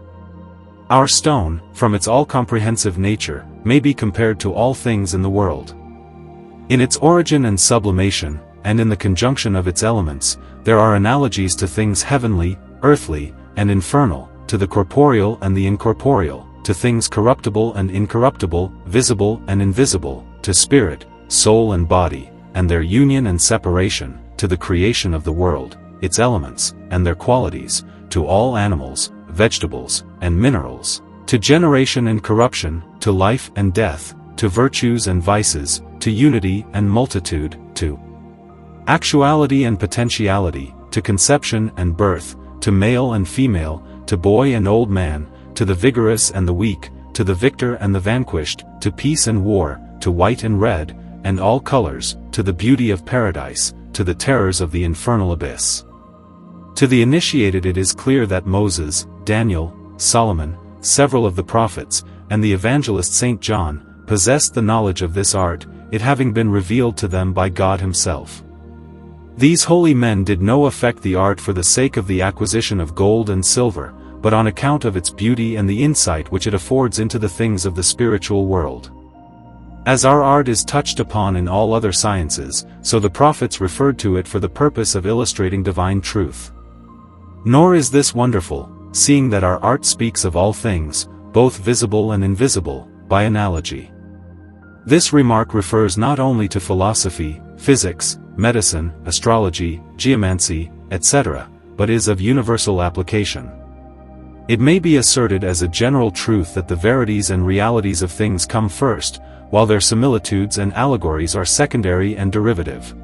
Our stone, from its all-comprehensive nature, may be compared to all things in the world. In its origin and sublimation, and in the conjunction of its elements, there are analogies to things heavenly, earthly, and infernal, to the corporeal and the incorporeal, to things corruptible and incorruptible, visible and invisible, to spirit, soul and body, and their union and separation, to the creation of the world, its elements, and their qualities, to all animals, vegetables, and minerals, to generation and corruption, to life and death, to virtues and vices, to unity and multitude, to actuality and potentiality, to conception and birth, to male and female, to boy and old man, to the vigorous and the weak, to the victor and the vanquished, to peace and war, to white and red, and all colors, to the beauty of paradise, to the terrors of the infernal abyss. To the initiated it is clear that Moses, Daniel, Solomon, several of the prophets, and the evangelist St. John, possessed the knowledge of this art, it having been revealed to them by God himself. These holy men did not affect the art for the sake of the acquisition of gold and silver, but on account of its beauty and the insight which it affords into the things of the spiritual world. As our art is touched upon in all other sciences, so the prophets referred to it for the purpose of illustrating divine truth. Nor is this wonderful, seeing that our art speaks of all things, both visible and invisible, by analogy. This remark refers not only to philosophy, physics, medicine, astrology, geomancy, etc., but is of universal application. It may be asserted as a general truth that the verities and realities of things come first, while their similitudes and allegories are secondary and derivative.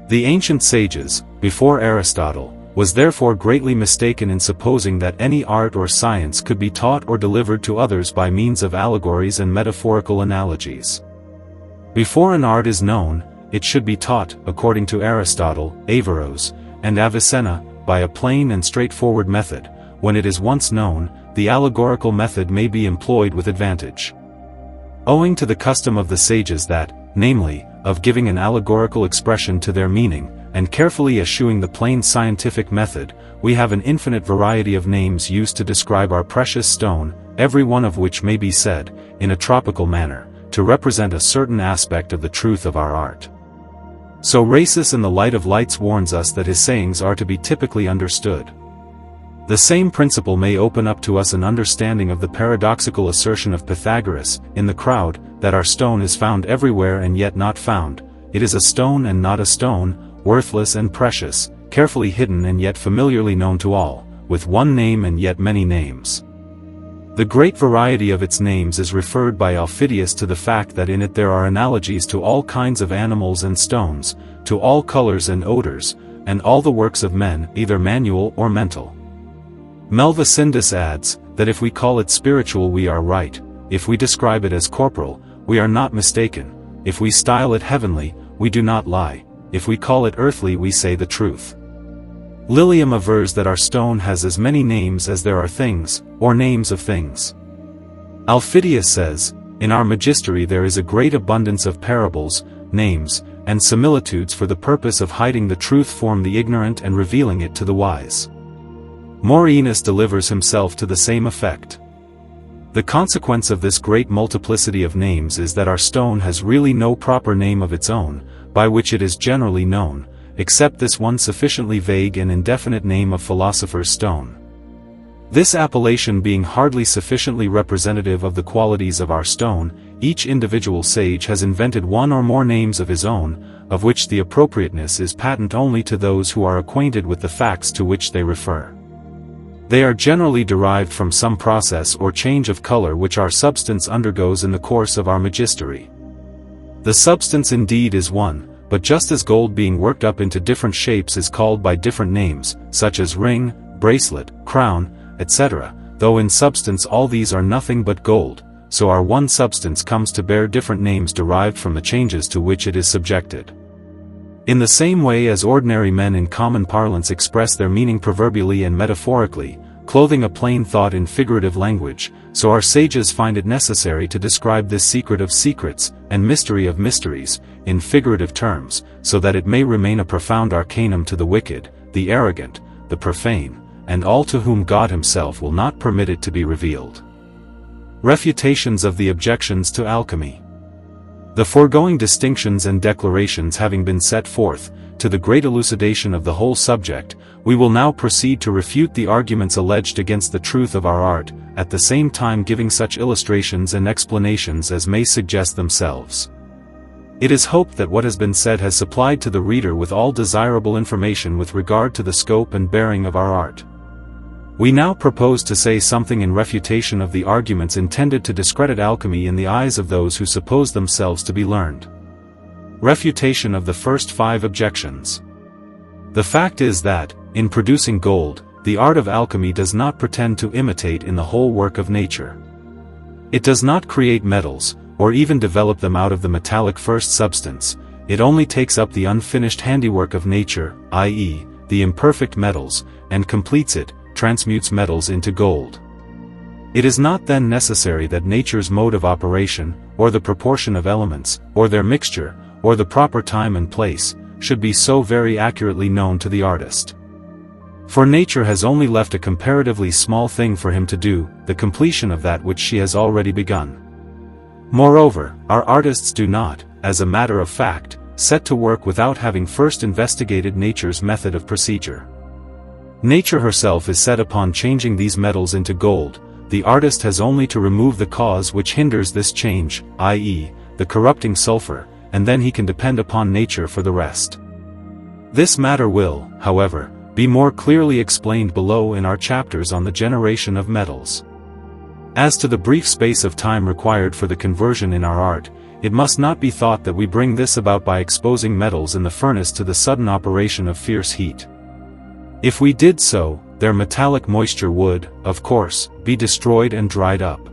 The ancient sages, before Aristotle, was therefore greatly mistaken in supposing that any art or science could be taught or delivered to others by means of allegories and metaphorical analogies. Before an art is known, it should be taught, according to Aristotle, Averroes, and Avicenna, by a plain and straightforward method. When it is once known, the allegorical method may be employed with advantage. Owing to the custom of the sages that, namely, of giving an allegorical expression to their meaning, and carefully eschewing the plain scientific method, we have an infinite variety of names used to describe our precious stone, every one of which may be said, in a tropical manner, to represent a certain aspect of the truth of our art. So Rhasis in the Light of Lights warns us that his sayings are to be typically understood. The same principle may open up to us an understanding of the paradoxical assertion of Pythagoras, in the crowd, that our stone is found everywhere and yet not found. It is a stone and not a stone, worthless and precious, carefully hidden and yet familiarly known to all, with one name and yet many names. The great variety of its names is referred by Aufidius to the fact that in it there are analogies to all kinds of animals and stones, to all colors and odors, and all the works of men, either manual or mental. Melvicindus adds, that if we call it spiritual we are right, if we describe it as corporal, we are not mistaken, if we style it heavenly, we do not lie, if we call it earthly we say the truth. Lilium avers that our stone has as many names as there are things, or names of things. Aufidius says, in our magistery there is a great abundance of parables, names, and similitudes for the purpose of hiding the truth from the ignorant and revealing it to the wise. Morienus delivers himself to the same effect. The consequence of this great multiplicity of names is that our stone has really no proper name of its own, by which it is generally known, except this one sufficiently vague and indefinite name of philosopher's stone. This appellation being hardly sufficiently representative of the qualities of our stone, each individual sage has invented one or more names of his own, of which the appropriateness is patent only to those who are acquainted with the facts to which they refer. They are generally derived from some process or change of color which our substance undergoes in the course of our magistery. The substance indeed is one, but just as gold being worked up into different shapes is called by different names, such as ring, bracelet, crown, etc., though in substance all these are nothing but gold, so our one substance comes to bear different names derived from the changes to which it is subjected. In the same way as ordinary men in common parlance express their meaning proverbially and metaphorically, clothing a plain thought in figurative language, so our sages find it necessary to describe this secret of secrets, and mystery of mysteries, in figurative terms, so that it may remain a profound arcanum to the wicked, the arrogant, the profane, and all to whom God himself will not permit it to be revealed. Refutations of the objections to alchemy. The foregoing distinctions and declarations having been set forth, to the great elucidation of the whole subject, we will now proceed to refute the arguments alleged against the truth of our art, at the same time giving such illustrations and explanations as may suggest themselves. It is hoped that what has been said has supplied to the reader with all desirable information with regard to the scope and bearing of our art. We now propose to say something in refutation of the arguments intended to discredit alchemy in the eyes of those who suppose themselves to be learned. Refutation of the first 5 objections. The fact is that, in producing gold, the art of alchemy does not pretend to imitate in the whole work of nature. It does not create metals, or even develop them out of the metallic first substance, it only takes up the unfinished handiwork of nature, i.e., the imperfect metals, and completes it, transmutes metals into gold. It is not then necessary that nature's mode of operation, or the proportion of elements, or their mixture, or the proper time and place, should be so very accurately known to the artist. For nature has only left a comparatively small thing for him to do, the completion of that which she has already begun. Moreover, our artists do not, as a matter of fact, set to work without having first investigated nature's method of procedure. Nature herself is set upon changing these metals into gold. The artist has only to remove the cause which hinders this change, i.e., the corrupting sulfur, and then he can depend upon nature for the rest. This matter will, however, be more clearly explained below in our chapters on the generation of metals. As to the brief space of time required for the conversion in our art, it must not be thought that we bring this about by exposing metals in the furnace to the sudden operation of fierce heat. If we did so, their metallic moisture would, of course, be destroyed and dried up.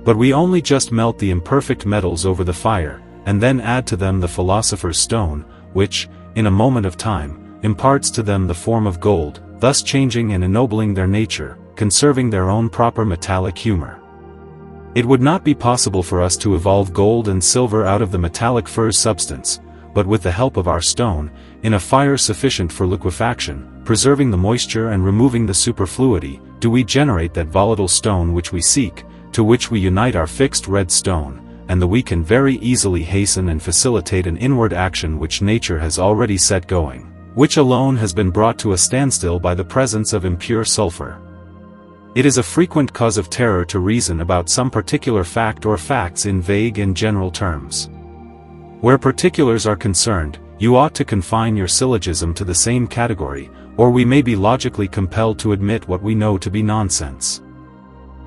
But we only just melt the imperfect metals over the fire, and then add to them the philosopher's stone, which, in a moment of time, imparts to them the form of gold, thus changing and ennobling their nature, conserving their own proper metallic humor. It would not be possible for us to evolve gold and silver out of the metallic furze substance, but with the help of our stone, in a fire sufficient for liquefaction, preserving the moisture and removing the superfluity, do we generate that volatile stone which we seek, to which we unite our fixed red stone, and we can very easily hasten and facilitate an inward action which nature has already set going, which alone has been brought to a standstill by the presence of impure sulfur. It is a frequent cause of terror to reason about some particular fact or facts in vague and general terms. Where particulars are concerned, you ought to confine your syllogism to the same category, or we may be logically compelled to admit what we know to be nonsense.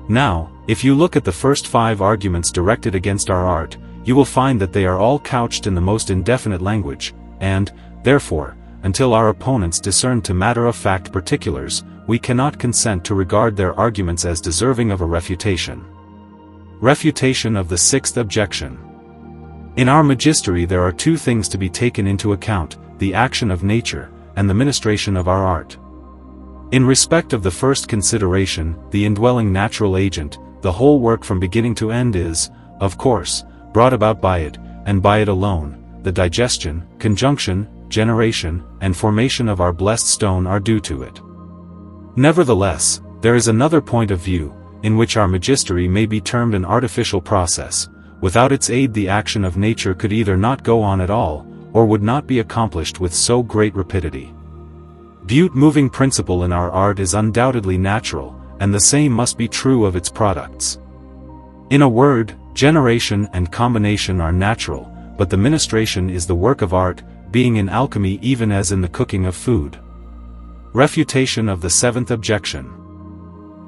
Now, if you look at the first 5 arguments directed against our art, you will find that they are all couched in the most indefinite language, and, therefore, until our opponents discern to matter-of-fact particulars, we cannot consent to regard their arguments as deserving of a refutation. Refutation of the 6th objection. In our magistery there are 2 things to be taken into account, the action of nature, and the ministration of our art. In respect of the first consideration, the indwelling natural agent, the whole work from beginning to end is, of course, brought about by it, and by it alone. The digestion, conjunction, generation, and formation of our blessed stone are due to it. Nevertheless, there is another point of view, in which our magistery may be termed an artificial process. Without its aid the action of nature could either not go on at all, or would not be accomplished with so great rapidity. Beaut moving principle in our art is undoubtedly natural, and the same must be true of its products. In a word, generation and combination are natural, but the ministration is the work of art, being in alchemy even as in the cooking of food. Refutation of the 7th objection.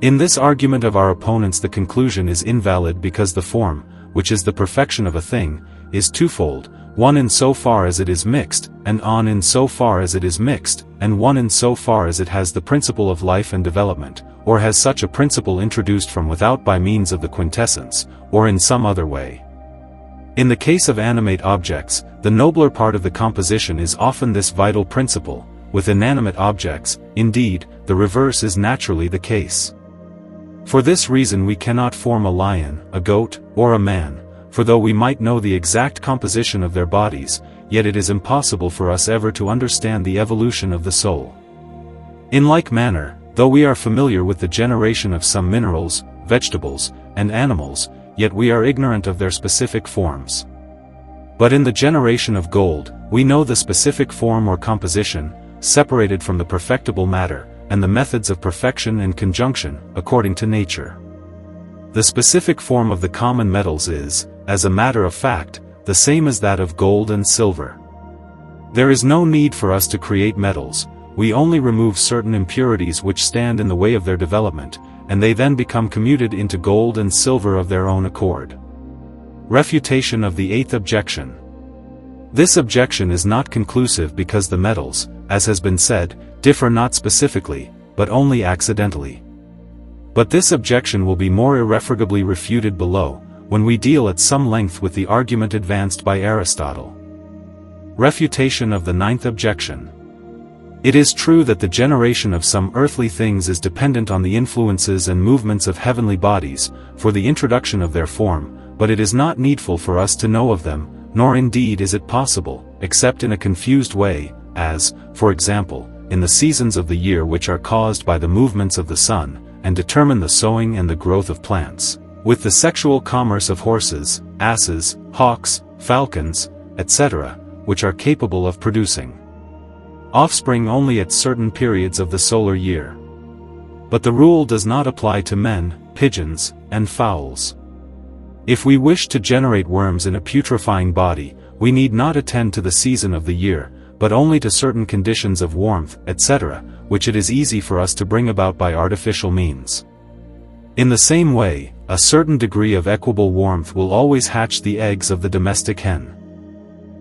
In this argument of our opponents the conclusion is invalid because the form, which is the perfection of a thing, is twofold, one in so far as it is mixed, and on in so far as it is mixed, and one in so far as it has the principle of life and development, or has such a principle introduced from without by means of the quintessence, or in some other way. In the case of animate objects, the nobler part of the composition is often this vital principle. With inanimate objects, indeed, the reverse is naturally the case. For this reason we cannot form a lion, a goat, or a man, for though we might know the exact composition of their bodies, yet it is impossible for us ever to understand the evolution of the soul. In like manner, though we are familiar with the generation of some minerals, vegetables, and animals, yet we are ignorant of their specific forms. But in the generation of gold, we know the specific form or composition, separated from the perfectible matter, and the methods of perfection and conjunction, according to nature. The specific form of the common metals is, as a matter of fact, the same as that of gold and silver. There is no need for us to create metals, we only remove certain impurities which stand in the way of their development, and they then become commuted into gold and silver of their own accord. Refutation of the 8th objection. This objection is not conclusive because the metals, as has been said, differ not specifically, but only accidentally. But this objection will be more irrefragably refuted below, when we deal at some length with the argument advanced by Aristotle. Refutation of the 9th objection. It is true that the generation of some earthly things is dependent on the influences and movements of heavenly bodies, for the introduction of their form, but it is not needful for us to know of them, nor indeed is it possible, except in a confused way, as, for example, in the seasons of the year which are caused by the movements of the sun, and determine the sowing and the growth of plants, with the sexual commerce of horses, asses, hawks, falcons, etc., which are capable of producing offspring only at certain periods of the solar year. But the rule does not apply to men, pigeons, and fowls. If we wish to generate worms in a putrefying body, we need not attend to the season of the year, but only to certain conditions of warmth, etc., which it is easy for us to bring about by artificial means. In the same way, a certain degree of equable warmth will always hatch the eggs of the domestic hen.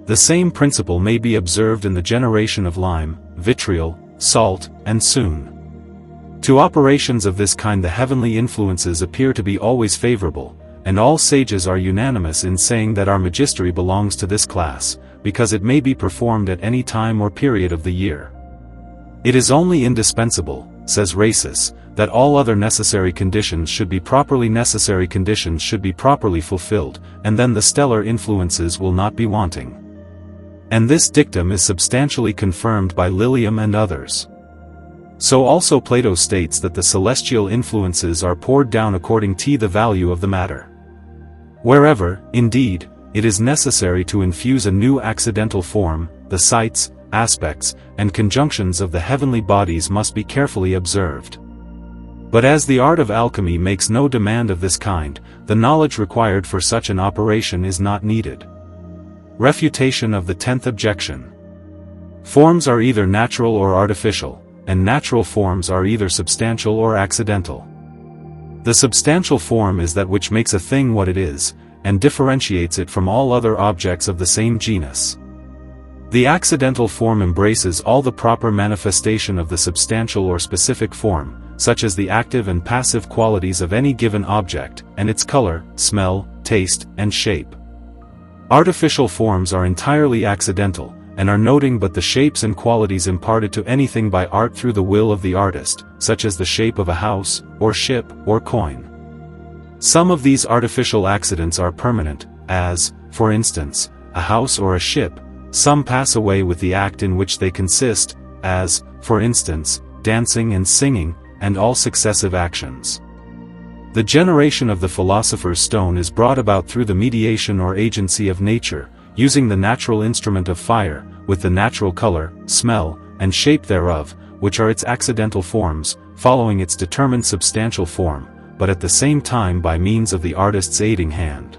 The same principle may be observed in the generation of lime, vitriol, salt, and soon. To operations of this kind the heavenly influences appear to be always favorable, and all sages are unanimous in saying that our magistery belongs to this class, because it may be performed at any time or period of the year. It is only indispensable, says Rhasis, that all other necessary conditions should be properly fulfilled, and then the stellar influences will not be wanting. And this dictum is substantially confirmed by Lilium and others. So also Plato states that the celestial influences are poured down according to the value of the matter. Wherever, indeed, it is necessary to infuse a new accidental form, the sights, aspects, and conjunctions of the heavenly bodies must be carefully observed. But as the art of alchemy makes no demand of this kind, the knowledge required for such an operation is not needed. Refutation of the 10th objection. Forms are either natural or artificial, and natural forms are either substantial or accidental. The substantial form is that which makes a thing what it is, and differentiates it from all other objects of the same genus. The accidental form embraces all the proper manifestation of the substantial or specific form, such as the active and passive qualities of any given object, and its color, smell, taste, and shape. Artificial forms are entirely accidental, and are nothing but the shapes and qualities imparted to anything by art through the will of the artist, such as the shape of a house, or ship, or coin. Some of these artificial accidents are permanent, as, for instance, a house or a ship. Some pass away with the act in which they consist, as, for instance, dancing and singing, and all successive actions. The generation of the philosopher's stone is brought about through the mediation or agency of nature, using the natural instrument of fire, with the natural color, smell, and shape thereof, which are its accidental forms, following its determined substantial form, but at the same time by means of the artist's aiding hand.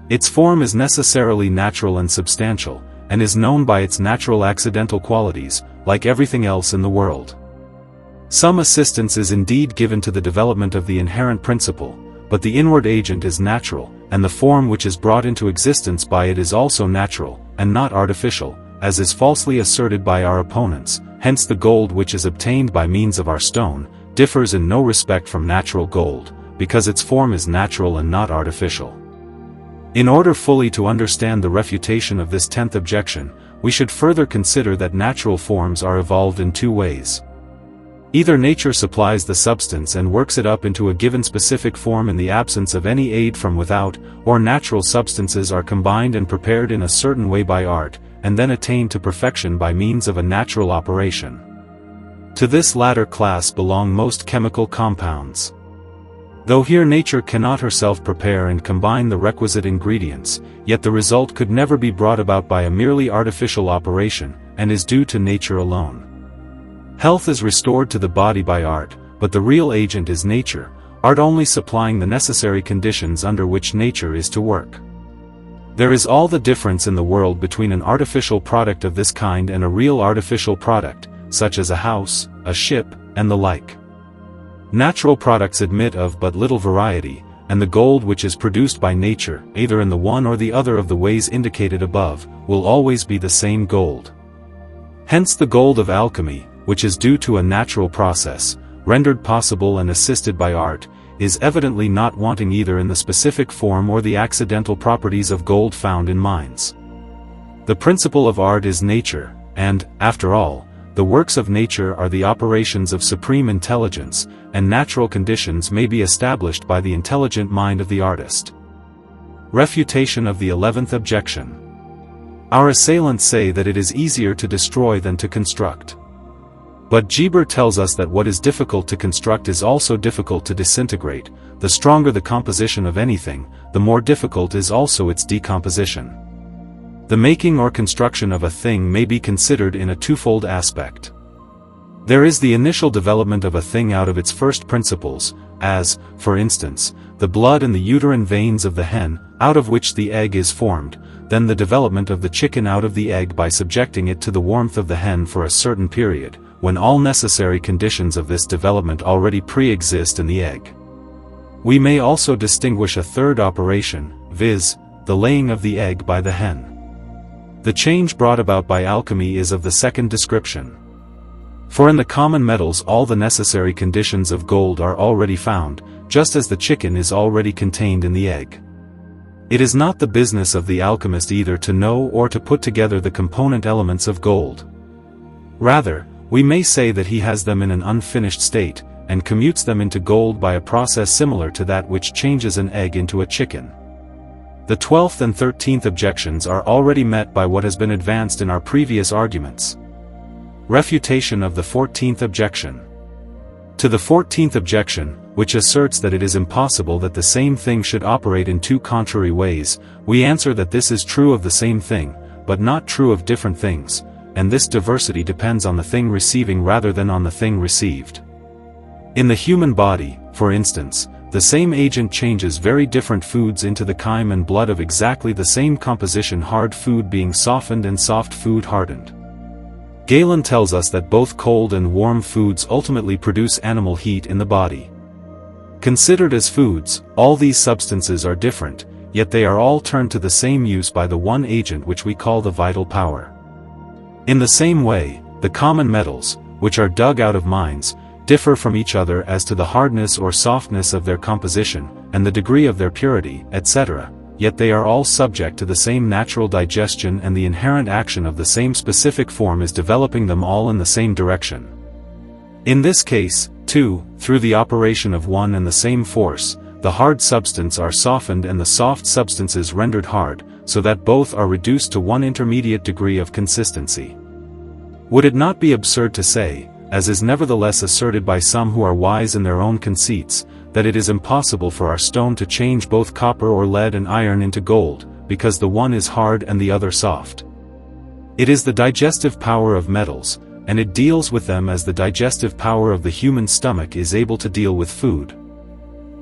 Its form is necessarily natural and substantial, and is known by its natural accidental qualities, like everything else in the world. Some assistance is indeed given to the development of the inherent principle, but the inward agent is natural, and the form which is brought into existence by it is also natural, and not artificial, as is falsely asserted by our opponents. Hence the gold which is obtained by means of our stone, differs in no respect from natural gold, because its form is natural and not artificial. In order fully to understand the refutation of this 10th objection, we should further consider that natural forms are evolved in two ways. Either nature supplies the substance and works it up into a given specific form in the absence of any aid from without, or natural substances are combined and prepared in a certain way by art, and then attained to perfection by means of a natural operation. To this latter class belong most chemical compounds. Though here nature cannot herself prepare and combine the requisite ingredients, yet the result could never be brought about by a merely artificial operation, and is due to nature alone. Health is restored to the body by art, but the real agent is nature, art only supplying the necessary conditions under which nature is to work. There is all the difference in the world between an artificial product of this kind and a real artificial product, such as a house, a ship, and the like. Natural products admit of but little variety, and the gold which is produced by nature, either in the one or the other of the ways indicated above, will always be the same gold. Hence the gold of alchemy, which is due to a natural process, rendered possible and assisted by art, is evidently not wanting either in the specific form or the accidental properties of gold found in mines. The principle of art is nature, and, after all, the works of nature are the operations of supreme intelligence, and natural conditions may be established by the intelligent mind of the artist. Refutation of the 11th objection. Our assailants say that it is easier to destroy than to construct. But Geber tells us that what is difficult to construct is also difficult to disintegrate. The stronger the composition of anything, the more difficult is also its decomposition. The making or construction of a thing may be considered in a twofold aspect. There is the initial development of a thing out of its first principles, as, for instance, the blood and the uterine veins of the hen, out of which the egg is formed, then the development of the chicken out of the egg by subjecting it to the warmth of the hen for a certain period, when all necessary conditions of this development already pre-exist in the egg. We may also distinguish a third operation, viz., the laying of the egg by the hen. The change brought about by alchemy is of the second description. For in the common metals all the necessary conditions of gold are already found, just as the chicken is already contained in the egg. It is not the business of the alchemist either to know or to put together the component elements of gold. Rather, we may say that he has them in an unfinished state, and commutes them into gold by a process similar to that which changes an egg into a chicken. The 12th and 13th objections are already met by what has been advanced in our previous arguments. Refutation of the 14th objection. To the 14th objection, which asserts that it is impossible that the same thing should operate in two contrary ways, we answer that this is true of the same thing, but not true of different things, and this diversity depends on the thing receiving rather than on the thing received. In the human body, for instance, the same agent changes very different foods into the chyme and blood of exactly the same composition, hard food being softened and soft food hardened. Galen tells us that both cold and warm foods ultimately produce animal heat in the body. Considered as foods, all these substances are different, yet they are all turned to the same use by the one agent which we call the vital power. In the same way, the common metals, which are dug out of mines, differ from each other as to the hardness or softness of their composition, and the degree of their purity, etc., yet they are all subject to the same natural digestion, and the inherent action of the same specific form is developing them all in the same direction. In this case, too, through the operation of one and the same force, the hard substance are softened and the soft substances rendered hard, so that both are reduced to one intermediate degree of consistency. Would it not be absurd to say, as is nevertheless asserted by some who are wise in their own conceits, that it is impossible for our stone to change both copper or lead and iron into gold, because the one is hard and the other soft? It is the digestive power of metals, and it deals with them as the digestive power of the human stomach is able to deal with food.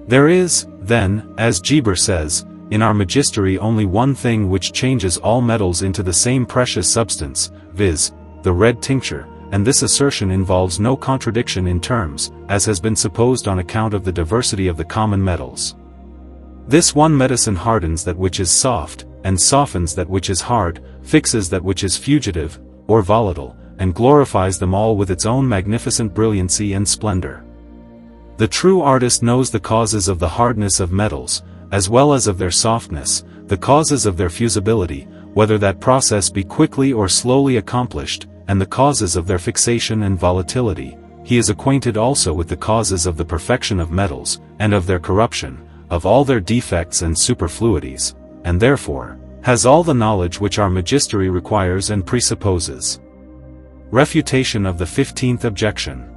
There is, then, as Geber says, in our magistery only one thing which changes all metals into the same precious substance, viz., the red tincture, and this assertion involves no contradiction in terms, as has been supposed on account of the diversity of the common metals. This one medicine hardens that which is soft, and softens that which is hard, fixes that which is fugitive, or volatile, and glorifies them all with its own magnificent brilliancy and splendor. The true artist knows the causes of the hardness of metals, as well as of their softness, the causes of their fusibility, whether that process be quickly or slowly accomplished, and the causes of their fixation and volatility. He is acquainted also with the causes of the perfection of metals, and of their corruption, of all their defects and superfluities, and therefore, has all the knowledge which our magistery requires and presupposes. Refutation of the 15th objection.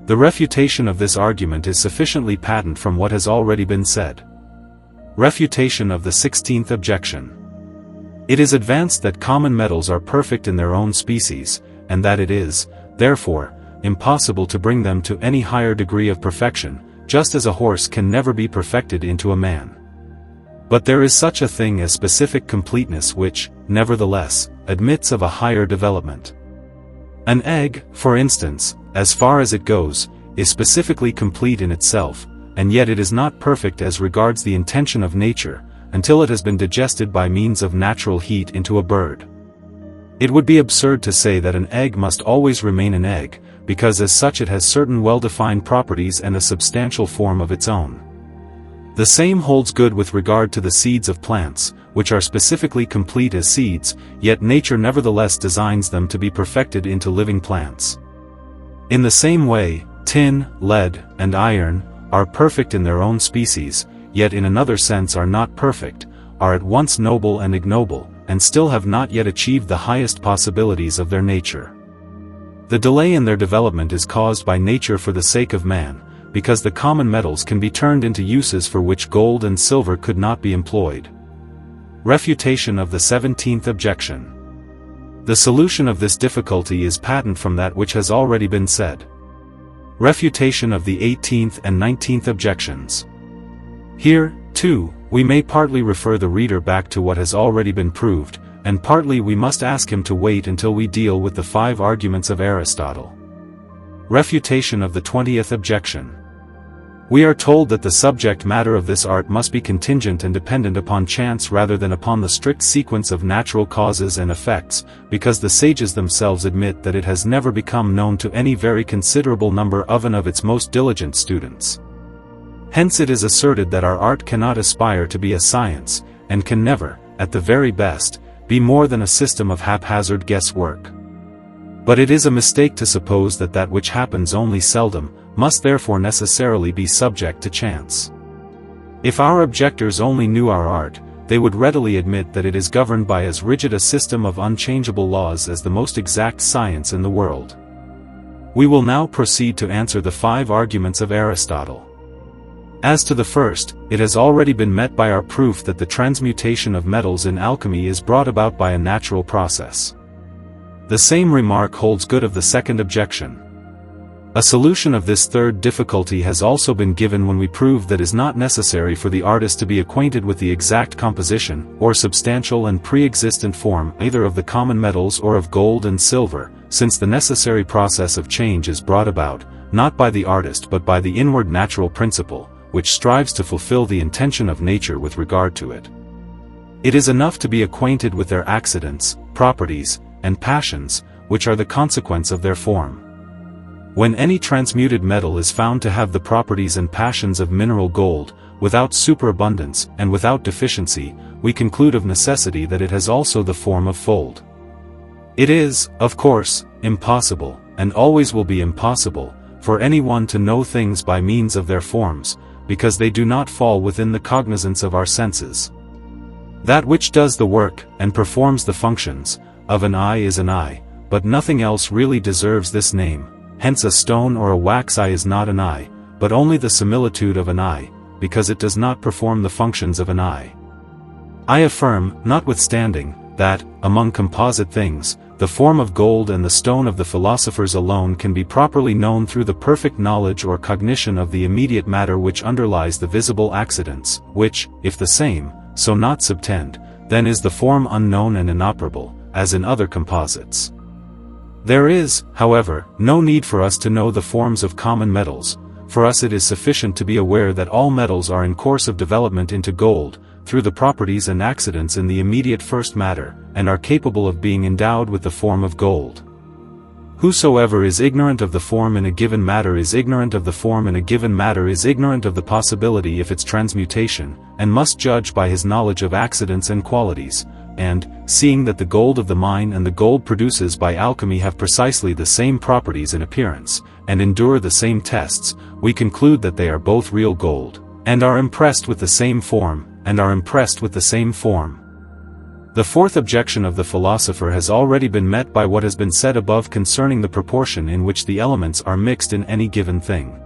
The refutation of this argument is sufficiently patent from what has already been said. Refutation of the 16th objection. It is advanced that common metals are perfect in their own species, and that it is, therefore, impossible to bring them to any higher degree of perfection, just as a horse can never be perfected into a man. But there is such a thing as specific completeness which, nevertheless, admits of a higher development. An egg, for instance, as far as it goes, is specifically complete in itself, and yet it is not perfect as regards the intention of nature, until it has been digested by means of natural heat into a bird. It would be absurd to say that an egg must always remain an egg, because as such it has certain well-defined properties and a substantial form of its own. The same holds good with regard to the seeds of plants, which are specifically complete as seeds, yet nature nevertheless designs them to be perfected into living plants. In the same way, tin, lead, and iron are perfect in their own species, yet in another sense are not perfect, are at once noble and ignoble, and still have not yet achieved the highest possibilities of their nature. The delay in their development is caused by nature for the sake of man, because the common metals can be turned into uses for which gold and silver could not be employed. Refutation of the 17th objection. The solution of this difficulty is patent from that which has already been said. Refutation of the 18th and 19th objections. Here, too, we may partly refer the reader back to what has already been proved, and partly we must ask him to wait until we deal with the 5 arguments of Aristotle. Refutation of the 20th objection. We are told that the subject matter of this art must be contingent and dependent upon chance rather than upon the strict sequence of natural causes and effects, because the sages themselves admit that it has never become known to any very considerable number of its most diligent students. Hence it is asserted that our art cannot aspire to be a science, and can never, at the very best, be more than a system of haphazard guesswork. But it is a mistake to suppose that that which happens only seldom, must therefore necessarily be subject to chance. If our objectors only knew our art, they would readily admit that it is governed by as rigid a system of unchangeable laws as the most exact science in the world. We will now proceed to answer the 5 arguments of Aristotle. As to the first, it has already been met by our proof that the transmutation of metals in alchemy is brought about by a natural process. The same remark holds good of the second objection. A solution of this third difficulty has also been given when we proved that it is not necessary for the artist to be acquainted with the exact composition, or substantial and pre-existent form either of the common metals or of gold and silver, since the necessary process of change is brought about, not by the artist but by the inward natural principle, which strives to fulfill the intention of nature with regard to it. It is enough to be acquainted with their accidents, properties, and passions, which are the consequence of their form. When any transmuted metal is found to have the properties and passions of mineral gold, without superabundance and without deficiency, we conclude of necessity that it has also the form of fold. It is, of course, impossible, and always will be impossible, for anyone to know things by means of their forms, because they do not fall within the cognizance of our senses. That which does the work, and performs the functions, of an eye is an eye, but nothing else really deserves this name. Hence a stone or a wax eye is not an eye, but only the similitude of an eye, because it does not perform the functions of an eye. I affirm, notwithstanding, that, among composite things, the form of gold and the stone of the philosophers alone can be properly known through the perfect knowledge or cognition of the immediate matter which underlies the visible accidents, which, if the same, so not subtend, then is the form unknown and inoperable, as in other composites. There is, however, no need for us to know the forms of common metals. For us it is sufficient to be aware that all metals are in course of development into gold, through the properties and accidents in the immediate first matter, and are capable of being endowed with the form of gold. Whosoever is ignorant of the form in a given matter is ignorant of the form in a given matter is ignorant of the possibility of its transmutation, and must judge by his knowledge of accidents and qualities. And, seeing that the gold of the mine and the gold produces by alchemy have precisely the same properties in appearance, and endure the same tests, we conclude that they are both real gold, and are impressed with the same form, The fourth objection of the philosopher has already been met by what has been said above concerning the proportion in which the elements are mixed in any given thing.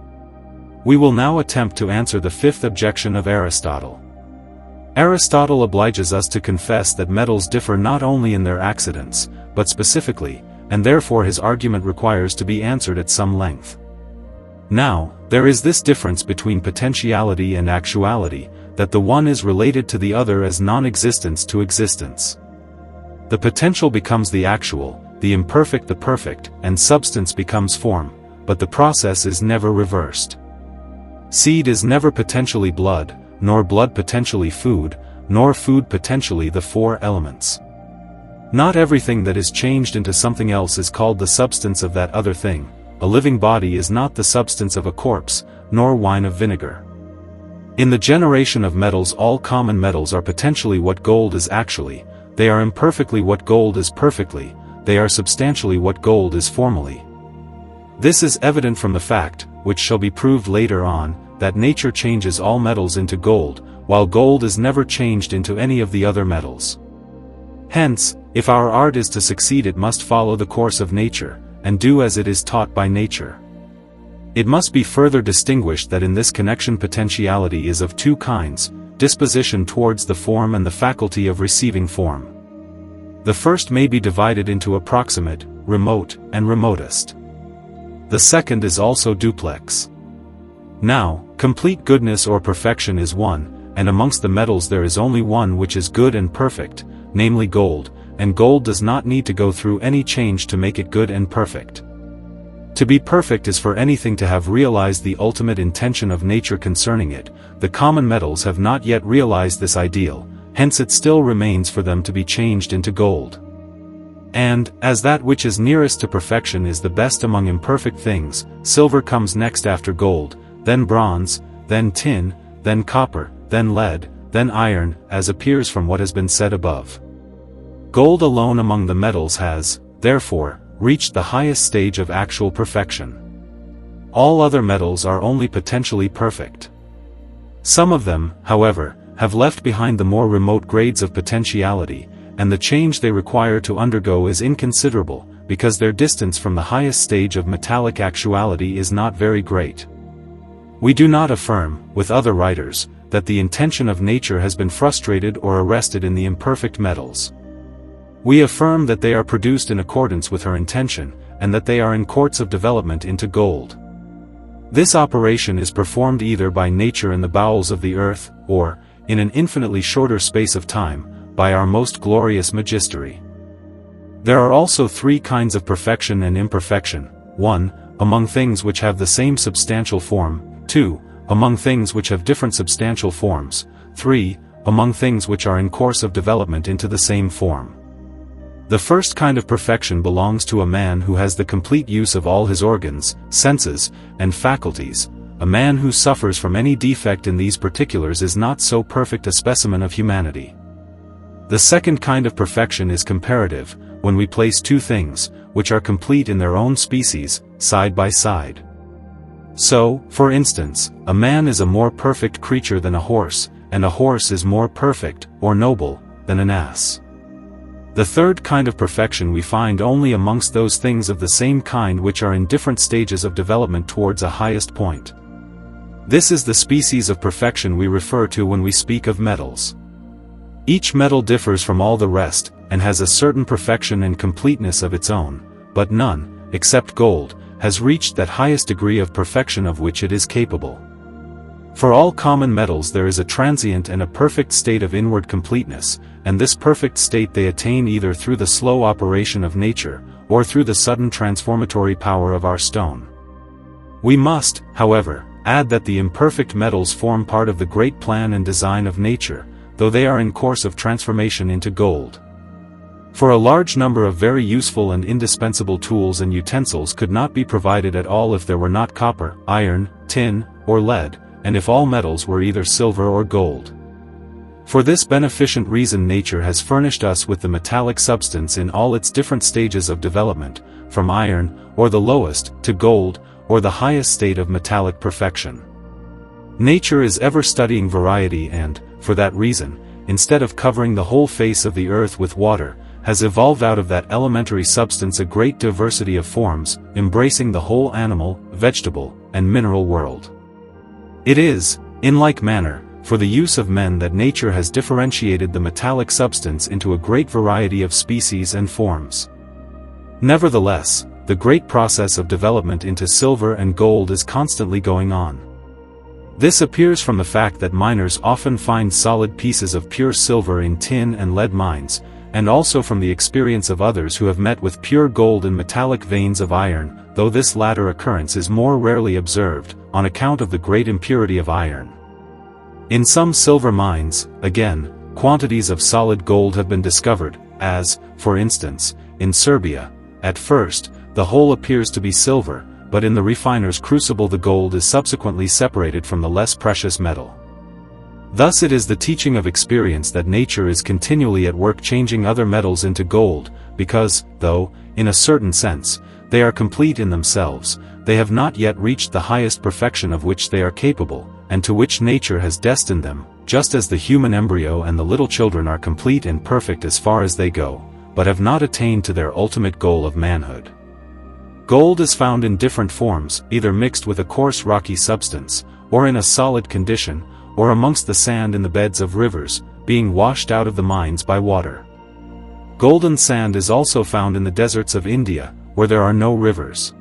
We will now attempt to answer the fifth objection of Aristotle. Aristotle obliges us to confess that metals differ not only in their accidents, but specifically, and therefore his argument requires to be answered at some length. Now, there is this difference between potentiality and actuality, that the one is related to the other as non-existence to existence. The potential becomes the actual, the imperfect the perfect, and substance becomes form, but the process is never reversed. Seed is never potentially blood, nor blood potentially food, nor food potentially the 4 elements. Not everything that is changed into something else is called the substance of that other thing. A living body is not the substance of a corpse, nor wine of vinegar. In the generation of metals all common metals are potentially what gold is actually, they are imperfectly what gold is perfectly, they are substantially what gold is formally. This is evident from the fact, which shall be proved later on, that nature changes all metals into gold, while gold is never changed into any of the other metals. Hence, if our art is to succeed, it must follow the course of nature, and do as it is taught by nature. It must be further distinguished that in this connection potentiality is of two kinds: disposition towards the form and the faculty of receiving form. The first may be divided into approximate, remote, and remotest. The second is also duplex. Now, complete goodness or perfection is one, and amongst the metals there is only one which is good and perfect, namely gold, and gold does not need to go through any change to make it good and perfect. To be perfect is for anything to have realized the ultimate intention of nature concerning it. The common metals have not yet realized this ideal, hence it still remains for them to be changed into gold. And, as that which is nearest to perfection is the best among imperfect things, silver comes next after gold, then bronze, then tin, then copper, then lead, then iron, as appears from what has been said above. Gold alone among the metals has, therefore, reached the highest stage of actual perfection. All other metals are only potentially perfect. Some of them, however, have left behind the more remote grades of potentiality, and the change they require to undergo is inconsiderable, because their distance from the highest stage of metallic actuality is not very great. We do not affirm, with other writers, that the intention of nature has been frustrated or arrested in the imperfect metals. We affirm that they are produced in accordance with her intention, and that they are in course of development into gold. This operation is performed either by nature in the bowels of the earth, or, in an infinitely shorter space of time, by our most glorious magistery. There are also three kinds of perfection and imperfection: 1. Among things which have the same substantial form; 2. Among things which have different substantial forms; 3. Among things which are in course of development into the same form. The first kind of perfection belongs to a man who has the complete use of all his organs, senses, and faculties. A man who suffers from any defect in these particulars is not so perfect a specimen of humanity. The second kind of perfection is comparative, when we place two things, which are complete in their own species, side by side. So, for instance, a man is a more perfect creature than a horse, and a horse is more perfect, or noble, than an ass. The third kind of perfection we find only amongst those things of the same kind which are in different stages of development towards a highest point. This is the species of perfection we refer to when we speak of metals. Each metal differs from all the rest, and has a certain perfection and completeness of its own, but none, except gold, has reached that highest degree of perfection of which it is capable. For all common metals there is a transient and a perfect state of inward completeness, and this perfect state they attain either through the slow operation of nature, or through the sudden transformatory power of our stone. We must, however, add that the imperfect metals form part of the great plan and design of nature, though they are in course of transformation into gold. For a large number of very useful and indispensable tools and utensils could not be provided at all if there were not copper, iron, tin, or lead, and if all metals were either silver or gold. For this beneficent reason nature has furnished us with the metallic substance in all its different stages of development, from iron, or the lowest, to gold, or the highest state of metallic perfection. Nature is ever studying variety and, for that reason, instead of covering the whole face of the earth with water, has evolved out of that elementary substance a great diversity of forms, embracing the whole animal, vegetable, and mineral world. It is, in like manner, for the use of men that nature has differentiated the metallic substance into a great variety of species and forms. Nevertheless, the great process of development into silver and gold is constantly going on. This appears from the fact that miners often find solid pieces of pure silver in tin and lead mines, and also from the experience of others who have met with pure gold in metallic veins of iron, though this latter occurrence is more rarely observed, on account of the great impurity of iron. In some silver mines, again, quantities of solid gold have been discovered, as, for instance, in Serbia. At first, the whole appears to be silver, but in the refiner's crucible the gold is subsequently separated from the less precious metal. Thus it is the teaching of experience that nature is continually at work changing other metals into gold, because, though, in a certain sense, they are complete in themselves, they have not yet reached the highest perfection of which they are capable, and to which nature has destined them, just as the human embryo and the little children are complete and perfect as far as they go, but have not attained to their ultimate goal of manhood. Gold is found in different forms, either mixed with a coarse rocky substance, or in a solid condition, or amongst the sand in the beds of rivers, being washed out of the mines by water. Golden sand is also found in the deserts of India, where there are no rivers.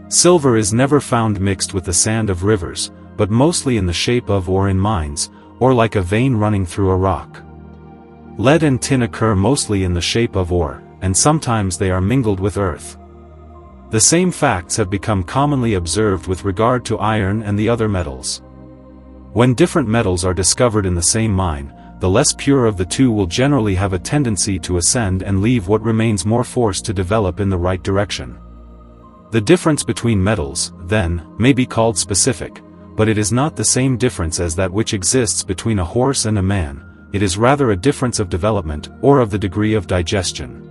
Silver is never found mixed with the sand of rivers, but mostly in the shape of or in mines, or like a vein running through a rock. Lead and tin occur mostly in the shape of ore, and sometimes they are mingled with earth. The same facts have become commonly observed with regard to iron and the other metals. When different metals are discovered in the same mine, the less pure of the two will generally have a tendency to ascend and leave what remains more force to develop in the right direction. The difference between metals, then, may be called specific, but it is not the same difference as that which exists between a horse and a man. It is rather a difference of development, or of the degree of digestion.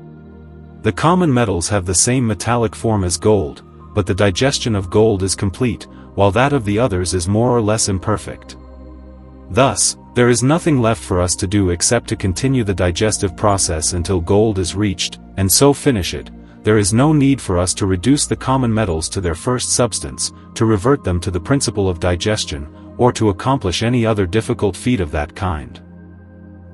The common metals have the same metallic form as gold, but the digestion of gold is complete, while that of the others is more or less imperfect. Thus, there is nothing left for us to do except to continue the digestive process until gold is reached, and so finish it. There is no need for us to reduce the common metals to their first substance, to revert them to the principle of digestion, or to accomplish any other difficult feat of that kind.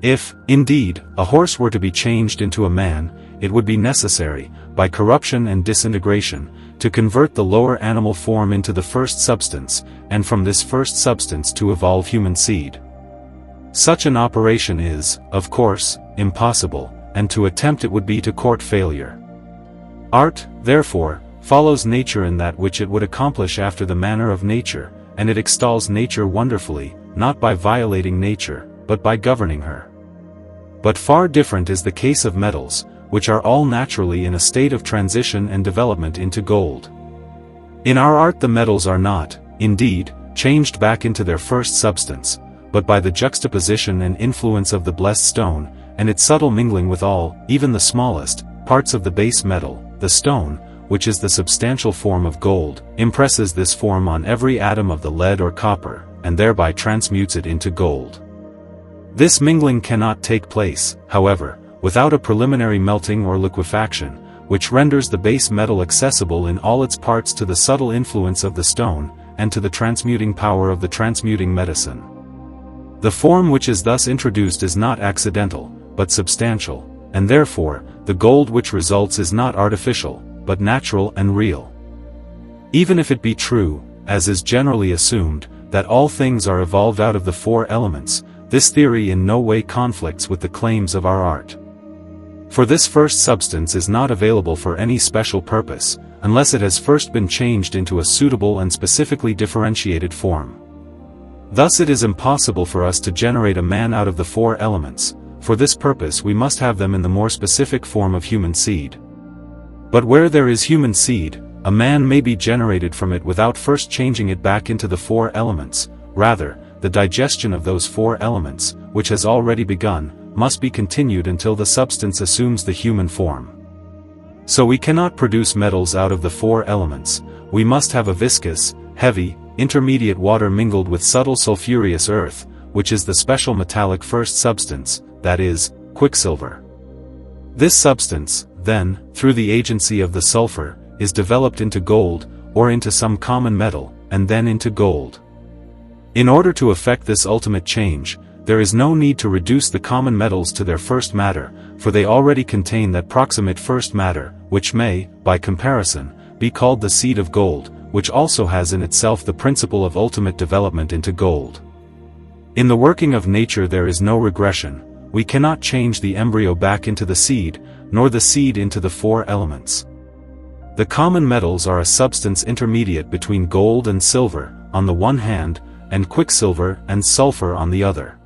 If, indeed, a horse were to be changed into a man, it would be necessary, by corruption and disintegration, to convert the lower animal form into the first substance, and from this first substance to evolve human seed. Such an operation is, of course, impossible, and to attempt it would be to court failure. Art, therefore, follows nature in that which it would accomplish after the manner of nature, and it extols nature wonderfully, not by violating nature, but by governing her. But far different is the case of metals, which are all naturally in a state of transition and development into gold. In our art the metals are not, indeed, changed back into their first substance, but by the juxtaposition and influence of the blessed stone, and its subtle mingling with all, even the smallest, parts of the base metal, the stone, which is the substantial form of gold, impresses this form on every atom of the lead or copper, and thereby transmutes it into gold. This mingling cannot take place, however, without a preliminary melting or liquefaction, which renders the base metal accessible in all its parts to the subtle influence of the stone, and to the transmuting power of the transmuting medicine. The form which is thus introduced is not accidental, but substantial, and therefore, the gold which results is not artificial, but natural and real. Even if it be true, as is generally assumed, that all things are evolved out of the four elements, this theory in no way conflicts with the claims of our art. For this first substance is not available for any special purpose, unless it has first been changed into a suitable and specifically differentiated form. Thus it is impossible for us to generate a man out of the four elements. For this purpose we must have them in the more specific form of human seed. But where there is human seed, a man may be generated from it without first changing it back into the four elements. Rather, the digestion of those four elements, which has already begun, must be continued until the substance assumes the human form. So we cannot produce metals out of the four elements. We must have a viscous, heavy, intermediate water mingled with subtle sulfurous earth, which is the special metallic first substance, that is, quicksilver. This substance, then, through the agency of the sulfur, is developed into gold, or into some common metal, and then into gold. In order to effect this ultimate change, there is no need to reduce the common metals to their first matter, for they already contain that proximate first matter, which may, by comparison, be called the seed of gold, which also has in itself the principle of ultimate development into gold. In the working of nature there is no regression. We cannot change the embryo back into the seed, nor the seed into the four elements. The common metals are a substance intermediate between gold and silver, on the one hand, and quicksilver and sulfur on the other.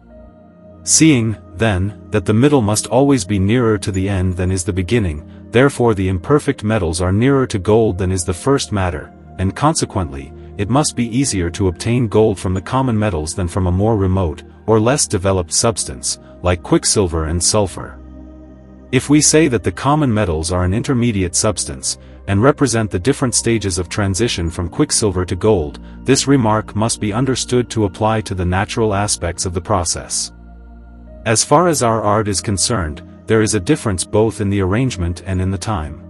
Seeing, then, that the middle must always be nearer to the end than is the beginning, therefore the imperfect metals are nearer to gold than is the first matter, and consequently, it must be easier to obtain gold from the common metals than from a more remote, or less developed substance, like quicksilver and sulfur. If we say that the common metals are an intermediate substance, and represent the different stages of transition from quicksilver to gold. This remark must be understood to apply to the natural aspects of the process. As far as our art is concerned, there is a difference both in the arrangement and in the time.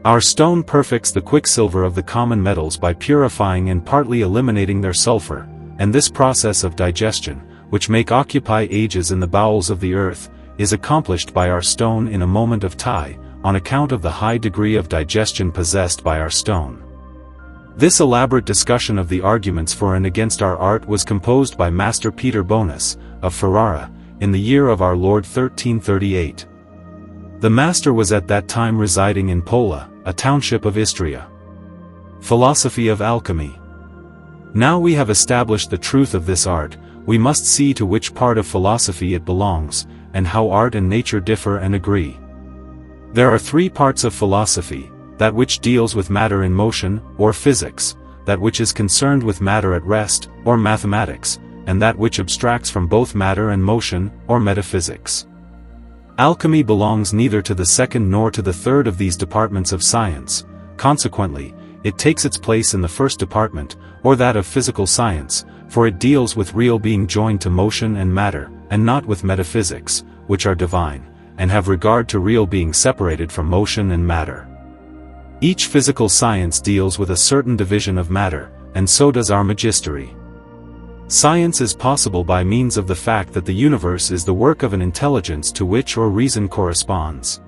Our stone perfects the quicksilver of the common metals by purifying and partly eliminating their sulfur, and this process of digestion, which may occupy ages in the bowels of the earth, is accomplished by our stone in a moment of time, on account of the high degree of digestion possessed by our stone. This elaborate discussion of the arguments for and against our art was composed by Master Peter Bonus, of Ferrara, in the year of our Lord 1338. The master was at that time residing in Pola, a township of Istria. Philosophy of Alchemy. Now we have established the truth of this art, we must see to which part of philosophy it belongs, and how art and nature differ and agree. There are three parts of philosophy: that which deals with matter in motion, or physics; that which is concerned with matter at rest, or mathematics; and that which abstracts from both matter and motion, or metaphysics. Alchemy belongs neither to the second nor to the third of these departments of science. Consequently, it takes its place in the first department, or that of physical science, for it deals with real being joined to motion and matter, and not with metaphysics, which are divine, and have regard to real being separated from motion and matter. Each physical science deals with a certain division of matter, and so does our magistery. Science is possible by means of the fact that the universe is the work of an intelligence to which or reason corresponds.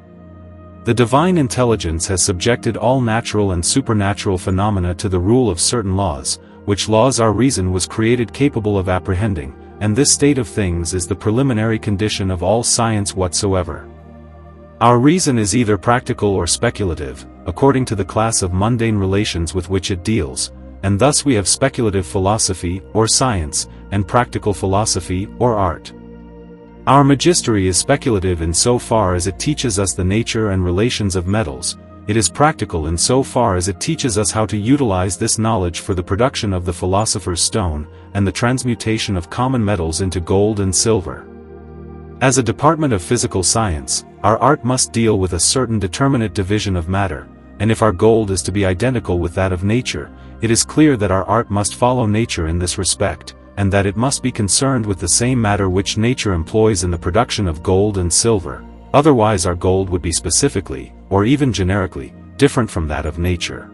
The divine intelligence has subjected all natural and supernatural phenomena to the rule of certain laws, which laws our reason was created capable of apprehending, and this state of things is the preliminary condition of all science whatsoever. Our reason is either practical or speculative, according to the class of mundane relations with which it deals, and thus we have speculative philosophy, or science, and practical philosophy, or art. Our magistery is speculative in so far as it teaches us the nature and relations of metals. It is practical in so far as it teaches us how to utilize this knowledge for the production of the philosopher's stone, and the transmutation of common metals into gold and silver. As a department of physical science, our art must deal with a certain determinate division of matter, and if our gold is to be identical with that of nature, it is clear that our art must follow nature in this respect, and that it must be concerned with the same matter which nature employs in the production of gold and silver. Otherwise our gold would be specifically, or even generically, different from that of nature.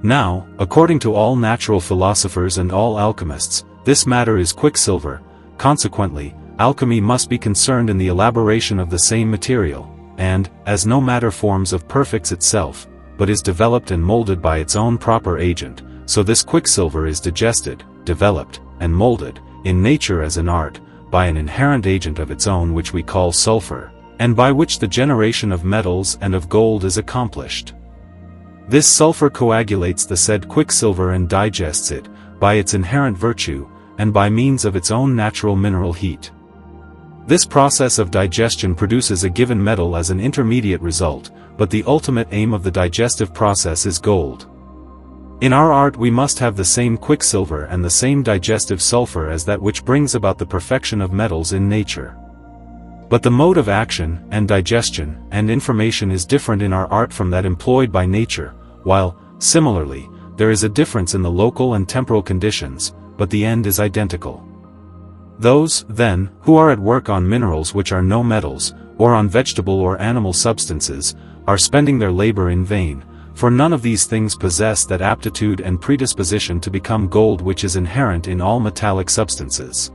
Now, according to all natural philosophers and all alchemists, this matter is quicksilver. Consequently, alchemy must be concerned in the elaboration of the same material, and, as no matter forms of perfects itself, but is developed and molded by its own proper agent, so this quicksilver is digested, developed, and molded, in nature as in art, by an inherent agent of its own which we call sulfur, and by which the generation of metals and of gold is accomplished. This sulfur coagulates the said quicksilver and digests it, by its inherent virtue, and by means of its own natural mineral heat. This process of digestion produces a given metal as an intermediate result, but the ultimate aim of the digestive process is gold. In our art we must have the same quicksilver and the same digestive sulfur as that which brings about the perfection of metals in nature. But the mode of action, and digestion, and information is different in our art from that employed by nature, while, similarly, there is a difference in the local and temporal conditions, but the end is identical. Those, then, who are at work on minerals which are no metals, or on vegetable or animal substances, are spending their labor in vain, for none of these things possess that aptitude and predisposition to become gold which is inherent in all metallic substances.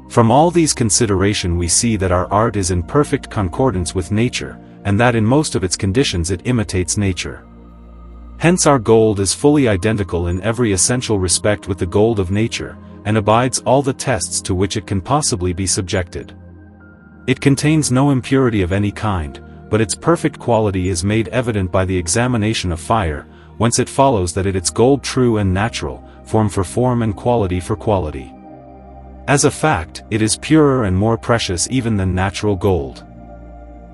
From all these considerations we see that our art is in perfect concordance with nature, and that in most of its conditions it imitates nature. Hence our gold is fully identical in every essential respect with the gold of nature, and abides all the tests to which it can possibly be subjected. It contains no impurity of any kind, but its perfect quality is made evident by the examination of fire, whence it follows that it is gold true and natural, form for form and quality for quality. As a fact, it is purer and more precious even than natural gold.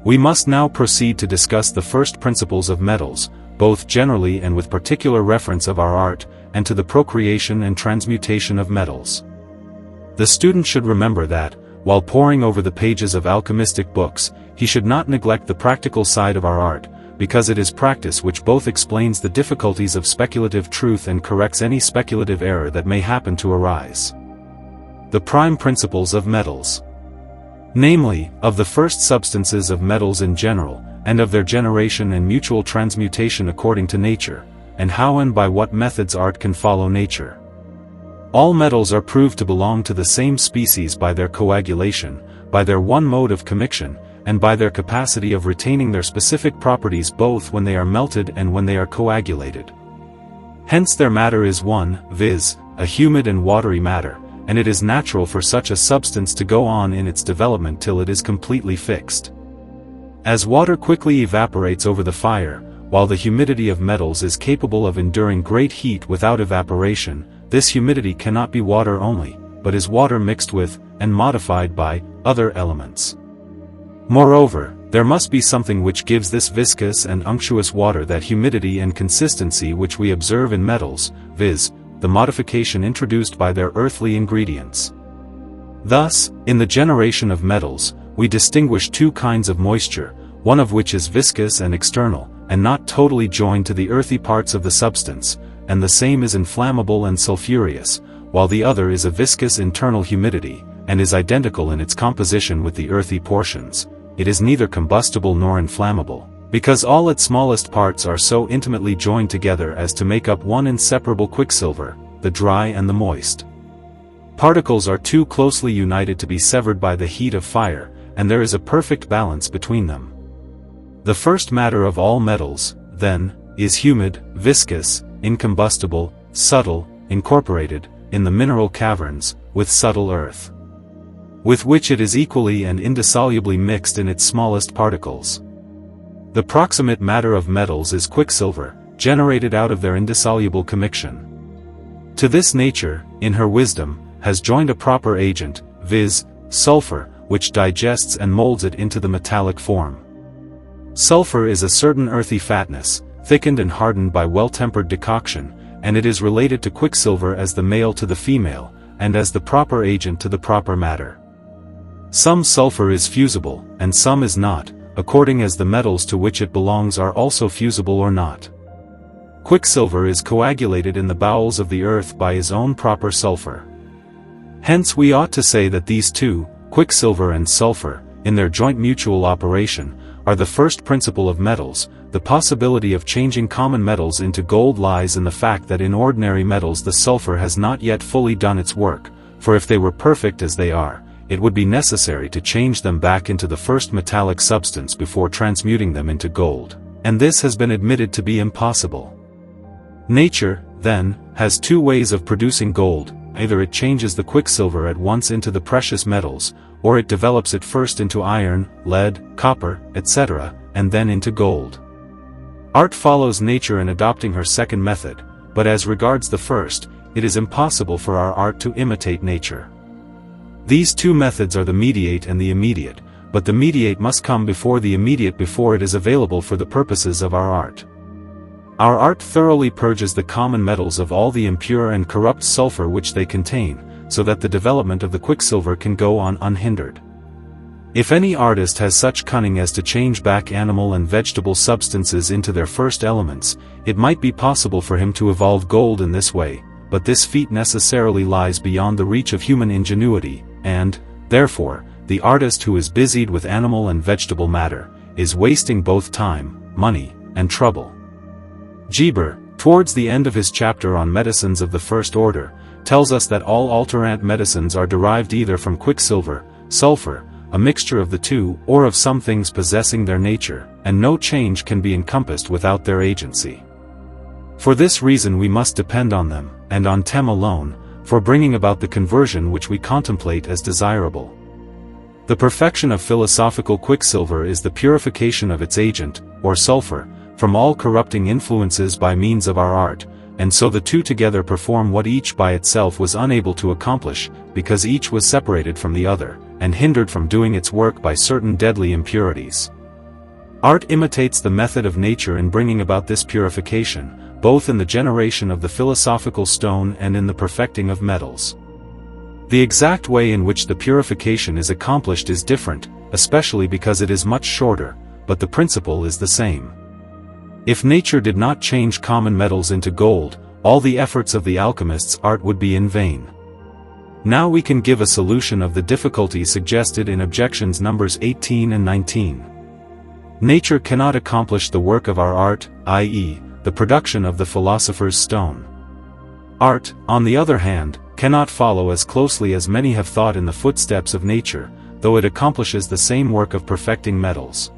We must now proceed to discuss the first principles of metals, both generally and with particular reference of our art, and to the procreation and transmutation of metals. The student should remember that, while poring over the pages of alchemistic books, he should not neglect the practical side of our art, because it is practice which both explains the difficulties of speculative truth and corrects any speculative error that may happen to arise. The prime principles of metals. Namely, of the first substances of metals in general, and of their generation and mutual transmutation according to nature, and how and by what methods art can follow nature. All metals are proved to belong to the same species by their coagulation, by their one mode of commixtion, and by their capacity of retaining their specific properties both when they are melted and when they are coagulated. Hence their matter is one, viz., a humid and watery matter, and it is natural for such a substance to go on in its development till it is completely fixed. As water quickly evaporates over the fire, while the humidity of metals is capable of enduring great heat without evaporation, this humidity cannot be water only, but is water mixed with, and modified by, other elements. Moreover, there must be something which gives this viscous and unctuous water that humidity and consistency which we observe in metals, viz., the modification introduced by their earthly ingredients. Thus, in the generation of metals, we distinguish two kinds of moisture, one of which is viscous and external, and not totally joined to the earthy parts of the substance, and the same is inflammable and sulphureous, while the other is a viscous internal humidity, and is identical in its composition with the earthy portions. It is neither combustible nor inflammable, because all its smallest parts are so intimately joined together as to make up one inseparable quicksilver, the dry and the moist. Particles are too closely united to be severed by the heat of fire, and there is a perfect balance between them. The first matter of all metals, then, is humid, viscous, incombustible, subtle, incorporated, in the mineral caverns, with subtle earth, with which it is equally and indissolubly mixed in its smallest particles. The proximate matter of metals is quicksilver, generated out of their indissoluble commixtion. To this nature, in her wisdom, has joined a proper agent, viz., sulfur, which digests and molds it into the metallic form. Sulfur is a certain earthy fatness, thickened and hardened by well-tempered decoction, and it is related to quicksilver as the male to the female, and as the proper agent to the proper matter. Some sulfur is fusible, and some is not, according as the metals to which it belongs are also fusible or not. Quicksilver is coagulated in the bowels of the earth by his own proper sulfur. Hence we ought to say that these two, quicksilver and sulfur, in their joint mutual operation, are the first principle of metals. The possibility of changing common metals into gold lies in the fact that in ordinary metals the sulfur has not yet fully done its work, for if they were perfect as they are, it would be necessary to change them back into the first metallic substance before transmuting them into gold, and this has been admitted to be impossible. Nature, then, has two ways of producing gold: either it changes the quicksilver at once into the precious metals, or it develops it first into iron, lead, copper, etc., and then into gold. Art follows nature in adopting her second method, but as regards the first, it is impossible for our art to imitate nature. These two methods are the mediate and the immediate, but the mediate must come before the immediate before it is available for the purposes of our art. Our art thoroughly purges the common metals of all the impure and corrupt sulfur which they contain, so that the development of the quicksilver can go on unhindered. If any artist has such cunning as to change back animal and vegetable substances into their first elements, it might be possible for him to evolve gold in this way, but this feat necessarily lies beyond the reach of human ingenuity, and, therefore, the artist who is busied with animal and vegetable matter, is wasting both time, money, and trouble. Geber, towards the end of his chapter on medicines of the first order, tells us that all alterant medicines are derived either from quicksilver, sulfur, a mixture of the two, or of some things possessing their nature, and no change can be encompassed without their agency. For this reason we must depend on them, and on them alone, for bringing about the conversion which we contemplate as desirable. The perfection of philosophical quicksilver is the purification of its agent, or sulfur, from all corrupting influences by means of our art, and so the two together perform what each by itself was unable to accomplish, because each was separated from the other, and hindered from doing its work by certain deadly impurities. Art imitates the method of nature in bringing about this purification, both in the generation of the philosophical stone and in the perfecting of metals. The exact way in which the purification is accomplished is different, especially because it is much shorter, but the principle is the same. If nature did not change common metals into gold, all the efforts of the alchemist's art would be in vain. Now we can give a solution of the difficulty suggested in objections numbers 18 and 19. Nature cannot accomplish the work of our art, i.e., the production of the philosopher's stone. Art, on the other hand, cannot follow as closely as many have thought in the footsteps of nature, though it accomplishes the same work of perfecting metals.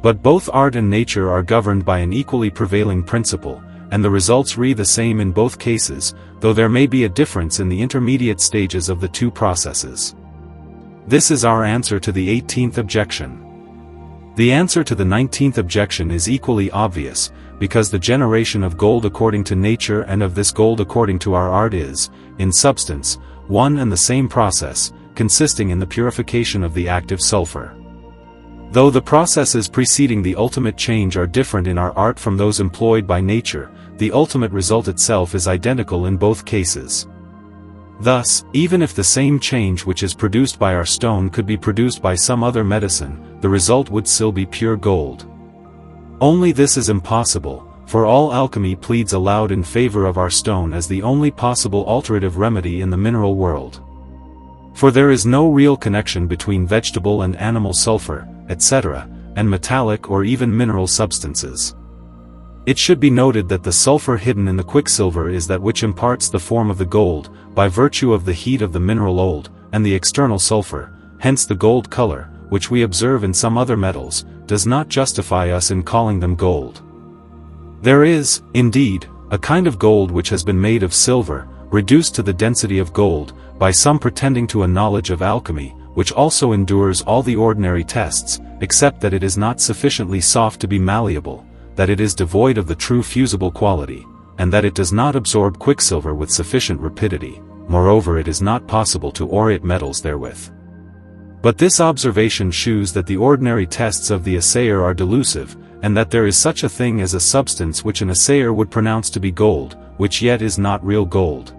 But both art and nature are governed by an equally prevailing principle, and the results re the same in both cases, though there may be a difference in the intermediate stages of the two processes. This is our answer to the 18th objection. The answer to the 19th objection is equally obvious, because the generation of gold according to nature and of this gold according to our art is, in substance, one and the same process, consisting in the purification of the active sulfur. Though the processes preceding the ultimate change are different in our art from those employed by nature, the ultimate result itself is identical in both cases. Thus, even if the same change which is produced by our stone could be produced by some other medicine, the result would still be pure gold. Only this is impossible, for all alchemy pleads aloud in favor of our stone as the only possible alterative remedy in the mineral world. For there is no real connection between vegetable and animal sulfur, etc., and metallic or even mineral substances. It should be noted that the sulfur hidden in the quicksilver is that which imparts the form of the gold, by virtue of the heat of the mineral old, and the external sulfur, hence the gold color, which we observe in some other metals, does not justify us in calling them gold. There is, indeed, a kind of gold which has been made of silver, reduced to the density of gold, by some pretending to a knowledge of alchemy, which also endures all the ordinary tests, except that it is not sufficiently soft to be malleable, that it is devoid of the true fusible quality, and that it does not absorb quicksilver with sufficient rapidity. Moreover, it is not possible to aurate metals therewith. But this observation shews that the ordinary tests of the assayer are delusive, and that there is such a thing as a substance which an assayer would pronounce to be gold, which yet is not real gold.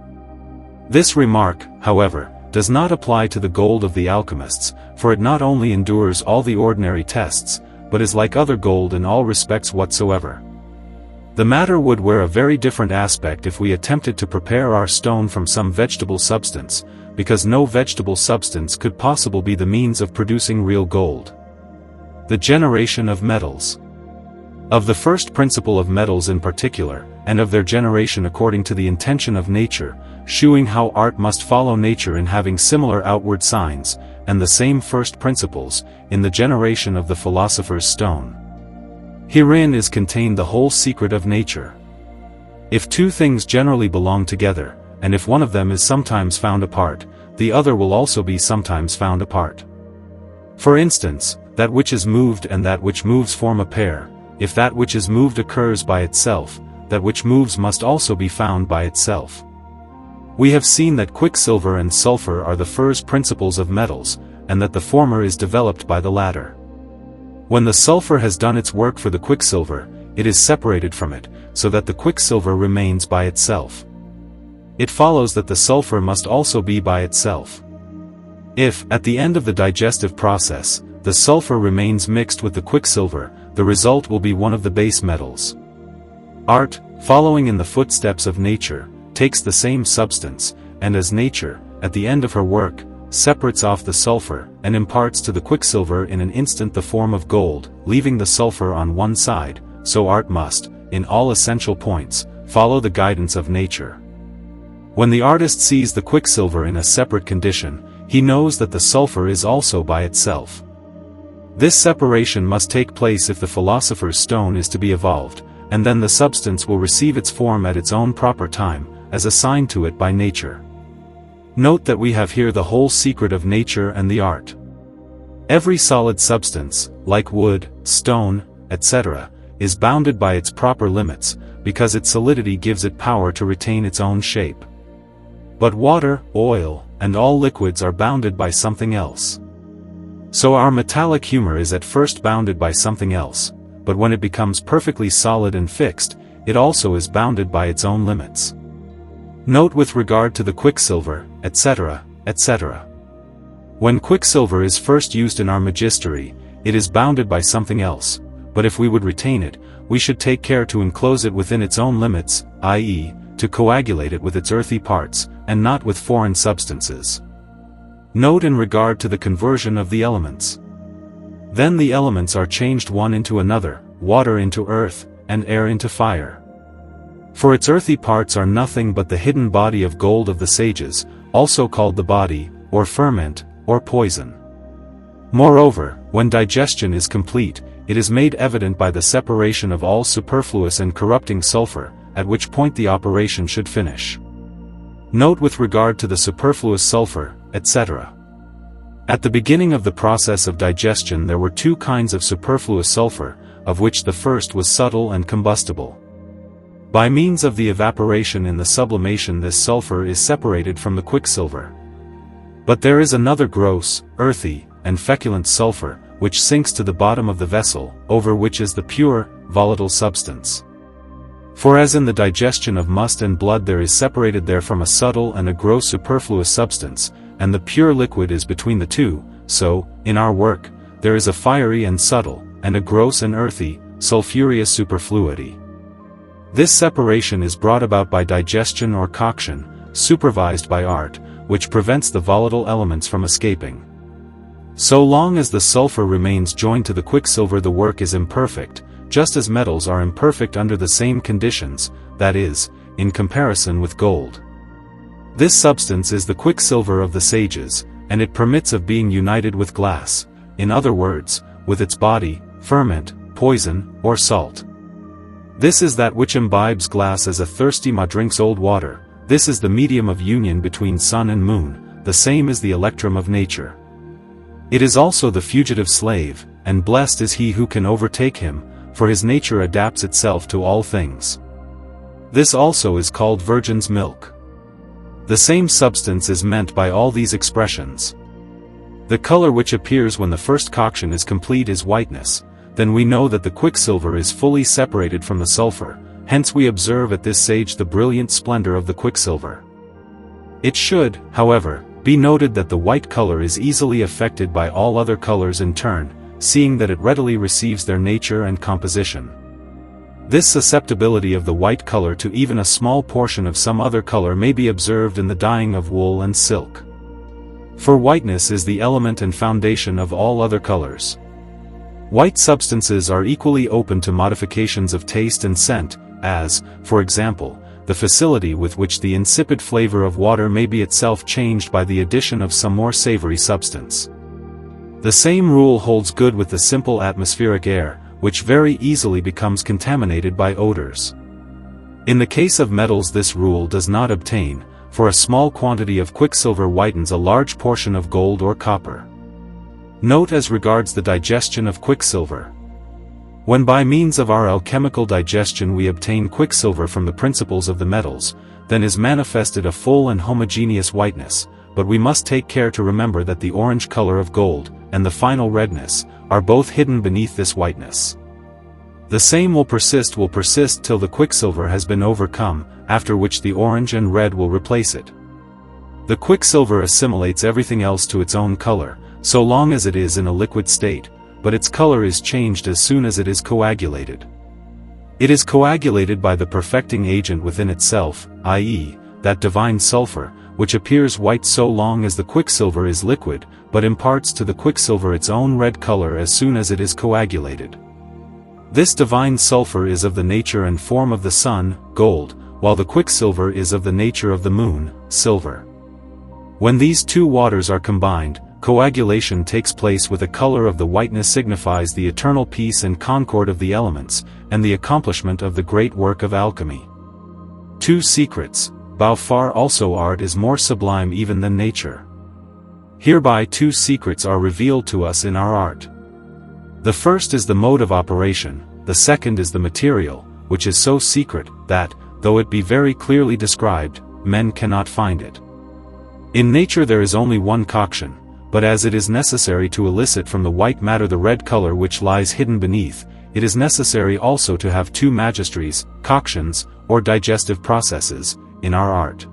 This remark, however, does not apply to the gold of the alchemists, for it not only endures all the ordinary tests, but is like other gold in all respects whatsoever. The matter would wear a very different aspect if we attempted to prepare our stone from some vegetable substance, because no vegetable substance could possibly be the means of producing real gold. The generation of metals. Of the first principle of metals in particular, and of their generation according to the intention of nature, shewing how art must follow nature in having similar outward signs, and the same first principles, in the generation of the philosopher's stone. Herein is contained the whole secret of nature. If two things generally belong together, and if one of them is sometimes found apart, the other will also be sometimes found apart. For instance, that which is moved and that which moves form a pair. If that which is moved occurs by itself, that which moves must also be found by itself. We have seen that quicksilver and sulfur are the first principles of metals, and that the former is developed by the latter. When the sulfur has done its work for the quicksilver, it is separated from it, so that the quicksilver remains by itself. It follows that the sulfur must also be by itself. If, at the end of the digestive process, the sulfur remains mixed with the quicksilver, the result will be one of the base metals. Art, following in the footsteps of nature, takes the same substance, and as nature, at the end of her work, separates off the sulfur, and imparts to the quicksilver in an instant the form of gold, leaving the sulfur on one side, so art must, in all essential points, follow the guidance of nature. When the artist sees the quicksilver in a separate condition, he knows that the sulfur is also by itself. This separation must take place if the philosopher's stone is to be evolved, and then the substance will receive its form at its own proper time, as assigned to it by nature. Note that we have here the whole secret of nature and the art. Every solid substance, like wood, stone, etc., is bounded by its proper limits, because its solidity gives it power to retain its own shape. But water, oil, and all liquids are bounded by something else. So our metallic humor is at first bounded by something else, but when it becomes perfectly solid and fixed, it also is bounded by its own limits. Note with regard to the quicksilver, etc., etc. When quicksilver is first used in our magistery, it is bounded by something else, but if we would retain it, we should take care to enclose it within its own limits, i.e., to coagulate it with its earthy parts, and not with foreign substances. Note in regard to the conversion of the elements. Then the elements are changed one into another, water into earth, and air into fire. For its earthy parts are nothing but the hidden body of gold of the sages, also called the body, or ferment, or poison. Moreover, when digestion is complete, it is made evident by the separation of all superfluous and corrupting sulfur, at which point the operation should finish. Note with regard to the superfluous sulfur, etc. At the beginning of the process of digestion there were two kinds of superfluous sulfur, of which the first was subtle and combustible. By means of the evaporation in the sublimation this sulfur is separated from the quicksilver. But there is another gross, earthy, and feculent sulfur, which sinks to the bottom of the vessel, over which is the pure, volatile substance. For as in the digestion of must and blood there is separated therefrom a subtle and a gross superfluous substance, and the pure liquid is between the two, so, in our work, there is a fiery and subtle, and a gross and earthy, sulphureous superfluity. This separation is brought about by digestion or coction, supervised by art, which prevents the volatile elements from escaping. So long as the sulfur remains joined to the quicksilver the work is imperfect, just as metals are imperfect under the same conditions, that is, in comparison with gold. This substance is the quicksilver of the sages, and it permits of being united with glass, in other words, with its body, ferment, poison, or salt. This is that which imbibes glass as a thirsty maw drinks old water. This is the medium of union between sun and moon, the same is the electrum of nature. It is also the fugitive slave, and blessed is he who can overtake him, for his nature adapts itself to all things. This also is called virgin's milk. The same substance is meant by all these expressions. The color which appears when the first coction is complete is whiteness. Then we know that the quicksilver is fully separated from the sulfur, hence we observe at this stage the brilliant splendor of the quicksilver. It should, however, be noted that the white color is easily affected by all other colors in turn, seeing that it readily receives their nature and composition. This susceptibility of the white color to even a small portion of some other color may be observed in the dyeing of wool and silk. For whiteness is the element and foundation of all other colors. White substances are equally open to modifications of taste and scent, as, for example, the facility with which the insipid flavor of water may be itself changed by the addition of some more savory substance. The same rule holds good with the simple atmospheric air, which very easily becomes contaminated by odors. In the case of metals this rule does not obtain, for a small quantity of quicksilver whitens a large portion of gold or copper. Note as regards the digestion of quicksilver. When by means of our alchemical digestion we obtain quicksilver from the principles of the metals, then is manifested a full and homogeneous whiteness, but we must take care to remember that the orange color of gold, and the final redness, are both hidden beneath this whiteness. The same will persist till the quicksilver has been overcome, after which the orange and red will replace it. The quicksilver assimilates everything else to its own color, so long as it is in a liquid state, but its color is changed as soon as it is coagulated. It is coagulated by the perfecting agent within itself, i.e., that divine sulfur, which appears white so long as the quicksilver is liquid, but imparts to the quicksilver its own red color as soon as it is coagulated. This divine sulfur is of the nature and form of the sun, gold, while the quicksilver is of the nature of the moon, silver. When these two waters are combined, coagulation takes place with a color of the whiteness signifies the eternal peace and concord of the elements, and the accomplishment of the great work of alchemy. Two secrets, how far also art is more sublime even than nature. Hereby two secrets are revealed to us in our art. The first is the mode of operation, the second is the material, which is so secret, that, though it be very clearly described, men cannot find it. In nature there is only one coction, but as it is necessary to elicit from the white matter the red color which lies hidden beneath, it is necessary also to have two magistries, coctions, or digestive processes, in our art.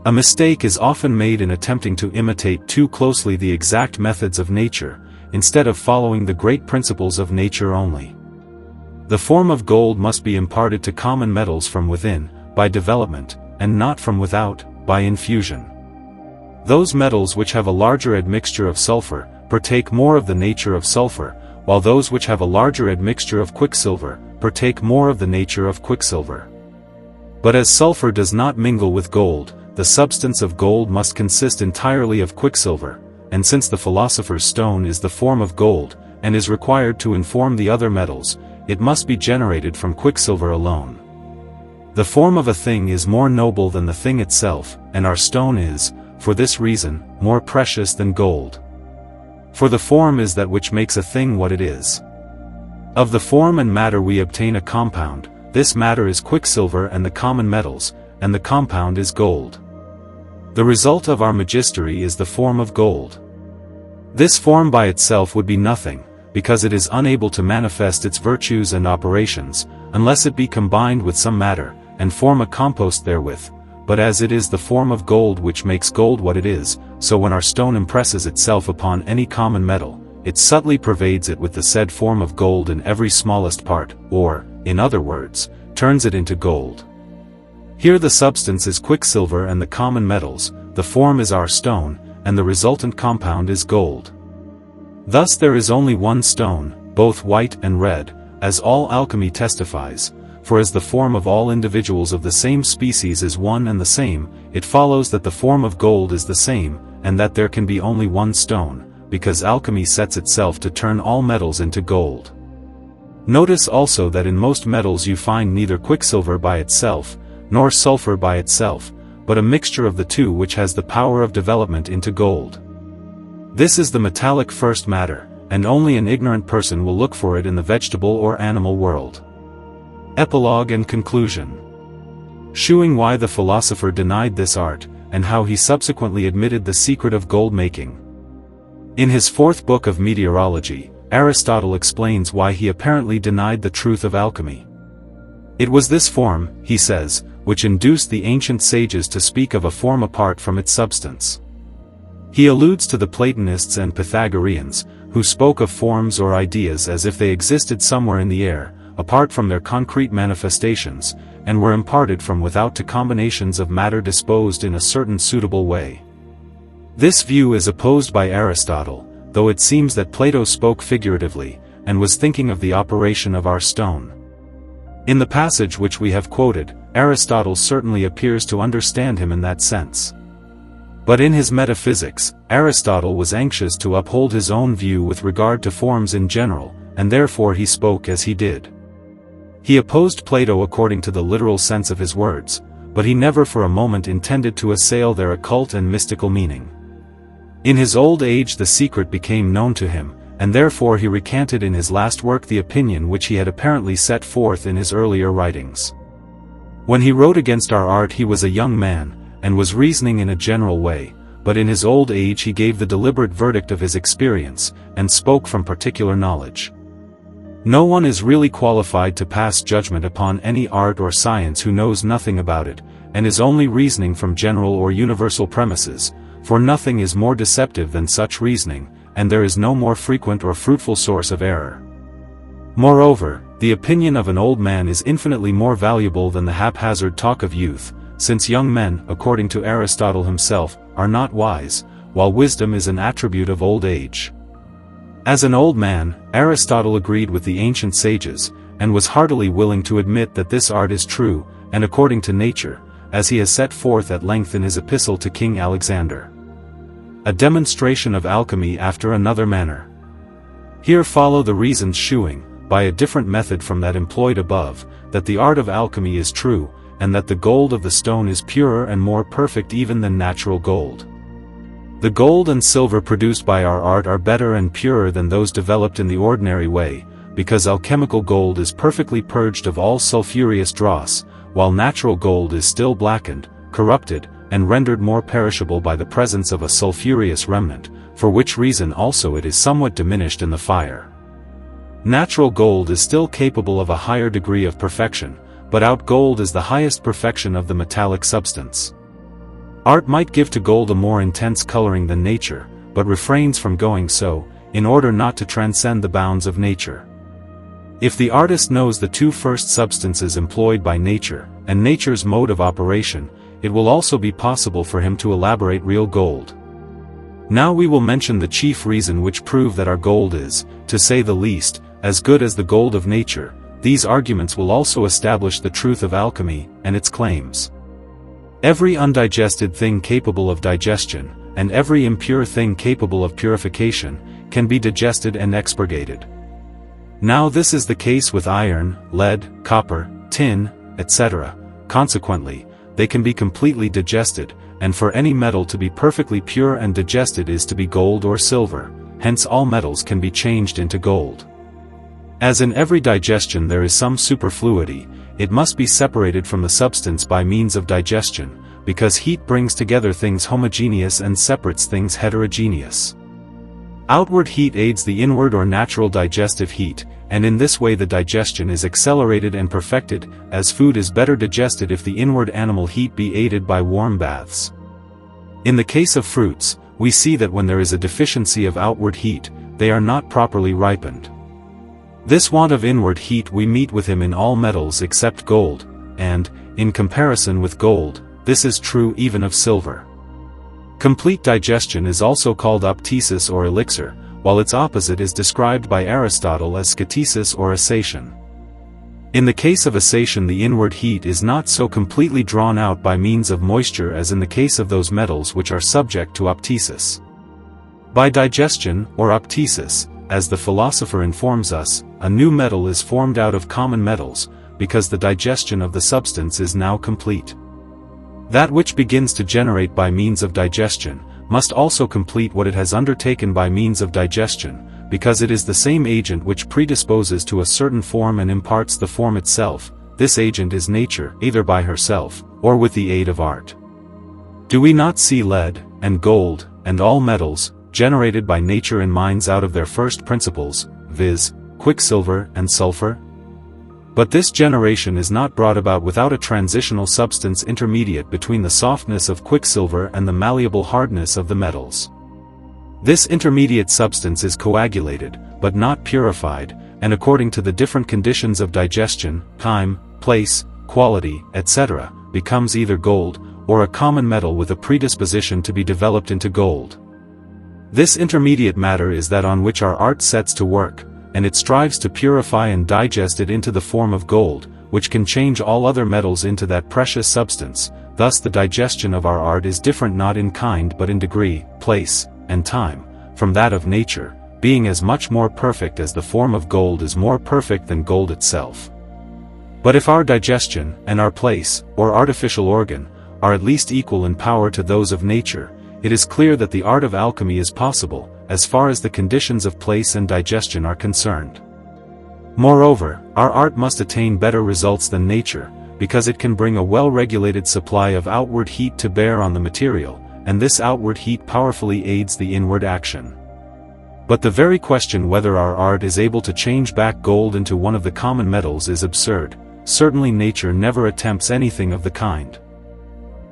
A mistake is often made in attempting to imitate too closely the exact methods of nature, instead of following the great principles of nature only. The form of gold must be imparted to common metals from within, by development, and not from without, by infusion. Those metals which have a larger admixture of sulfur, partake more of the nature of sulfur, while those which have a larger admixture of quicksilver, partake more of the nature of quicksilver. But as sulfur does not mingle with gold, the substance of gold must consist entirely of quicksilver, and since the philosopher's stone is the form of gold, and is required to inform the other metals, it must be generated from quicksilver alone. The form of a thing is more noble than the thing itself, and our stone is, for this reason, more precious than gold. For the form is that which makes a thing what it is. Of the form and matter we obtain a compound, this matter is quicksilver and the common metals, and the compound is gold. The result of our magistery is the form of gold. This form by itself would be nothing, because it is unable to manifest its virtues and operations, unless it be combined with some matter, and form a compost therewith. But as it is the form of gold which makes gold what it is, so when our stone impresses itself upon any common metal, it subtly pervades it with the said form of gold in every smallest part, or, in other words, turns it into gold. Here the substance is quicksilver and the common metals, the form is our stone, and the resultant compound is gold. Thus there is only one stone, both white and red, as all alchemy testifies, for as the form of all individuals of the same species is one and the same, it follows that the form of gold is the same, and that there can be only one stone, because alchemy sets itself to turn all metals into gold. Notice also that in most metals you find neither quicksilver by itself, nor sulfur by itself, but a mixture of the two which has the power of development into gold. This is the metallic first matter, and only an ignorant person will look for it in the vegetable or animal world. Epilogue and conclusion. Shewing why the philosopher denied this art, and how he subsequently admitted the secret of gold making. In his fourth book of Meteorology, Aristotle explains why he apparently denied the truth of alchemy. It was this form, he says, which induced the ancient sages to speak of a form apart from its substance. He alludes to the Platonists and Pythagoreans, who spoke of forms or ideas as if they existed somewhere in the air, apart from their concrete manifestations, and were imparted from without to combinations of matter disposed in a certain suitable way. This view is opposed by Aristotle, though it seems that Plato spoke figuratively, and was thinking of the operation of our stone. In the passage which we have quoted, Aristotle certainly appears to understand him in that sense. But in his Metaphysics, Aristotle was anxious to uphold his own view with regard to forms in general, and therefore he spoke as he did. He opposed Plato according to the literal sense of his words, but he never for a moment intended to assail their occult and mystical meaning. In his old age the secret became known to him, and therefore he recanted in his last work the opinion which he had apparently set forth in his earlier writings. When he wrote against our art he was a young man, and was reasoning in a general way, but in his old age he gave the deliberate verdict of his experience, and spoke from particular knowledge. No one is really qualified to pass judgment upon any art or science who knows nothing about it, and is only reasoning from general or universal premises, for nothing is more deceptive than such reasoning, and there is no more frequent or fruitful source of error. Moreover, the opinion of an old man is infinitely more valuable than the haphazard talk of youth, since young men, according to Aristotle himself, are not wise, while wisdom is an attribute of old age. As an old man, Aristotle agreed with the ancient sages, and was heartily willing to admit that this art is true, and according to nature, as he has set forth at length in his Epistle to King Alexander. A demonstration of alchemy after another manner. Here follow the reasons shewing, by a different method from that employed above, that the art of alchemy is true, and that the gold of the stone is purer and more perfect even than natural gold. The gold and silver produced by our art are better and purer than those developed in the ordinary way, because alchemical gold is perfectly purged of all sulphureous dross, while natural gold is still blackened, corrupted, and rendered more perishable by the presence of a sulphureous remnant, for which reason also it is somewhat diminished in the fire. Natural gold is still capable of a higher degree of perfection, but out gold is the highest perfection of the metallic substance. Art might give to gold a more intense coloring than nature, but refrains from going so, in order not to transcend the bounds of nature. If the artist knows the two first substances employed by nature, and nature's mode of operation, it will also be possible for him to elaborate real gold. Now we will mention the chief reason which prove that our gold is, to say the least, as good as the gold of nature. These arguments will also establish the truth of alchemy, and its claims. Every undigested thing capable of digestion, and every impure thing capable of purification, can be digested and expurgated. Now this is the case with iron, lead, copper, tin, etc. Consequently, they can be completely digested, and for any metal to be perfectly pure and digested is to be gold or silver, hence all metals can be changed into gold. As in every digestion there is some superfluity, it must be separated from the substance by means of digestion, because heat brings together things homogeneous and separates things heterogeneous. Outward heat aids the inward or natural digestive heat, and in this way the digestion is accelerated and perfected, as food is better digested if the inward animal heat be aided by warm baths. In the case of fruits, we see that when there is a deficiency of outward heat, they are not properly ripened. This want of inward heat we meet with him in all metals except gold, and, in comparison with gold, this is true even of silver. Complete digestion is also called aptesis or elixir, while its opposite is described by Aristotle as scatesis or assertion. In the case of assertion the inward heat is not so completely drawn out by means of moisture as in the case of those metals which are subject to aptesis. By digestion, or aptesis, as the philosopher informs us, a new metal is formed out of common metals, because the digestion of the substance is now complete. That which begins to generate by means of digestion, must also complete what it has undertaken by means of digestion, because it is the same agent which predisposes to a certain form and imparts the form itself. This agent is nature, either by herself, or with the aid of art. Do we not see lead, and gold, and all metals, generated by nature in mines out of their first principles, viz., quicksilver and sulfur? But this generation is not brought about without a transitional substance intermediate between the softness of quicksilver and the malleable hardness of the metals. This intermediate substance is coagulated, but not purified, and according to the different conditions of digestion, time, place, quality, etc., becomes either gold, or a common metal with a predisposition to be developed into gold. This intermediate matter is that on which our art sets to work, and it strives to purify and digest it into the form of gold, which can change all other metals into that precious substance. Thus the digestion of our art is different not in kind but in degree, place, and time, from that of nature, being as much more perfect as the form of gold is more perfect than gold itself. But if our digestion, and our place, or artificial organ, are at least equal in power to those of nature, it is clear that the art of alchemy is possible, as far as the conditions of place and digestion are concerned. Moreover, our art must attain better results than nature, because it can bring a well-regulated supply of outward heat to bear on the material, and this outward heat powerfully aids the inward action. But the very question whether our art is able to change back gold into one of the common metals is absurd. Certainly nature never attempts anything of the kind.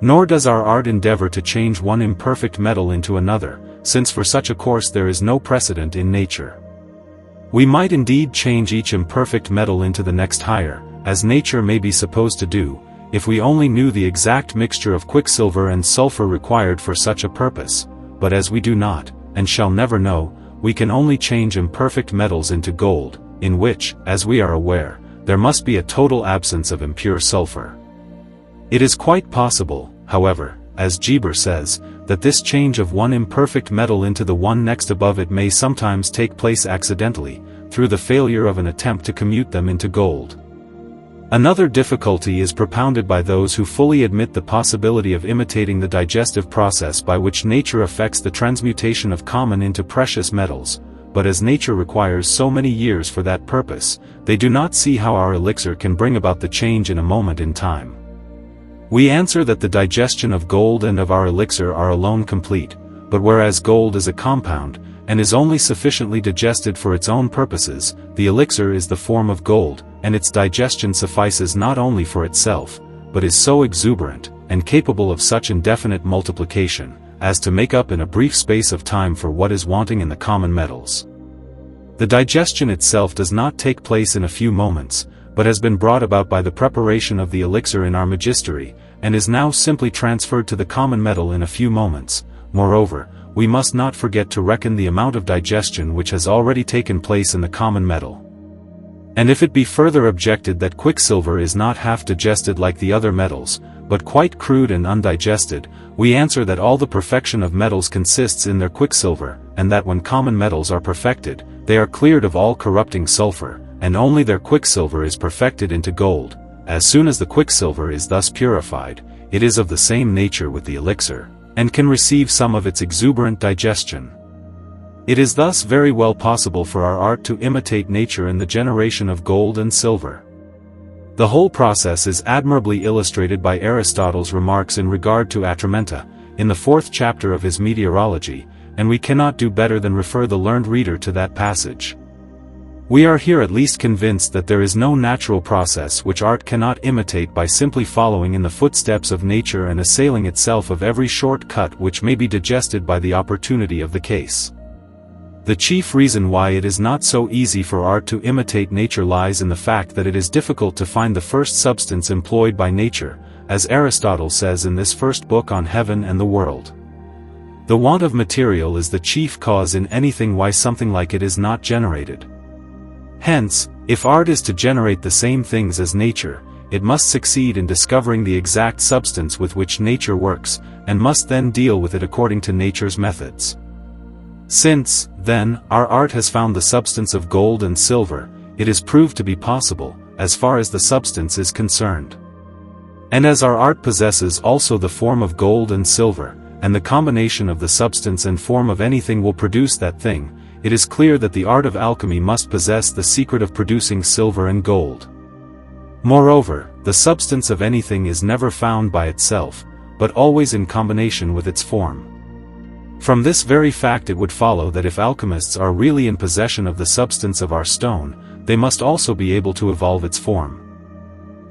Nor does our art endeavor to change one imperfect metal into another, since for such a course there is no precedent in nature. We might indeed change each imperfect metal into the next higher, as nature may be supposed to do, if we only knew the exact mixture of quicksilver and sulfur required for such a purpose, but as we do not, and shall never know, we can only change imperfect metals into gold, in which, as we are aware, there must be a total absence of impure sulfur. It is quite possible, however, as Geber says, that this change of one imperfect metal into the one next above it may sometimes take place accidentally, through the failure of an attempt to commute them into gold. Another difficulty is propounded by those who fully admit the possibility of imitating the digestive process by which nature effects the transmutation of common into precious metals, but as nature requires so many years for that purpose, they do not see how our elixir can bring about the change in a moment in time. We answer that the digestion of gold and of our elixir are alone complete, but whereas gold is a compound, and is only sufficiently digested for its own purposes, the elixir is the form of gold, and its digestion suffices not only for itself, but is so exuberant, and capable of such indefinite multiplication, as to make up in a brief space of time for what is wanting in the common metals. The digestion itself does not take place in a few moments, but has been brought about by the preparation of the elixir in our magistery, and is now simply transferred to the common metal in a few moments. Moreover, we must not forget to reckon the amount of digestion which has already taken place in the common metal. And if it be further objected that quicksilver is not half digested like the other metals, but quite crude and undigested, we answer that all the perfection of metals consists in their quicksilver, and that when common metals are perfected, they are cleared of all corrupting sulfur, and only their quicksilver is perfected into gold. As soon as the quicksilver is thus purified, it is of the same nature with the elixir, and can receive some of its exuberant digestion. It is thus very well possible for our art to imitate nature in the generation of gold and silver. The whole process is admirably illustrated by Aristotle's remarks in regard to Atramenta, in the 4th chapter of his Meteorology, and we cannot do better than refer the learned reader to that passage. We are here at least convinced that there is no natural process which art cannot imitate by simply following in the footsteps of nature and assailing itself of every short cut which may be digested by the opportunity of the case. The chief reason why it is not so easy for art to imitate nature lies in the fact that it is difficult to find the first substance employed by nature, as Aristotle says in this first book on heaven and the world. The want of material is the chief cause in anything why something like it is not generated. Hence, if art is to generate the same things as nature, it must succeed in discovering the exact substance with which nature works, and must then deal with it according to nature's methods. Since, then, our art has found the substance of gold and silver, it is proved to be possible, as far as the substance is concerned. And as our art possesses also the form of gold and silver, and the combination of the substance and form of anything will produce that thing, it is clear that the art of alchemy must possess the secret of producing silver and gold. Moreover, the substance of anything is never found by itself, but always in combination with its form. From this very fact it would follow that if alchemists are really in possession of the substance of our stone, they must also be able to evolve its form.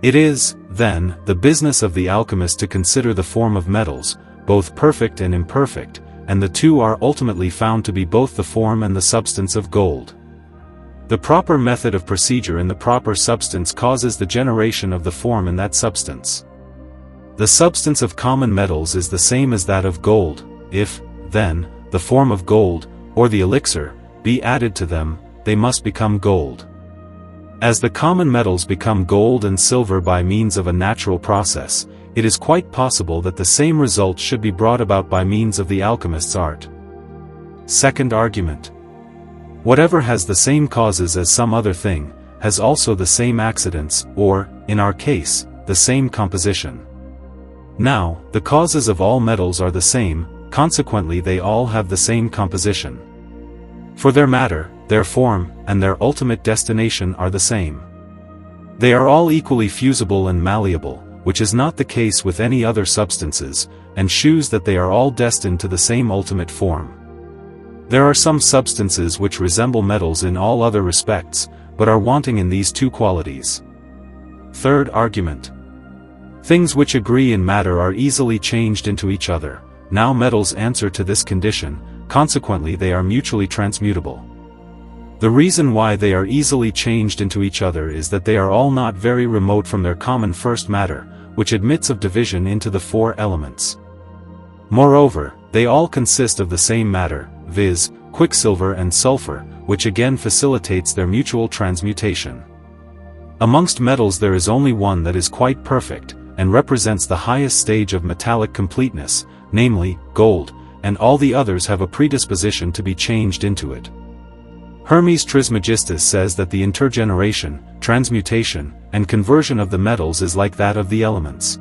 It is, then, the business of the alchemist to consider the form of metals, both perfect and imperfect, and the two are ultimately found to be both the form and the substance of gold. The proper method of procedure in the proper substance causes the generation of the form in that substance. The substance of common metals is the same as that of gold. If, then, the form of gold, or the elixir, be added to them, they must become gold. As the common metals become gold and silver by means of a natural process, it is quite possible that the same result should be brought about by means of the alchemist's art. Second argument. Whatever has the same causes as some other thing, has also the same accidents, or, in our case, the same composition. Now, the causes of all metals are the same, consequently they all have the same composition. For their matter, their form, and their ultimate destination are the same. They are all equally fusible and malleable, which is not the case with any other substances, and shews that they are all destined to the same ultimate form. There are some substances which resemble metals in all other respects, but are wanting in these two qualities. Third argument. Things which agree in matter are easily changed into each other. Now metals answer to this condition, consequently they are mutually transmutable. The reason why they are easily changed into each other is that they are all not very remote from their common first matter, which admits of division into the four elements. Moreover, they all consist of the same matter, viz., quicksilver and sulfur, which again facilitates their mutual transmutation. Amongst metals there is only one that is quite perfect, and represents the highest stage of metallic completeness, namely, gold, and all the others have a predisposition to be changed into it. Hermes Trismegistus says that the intergeneration, transmutation, and conversion of the metals is like that of the elements.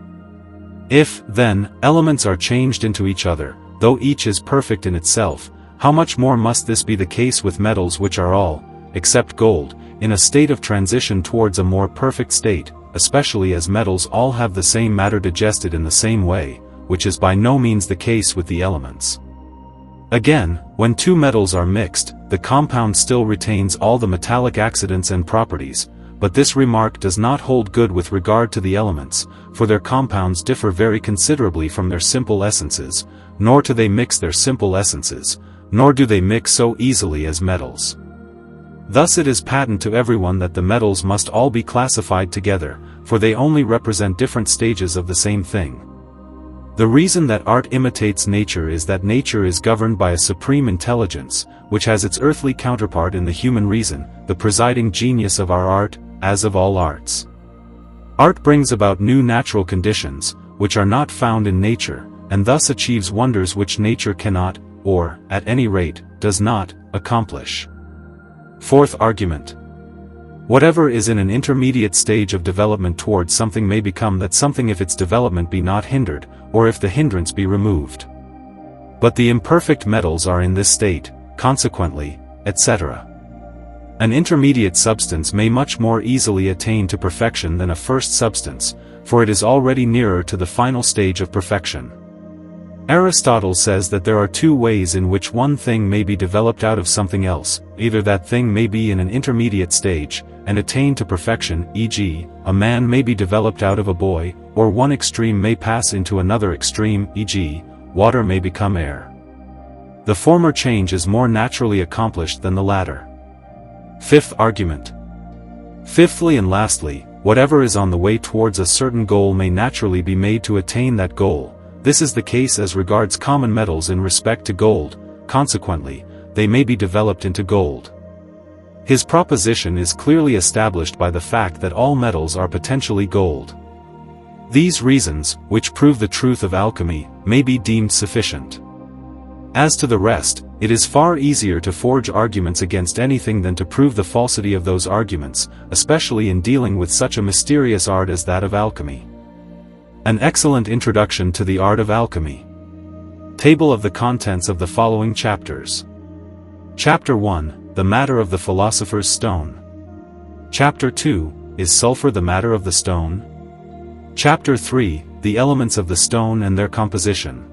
If, then, elements are changed into each other, though each is perfect in itself, how much more must this be the case with metals which are all, except gold, in a state of transition towards a more perfect state, especially as metals all have the same matter digested in the same way, which is by no means the case with the elements. Again, when two metals are mixed, the compound still retains all the metallic accidents and properties, but this remark does not hold good with regard to the elements, for their compounds differ very considerably from their simple essences, nor do they mix their simple essences, nor do they mix so easily as metals. Thus it is patent to everyone that the metals must all be classified together, for they only represent different stages of the same thing. The reason that art imitates nature is that nature is governed by a supreme intelligence, which has its earthly counterpart in the human reason, the presiding genius of our art, as of all arts. Art brings about new natural conditions, which are not found in nature, and thus achieves wonders which nature cannot, or, at any rate, does not, accomplish. Fourth argument. Whatever is in an intermediate stage of development towards something may become that something if its development be not hindered, or if the hindrance be removed. But the imperfect metals are in this state, consequently, etc. An intermediate substance may much more easily attain to perfection than a first substance, for it is already nearer to the final stage of perfection. Aristotle says that there are two ways in which one thing may be developed out of something else, either that thing may be in an intermediate stage, and attain to perfection, e.g., a man may be developed out of a boy, or one extreme may pass into another extreme, e.g., water may become air. The former change is more naturally accomplished than the latter. Fifth argument. Fifthly and lastly, whatever is on the way towards a certain goal may naturally be made to attain that goal. This is the case as regards common metals in respect to gold, consequently, they may be developed into gold. His proposition is clearly established by the fact that all metals are potentially gold. These reasons, which prove the truth of alchemy, may be deemed sufficient. As to the rest, it is far easier to forge arguments against anything than to prove the falsity of those arguments, especially in dealing with such a mysterious art as that of alchemy. An excellent introduction to the art of alchemy. Table of the contents of the following chapters. Chapter 1, the matter of the philosopher's stone. Chapter 2, is sulfur the matter of the stone? Chapter 3, the elements of the stone and their composition.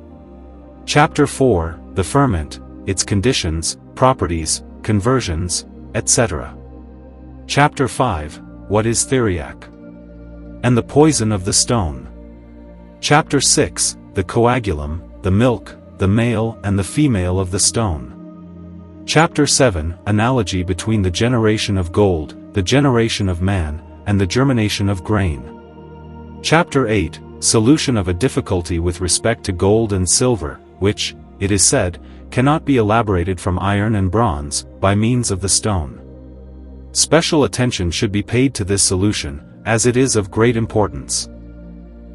Chapter 4, the ferment, its conditions, properties, conversions, etc. Chapter 5, what is theriac? And the poison of the stone. Chapter 6, the coagulum, the milk, the male and the female of the stone. Chapter 7, analogy between the generation of gold, the generation of man, and the germination of grain. Chapter 8, solution of a difficulty with respect to gold and silver, which, it is said, cannot be elaborated from iron and bronze, by means of the stone. Special attention should be paid to this solution, as it is of great importance.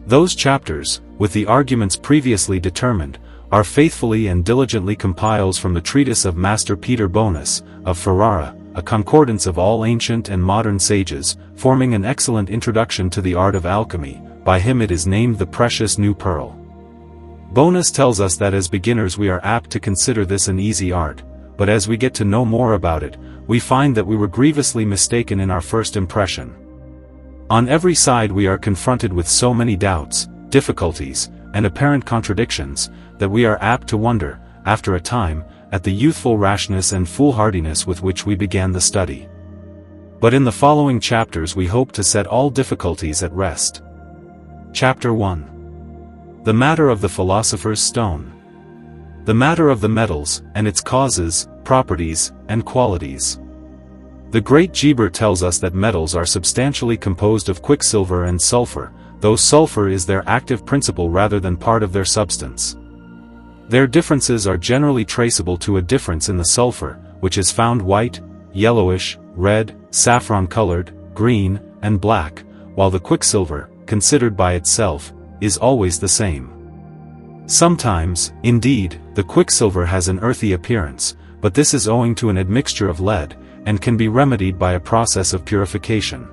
Those chapters, with the arguments previously determined, are faithfully and diligently compiled from the treatise of Master Peter Bonus, of Ferrara, a concordance of all ancient and modern sages, forming an excellent introduction to the art of alchemy. By him it is named the precious new pearl. Bonus tells us that as beginners we are apt to consider this an easy art, but as we get to know more about it, we find that we were grievously mistaken in our first impression. On every side we are confronted with so many doubts, difficulties, and apparent contradictions, that we are apt to wonder, after a time, at the youthful rashness and foolhardiness with which we began the study. But in the following chapters we hope to set all difficulties at rest. Chapter 1. The matter of the philosopher's stone. The matter of the metals, and its causes, properties, and qualities. The great Geber tells us that metals are substantially composed of quicksilver and sulfur, though sulfur is their active principle rather than part of their substance. Their differences are generally traceable to a difference in the sulfur, which is found white, yellowish, red, saffron-colored, green, and black, while the quicksilver, considered by itself, is always the same. Sometimes, indeed, the quicksilver has an earthy appearance, but this is owing to an admixture of lead, and can be remedied by a process of purification.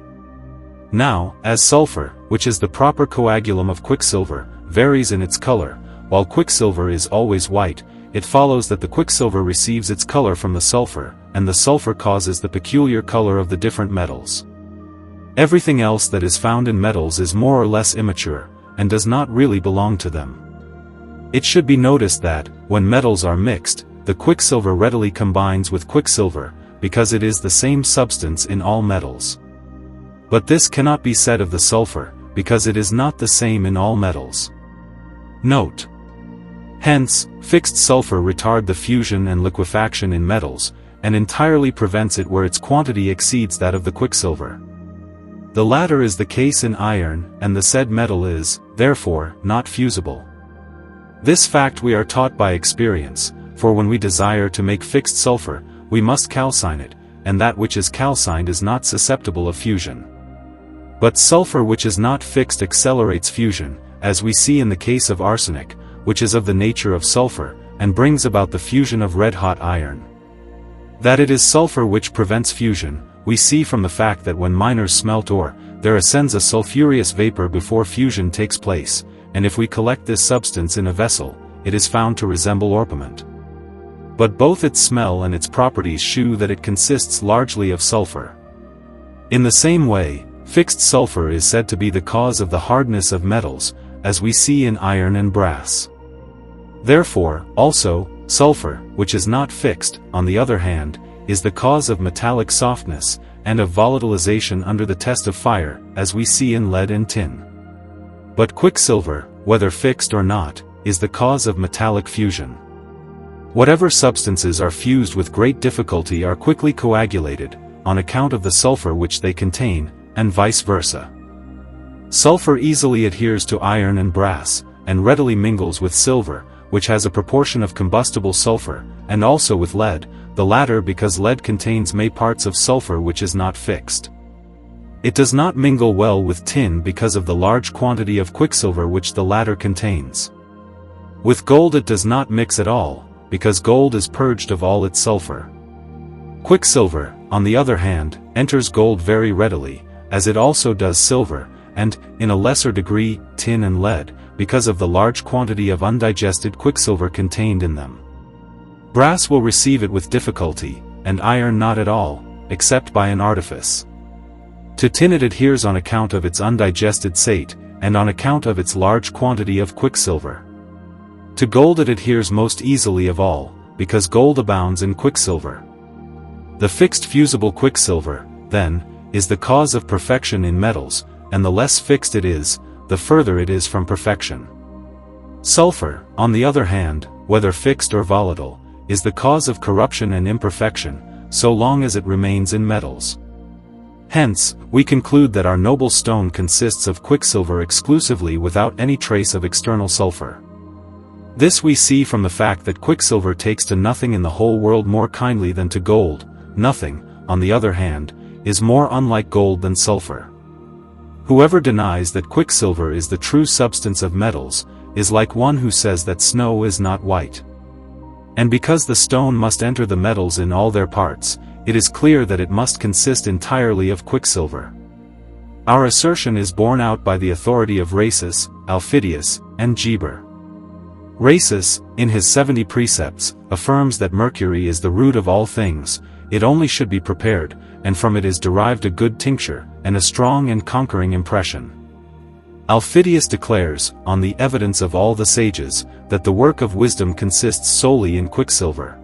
Now, as sulfur, which is the proper coagulum of quicksilver, varies in its color, while quicksilver is always white, it follows that the quicksilver receives its color from the sulfur, and the sulfur causes the peculiar color of the different metals. Everything else that is found in metals is more or less immature, and does not really belong to them. It should be noticed that, when metals are mixed, the quicksilver readily combines with quicksilver, because it is the same substance in all metals. But this cannot be said of the sulfur, because it is not the same in all metals. Note. Hence, fixed sulfur retard the fusion and liquefaction in metals, and entirely prevents it where its quantity exceeds that of the quicksilver. The latter is the case in iron, and the said metal is, therefore, not fusible. This fact we are taught by experience, for when we desire to make fixed sulfur, we must calcine it, and that which is calcined is not susceptible of fusion. But sulfur which is not fixed accelerates fusion, as we see in the case of arsenic, which is of the nature of sulfur, and brings about the fusion of red-hot iron. That it is sulfur which prevents fusion, we see from the fact that when miners smelt ore, there ascends a sulfurous vapor before fusion takes place, and if we collect this substance in a vessel, it is found to resemble orpiment. But both its smell and its properties shew that it consists largely of sulfur. In the same way, fixed sulfur is said to be the cause of the hardness of metals, as we see in iron and brass. Therefore, also, sulfur, which is not fixed, on the other hand, is the cause of metallic softness, and of volatilization under the test of fire, as we see in lead and tin. But quicksilver, whether fixed or not, is the cause of metallic fusion. Whatever substances are fused with great difficulty are quickly coagulated, on account of the sulfur which they contain, and vice versa. Sulfur easily adheres to iron and brass, and readily mingles with silver, which has a proportion of combustible sulfur, and also with lead, the latter because lead contains many parts of sulfur which is not fixed. It does not mingle well with tin because of the large quantity of quicksilver which the latter contains. With gold it does not mix at all, because gold is purged of all its sulfur. Quicksilver, on the other hand, enters gold very readily, as it also does silver, and, in a lesser degree, tin and lead, because of the large quantity of undigested quicksilver contained in them. Brass will receive it with difficulty, and iron not at all, except by an artifice. To tin it adheres on account of its undigested sate, and on account of its large quantity of quicksilver. To gold it adheres most easily of all, because gold abounds in quicksilver. The fixed fusible quicksilver, then, is the cause of perfection in metals, and the less fixed it is, the further it is from perfection. Sulfur, on the other hand, whether fixed or volatile, is the cause of corruption and imperfection, so long as it remains in metals. Hence, we conclude that our noble stone consists of quicksilver exclusively without any trace of external sulfur. This we see from the fact that quicksilver takes to nothing in the whole world more kindly than to gold. Nothing, on the other hand, is more unlike gold than sulfur. Whoever denies that quicksilver is the true substance of metals, is like one who says that snow is not white. And because the stone must enter the metals in all their parts, it is clear that it must consist entirely of quicksilver. Our assertion is borne out by the authority of Rhasis, Aufidius, and Geber. Rhasis, in his 70 Precepts, affirms that mercury is the root of all things, it only should be prepared, and from it is derived a good tincture, and a strong and conquering impression. Aufidius declares, on the evidence of all the sages, that the work of wisdom consists solely in quicksilver.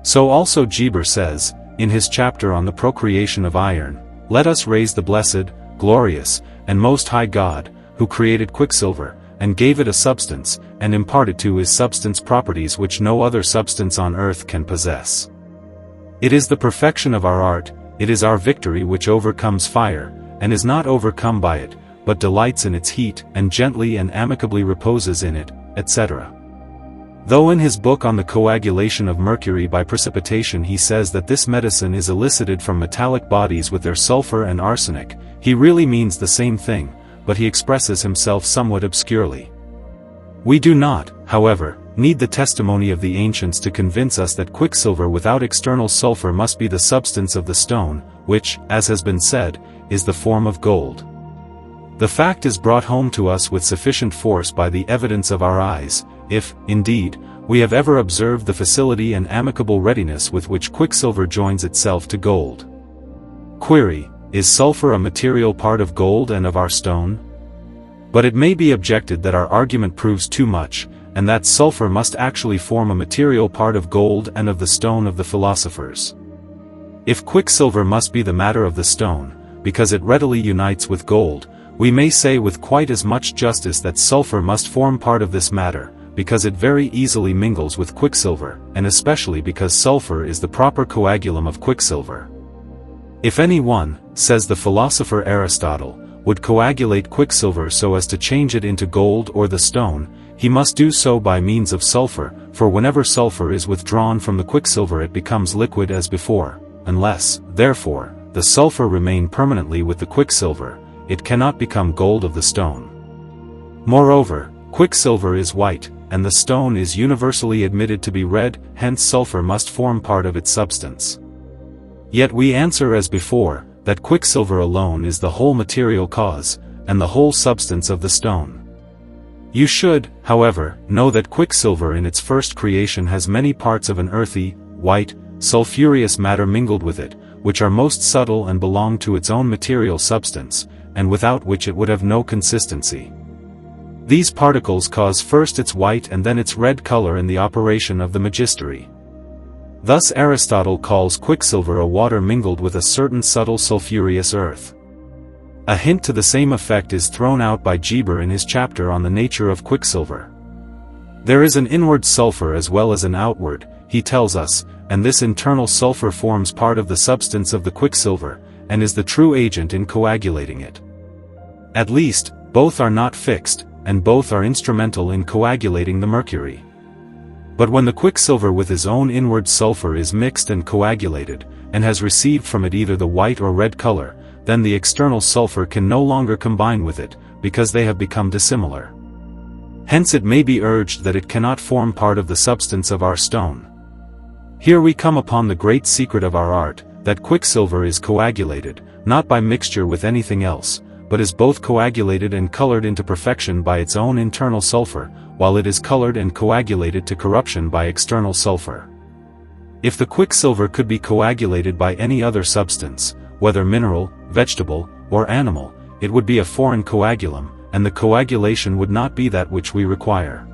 So also Geber says, in his chapter on the procreation of iron, "Let us raise the blessed, glorious, and most high God, who created quicksilver, and gave it a substance, and imparted to his substance properties which no other substance on earth can possess. It is the perfection of our art, it is our victory which overcomes fire, and is not overcome by it, but delights in its heat, and gently and amicably reposes in it," etc. Though in his book on the coagulation of mercury by precipitation he says that this medicine is elicited from metallic bodies with their sulfur and arsenic, he really means the same thing, but he expresses himself somewhat obscurely. We do not, however, need the testimony of the ancients to convince us that quicksilver without external sulfur must be the substance of the stone, which, as has been said, is the form of gold. The fact is brought home to us with sufficient force by the evidence of our eyes, if, indeed, we have ever observed the facility and amicable readiness with which quicksilver joins itself to gold. Query: is sulfur a material part of gold and of our stone? But it may be objected that our argument proves too much, and that sulfur must actually form a material part of gold and of the stone of the philosophers. If quicksilver must be the matter of the stone, because it readily unites with gold, we may say with quite as much justice that sulfur must form part of this matter, because it very easily mingles with quicksilver, and especially because sulfur is the proper coagulum of quicksilver. If any one, says the philosopher Aristotle, would coagulate quicksilver so as to change it into gold or the stone, he must do so by means of sulfur, for whenever sulfur is withdrawn from the quicksilver it becomes liquid as before. Unless, therefore, the sulfur remain permanently with the quicksilver, it cannot become gold of the stone. Moreover, quicksilver is white, and the stone is universally admitted to be red, hence sulfur must form part of its substance. Yet we answer as before, that quicksilver alone is the whole material cause, and the whole substance of the stone. You should, however, know that quicksilver in its first creation has many parts of an earthy, white, sulphureous matter mingled with it, which are most subtle and belong to its own material substance, and without which it would have no consistency. These particles cause first its white and then its red color in the operation of the magistery. Thus Aristotle calls quicksilver a water mingled with a certain subtle sulphureous earth. A hint to the same effect is thrown out by Geber in his chapter on the nature of quicksilver. There is an inward sulfur as well as an outward, he tells us, and this internal sulfur forms part of the substance of the quicksilver, and is the true agent in coagulating it. At least, both are not fixed, and both are instrumental in coagulating the mercury. But when the quicksilver with his own inward sulfur is mixed and coagulated, and has received from it either the white or red color, then the external sulfur can no longer combine with it, because they have become dissimilar. Hence it may be urged that it cannot form part of the substance of our stone. Here we come upon the great secret of our art, that quicksilver is coagulated, not by mixture with anything else, but is both coagulated and colored into perfection by its own internal sulfur, while it is colored and coagulated to corruption by external sulfur. If the quicksilver could be coagulated by any other substance, whether mineral, vegetable, or animal, it would be a foreign coagulum, and the coagulation would not be that which we require.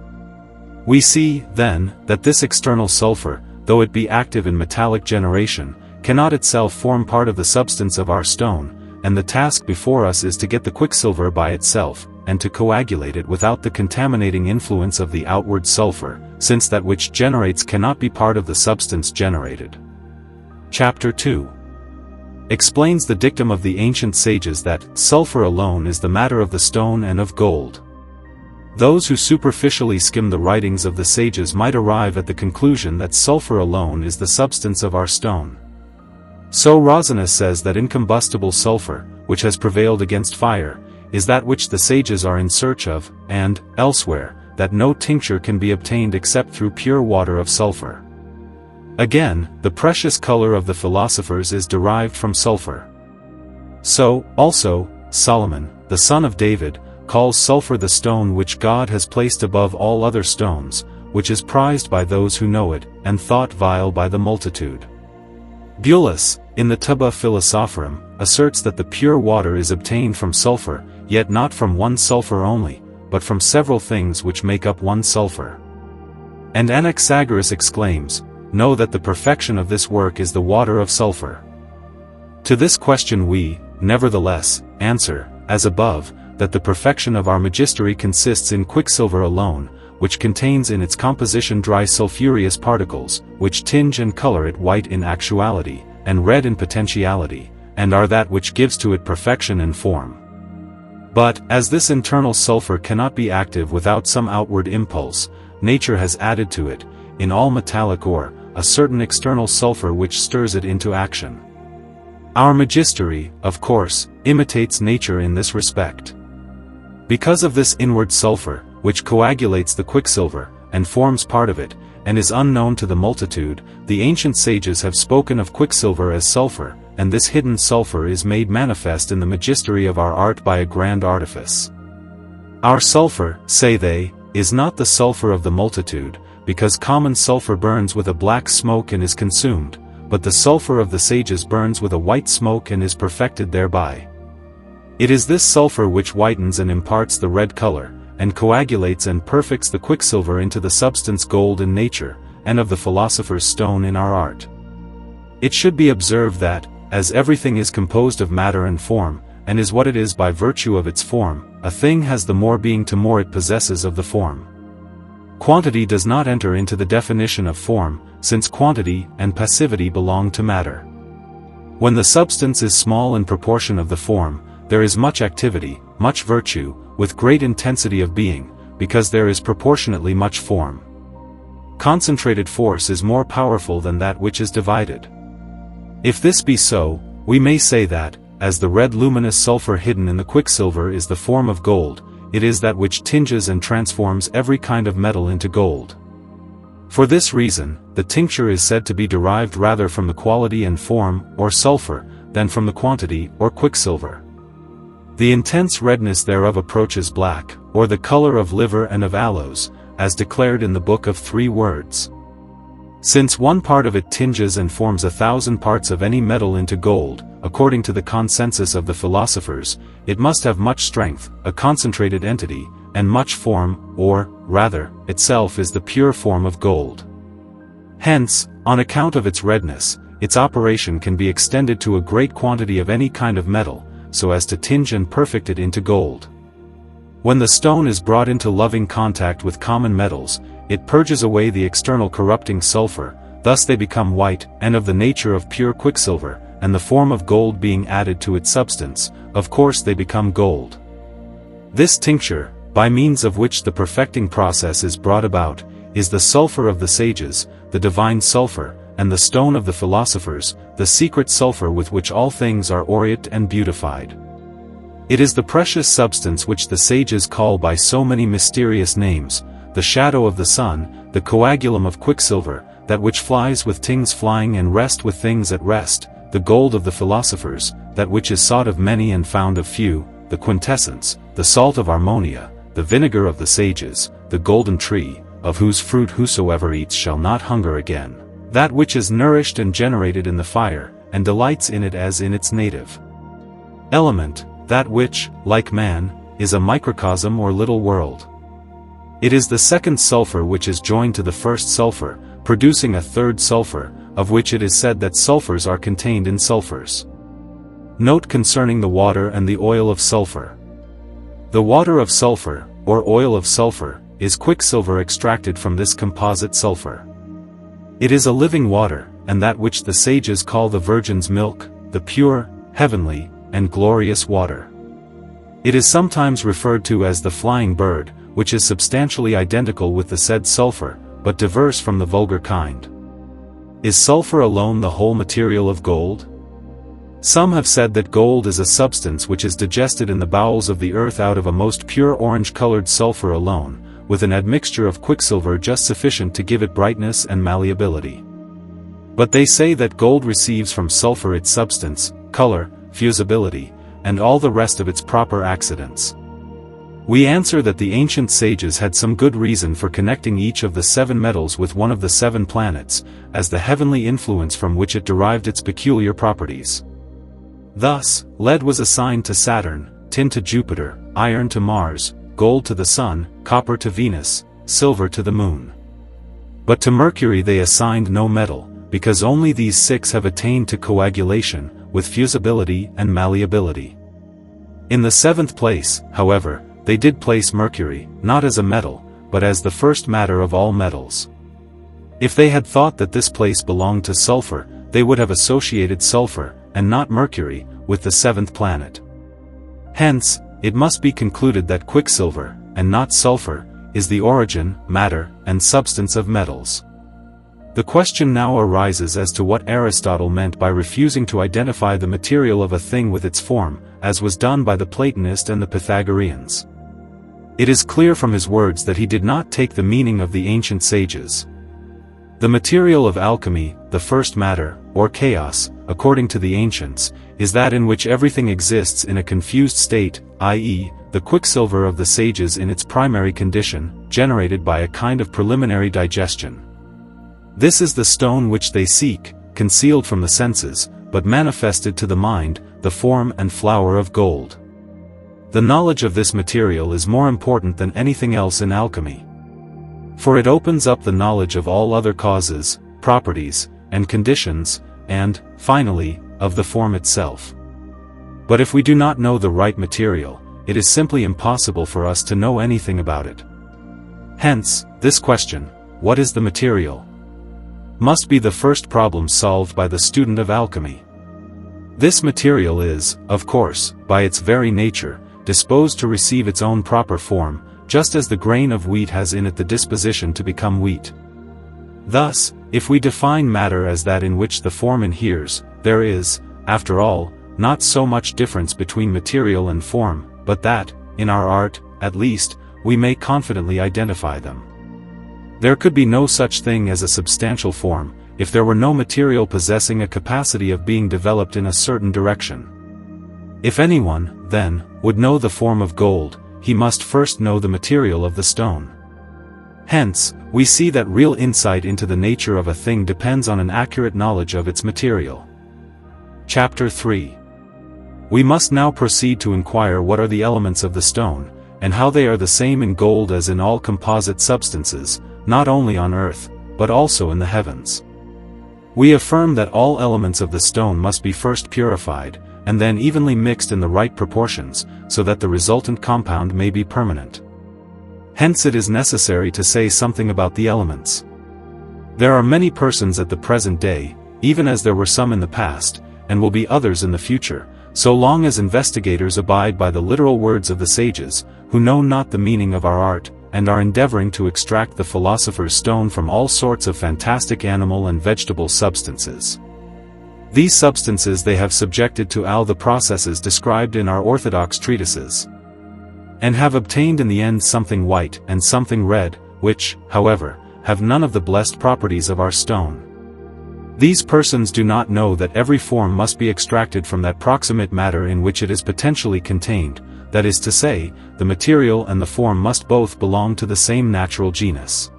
We see, then, that this external sulfur, though it be active in metallic generation, cannot itself form part of the substance of our stone, and the task before us is to get the quicksilver by itself, and to coagulate it without the contaminating influence of the outward sulfur, since that which generates cannot be part of the substance generated. Chapter 2 explains the dictum of the ancient sages that sulfur alone is the matter of the stone and of gold. Those who superficially skim the writings of the sages might arrive at the conclusion that sulfur alone is the substance of our stone. So Rosinus says that incombustible sulfur, which has prevailed against fire, is that which the sages are in search of, and, elsewhere, that no tincture can be obtained except through pure water of sulfur. Again, the precious color of the philosophers is derived from sulfur. So, also, Solomon, the son of David, calls sulfur the stone which God has placed above all other stones, which is prized by those who know it, and thought vile by the multitude. Bulas, in the Tuba Philosophorum, asserts that the pure water is obtained from sulfur, yet not from one sulfur only, but from several things which make up one sulfur. And Anaxagoras exclaims, "Know that the perfection of this work is the water of sulfur." To this question we, nevertheless, answer, as above, that the perfection of our magistery consists in quicksilver alone, which contains in its composition dry sulphureous particles, which tinge and color it white in actuality, and red in potentiality, and are that which gives to it perfection and form. But, as this internal sulfur cannot be active without some outward impulse, nature has added to it, in all metallic ore, a certain external sulfur which stirs it into action. Our magistery, of course, imitates nature in this respect. Because of this inward sulfur, which coagulates the quicksilver, and forms part of it, and is unknown to the multitude, the ancient sages have spoken of quicksilver as sulfur, and this hidden sulfur is made manifest in the magistery of our art by a grand artifice. Our sulfur, say they, is not the sulfur of the multitude, because common sulfur burns with a black smoke and is consumed, but the sulfur of the sages burns with a white smoke and is perfected thereby. It is this sulfur which whitens and imparts the red color, and coagulates and perfects the quicksilver into the substance gold in nature, and of the philosopher's stone in our art. It should be observed that, as everything is composed of matter and form, and is what it is by virtue of its form, a thing has the more being to more it possesses of the form. Quantity does not enter into the definition of form, since quantity and passivity belong to matter. When the substance is small in proportion of the form, there is much activity, much virtue, with great intensity of being, because there is proportionately much form. Concentrated force is more powerful than that which is divided. If this be so, we may say that, as the red luminous sulfur hidden in the quicksilver is the form of gold, it is that which tinges and transforms every kind of metal into gold. For this reason, the tincture is said to be derived rather from the quality and form, or sulfur, than from the quantity, or quicksilver. The intense redness thereof approaches black, or the color of liver and of aloes, as declared in the Book of 3 Words. Since one part of it tinges and forms 1,000 parts of any metal into gold, according to the consensus of the philosophers, it must have much strength, a concentrated entity, and much form, or, rather, itself is the pure form of gold. Hence, on account of its redness, its operation can be extended to a great quantity of any kind of metal, so as to tinge and perfect it into gold. When the stone is brought into loving contact with common metals, it purges away the external corrupting sulfur, thus they become white, and of the nature of pure quicksilver, and the form of gold being added to its substance, of course they become gold. This tincture, by means of which the perfecting process is brought about, is the sulfur of the sages, the divine sulfur, and the stone of the philosophers, the secret sulfur with which all things are aureate and beautified. It is the precious substance which the sages call by so many mysterious names, the shadow of the sun, the coagulum of quicksilver, that which flies with things flying and rest with things at rest, the gold of the philosophers, that which is sought of many and found of few, the quintessence, the salt of Harmonia, the vinegar of the sages, the golden tree, of whose fruit whosoever eats shall not hunger again, that which is nourished and generated in the fire, and delights in it as in its native element, that which, like man, is a microcosm or little world. It is the second sulfur which is joined to the first sulfur, producing a third sulfur, of which it is said that sulfurs are contained in sulfurs. Note concerning the water and the oil of sulfur. The water of sulfur, or oil of sulfur, is quicksilver extracted from this composite sulfur. It is a living water, and that which the sages call the virgin's milk, the pure, heavenly, and glorious water. It is sometimes referred to as the flying bird, which is substantially identical with the said sulfur, but diverse from the vulgar kind. Is sulfur alone the whole material of gold? Some have said that gold is a substance which is digested in the bowels of the earth out of a most pure orange-colored sulfur alone, with an admixture of quicksilver just sufficient to give it brightness and malleability. But they say that gold receives from sulfur its substance, color, fusibility, and all the rest of its proper accidents. We answer that the ancient sages had some good reason for connecting each of the 7 metals with one of the 7 planets, as the heavenly influence from which it derived its peculiar properties. Thus, lead was assigned to Saturn, tin to Jupiter, iron to Mars, gold to the Sun, copper to Venus, silver to the Moon. But to Mercury they assigned no metal, because only these 6 have attained to coagulation, with fusibility and malleability. In the 7th place, however, they did place Mercury, not as a metal, but as the first matter of all metals. If they had thought that this place belonged to sulfur, they would have associated sulfur, and not Mercury, with the 7th planet. Hence, it must be concluded that quicksilver, and not sulfur, is the origin, matter, and substance of metals. The question now arises as to what Aristotle meant by refusing to identify the material of a thing with its form, as was done by the Platonist and the Pythagoreans. It is clear from his words that he did not take the meaning of the ancient sages. The material of alchemy, the first matter, or chaos, according to the ancients, is that in which everything exists in a confused state, i.e., the quicksilver of the sages in its primary condition, generated by a kind of preliminary digestion. This is the stone which they seek, concealed from the senses, but manifested to the mind, the form and flower of gold. The knowledge of this material is more important than anything else in alchemy. For it opens up the knowledge of all other causes, properties, and conditions, and, finally, of the form itself. But if we do not know the right material, it is simply impossible for us to know anything about it. Hence, this question, what is the material, must be the first problem solved by the student of alchemy. This material is, of course, by its very nature, disposed to receive its own proper form, just as the grain of wheat has in it the disposition to become wheat. Thus, if we define matter as that in which the form inheres, there is, after all, not so much difference between material and form, but that, in our art, at least, we may confidently identify them. There could be no such thing as a substantial form, if there were no material possessing a capacity of being developed in a certain direction. If anyone, then, would know the form of gold, he must first know the material of the stone. Hence, we see that real insight into the nature of a thing depends on an accurate knowledge of its material. Chapter 3. We must now proceed to inquire what are the elements of the stone, and how they are the same in gold as in all composite substances, not only on earth, but also in the heavens. We affirm that all elements of the stone must be first purified, and then evenly mixed in the right proportions, so that the resultant compound may be permanent. Hence it is necessary to say something about the elements. There are many persons at the present day, even as there were some in the past, and will be others in the future, so long as investigators abide by the literal words of the sages, who know not the meaning of our art, and are endeavoring to extract the philosopher's stone from all sorts of fantastic animal and vegetable substances. These substances they have subjected to all the processes described in our orthodox treatises, and have obtained in the end something white and something red, which, however, have none of the blessed properties of our stone. These persons do not know that every form must be extracted from that proximate matter in which it is potentially contained, that is to say, the material and the form must both belong to the same natural genus.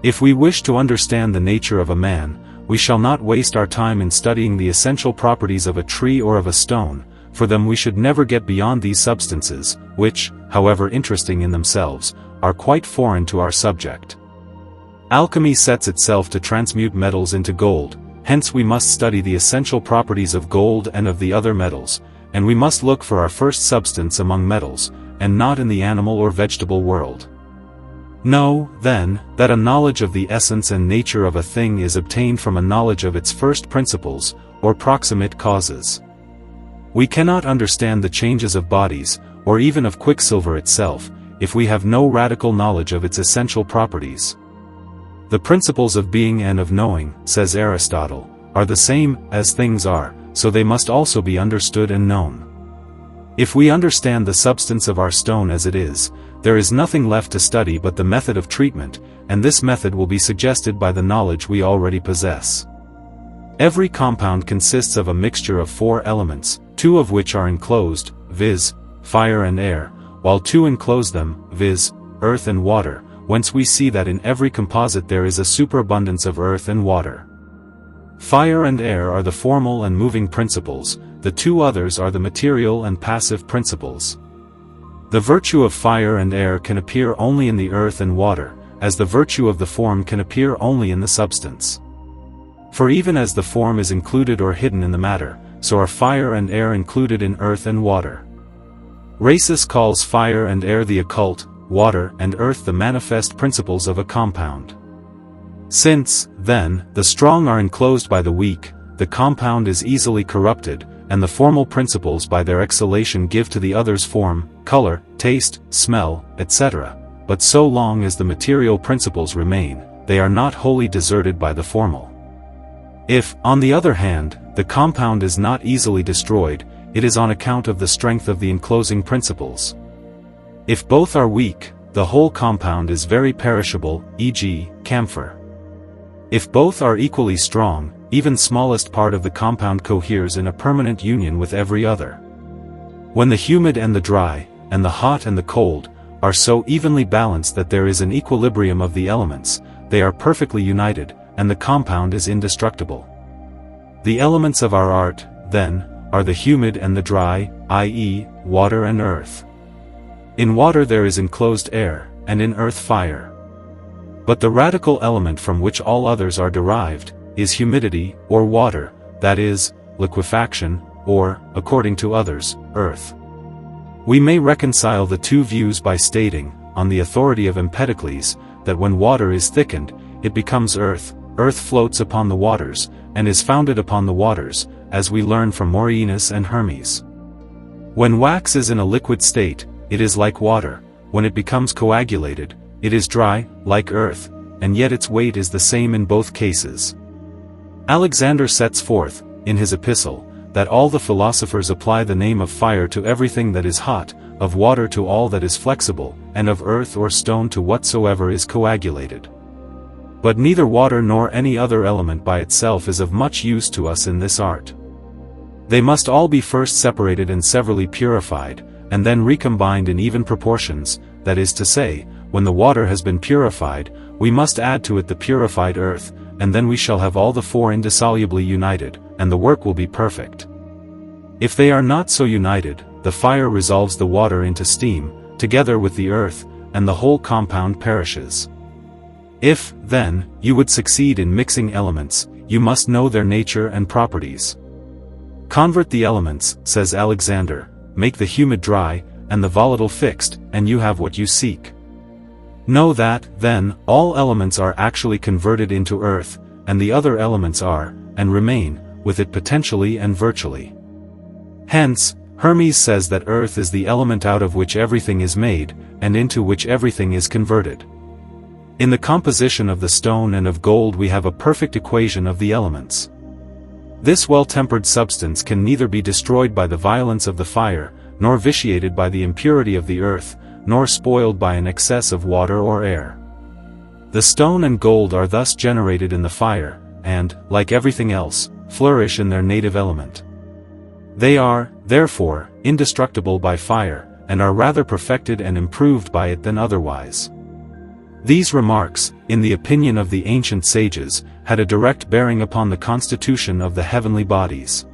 If we wish to understand the nature of a man, we shall not waste our time in studying the essential properties of a tree or of a stone, for them we should never get beyond these substances, which, however interesting in themselves, are quite foreign to our subject. Alchemy sets itself to transmute metals into gold, hence we must study the essential properties of gold and of the other metals, and we must look for our first substance among metals, and not in the animal or vegetable world. Know, then, that a knowledge of the essence and nature of a thing is obtained from a knowledge of its first principles, or proximate causes. We cannot understand the changes of bodies, or even of quicksilver itself, if we have no radical knowledge of its essential properties. The principles of being and of knowing, says Aristotle, are the same as things are, so they must also be understood and known. If we understand the substance of our stone as it is, there is nothing left to study but the method of treatment, and this method will be suggested by the knowledge we already possess. Every compound consists of a mixture of 4 elements, 2 of which are enclosed, viz., fire and air, while 2 enclose them, viz., earth and water, whence we see that in every composite there is a superabundance of earth and water. Fire and air are the formal and moving principles, the 2 others are the material and passive principles. The virtue of fire and air can appear only in the earth and water, as the virtue of the form can appear only in the substance. For even as the form is included or hidden in the matter, so are fire and air included in earth and water. Rhasis calls fire and air the occult, water and earth the manifest principles of a compound. Since, then, the strong are enclosed by the weak, the compound is easily corrupted, and the formal principles by their exhalation give to the others form, color, taste, smell, etc., but so long as the material principles remain, they are not wholly deserted by the formal. If, on the other hand, the compound is not easily destroyed, it is on account of the strength of the enclosing principles. If both are weak, the whole compound is very perishable, e.g., camphor. If both are equally strong, even smallest part of the compound coheres in a permanent union with every other. When the humid and the dry, and the hot and the cold, are so evenly balanced that there is an equilibrium of the elements, they are perfectly united, and the compound is indestructible. The elements of our art, then, are the humid and the dry, i.e., water and earth. In water there is enclosed air, and in earth fire. But the radical element from which all others are derived, is humidity, or water, that is, liquefaction, or, according to others, earth. We may reconcile the 2 views by stating, on the authority of Empedocles, that when water is thickened, it becomes earth, earth floats upon the waters, and is founded upon the waters, as we learn from Morienus and Hermes. When wax is in a liquid state, it is like water; when it becomes coagulated, it is dry, like earth, and yet its weight is the same in both cases. Alexander sets forth, in his Epistle, that all the philosophers apply the name of fire to everything that is hot, of water to all that is flexible, and of earth or stone to whatsoever is coagulated. But neither water nor any other element by itself is of much use to us in this art. They must all be first separated and severally purified, and then recombined in even proportions, that is to say, when the water has been purified, we must add to it the purified earth, and then we shall have all the four indissolubly united, and the work will be perfect. If they are not so united, the fire resolves the water into steam, together with the earth, and the whole compound perishes. If, then, you would succeed in mixing elements, you must know their nature and properties. Convert the elements, says Alexander, make the humid dry, and the volatile fixed, and you have what you seek. Know that, then, all elements are actually converted into earth, and the other elements are, and remain, with it potentially and virtually. Hence, Hermes says that earth is the element out of which everything is made, and into which everything is converted. In the composition of the stone and of gold we have a perfect equation of the elements. This well-tempered substance can neither be destroyed by the violence of the fire, nor vitiated by the impurity of the earth, nor spoiled by an excess of water or air. The stone and gold are thus generated in the fire, and, like everything else, flourish in their native element. They are, therefore, indestructible by fire, and are rather perfected and improved by it than otherwise. These remarks, in the opinion of the ancient sages, had a direct bearing upon the constitution of the heavenly bodies.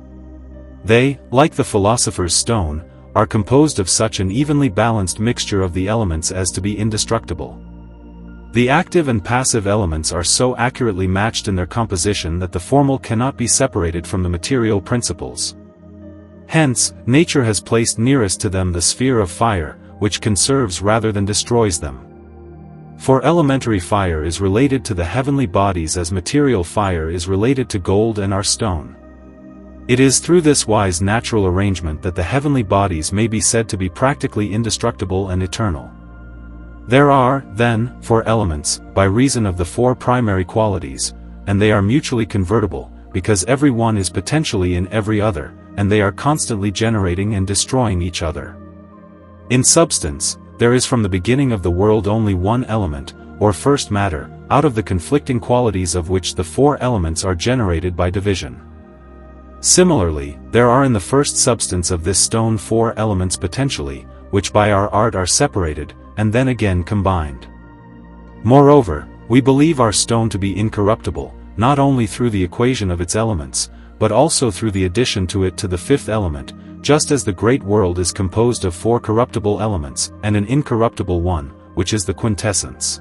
They, like the philosopher's stone, are composed of such an evenly balanced mixture of the elements as to be indestructible. The active and passive elements are so accurately matched in their composition that the formal cannot be separated from the material principles. Hence, nature has placed nearest to them the sphere of fire, which conserves rather than destroys them. For elementary fire is related to the heavenly bodies as material fire is related to gold and our stone. It is through this wise natural arrangement that the heavenly bodies may be said to be practically indestructible and eternal. There are, then, four elements, by reason of the four primary qualities, and they are mutually convertible, because every one is potentially in every other, and they are constantly generating and destroying each other. In substance, there is from the beginning of the world only one element, or first matter, out of the conflicting qualities of which the four elements are generated by division. Similarly, there are in the first substance of this stone four elements potentially, which by our art are separated, and then again combined. Moreover, we believe our stone to be incorruptible, not only through the equation of its elements, but also through the addition to it to the fifth element, just as the great world is composed of four corruptible elements, and an incorruptible one, which is the quintessence.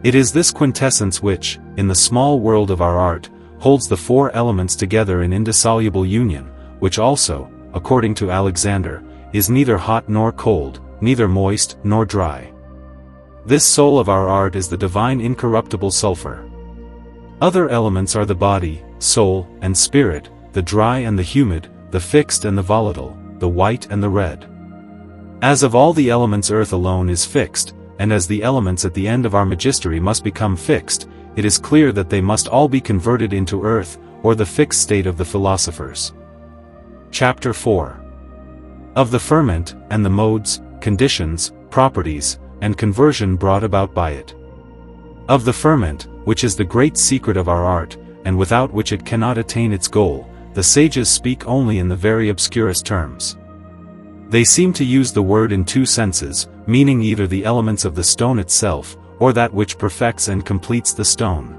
It is this quintessence which, in the small world of our art, holds the four elements together in indissoluble union, which also, according to Alexander, is neither hot nor cold, neither moist nor dry. This soul of our art is the divine incorruptible sulfur. Other elements are the body, soul, and spirit, the dry and the humid, the fixed and the volatile, the white and the red. As of all the elements earth alone is fixed, and as the elements at the end of our magistery must become fixed, it is clear that they must all be converted into earth, or the fixed state of the philosophers. Chapter 4. Of the ferment, and the modes, conditions, properties, and conversion brought about by it. Of the ferment, which is the great secret of our art, and without which it cannot attain its goal, the sages speak only in the very obscurest terms. They seem to use the word in two senses, meaning either the elements of the stone itself, or that which perfects and completes the stone.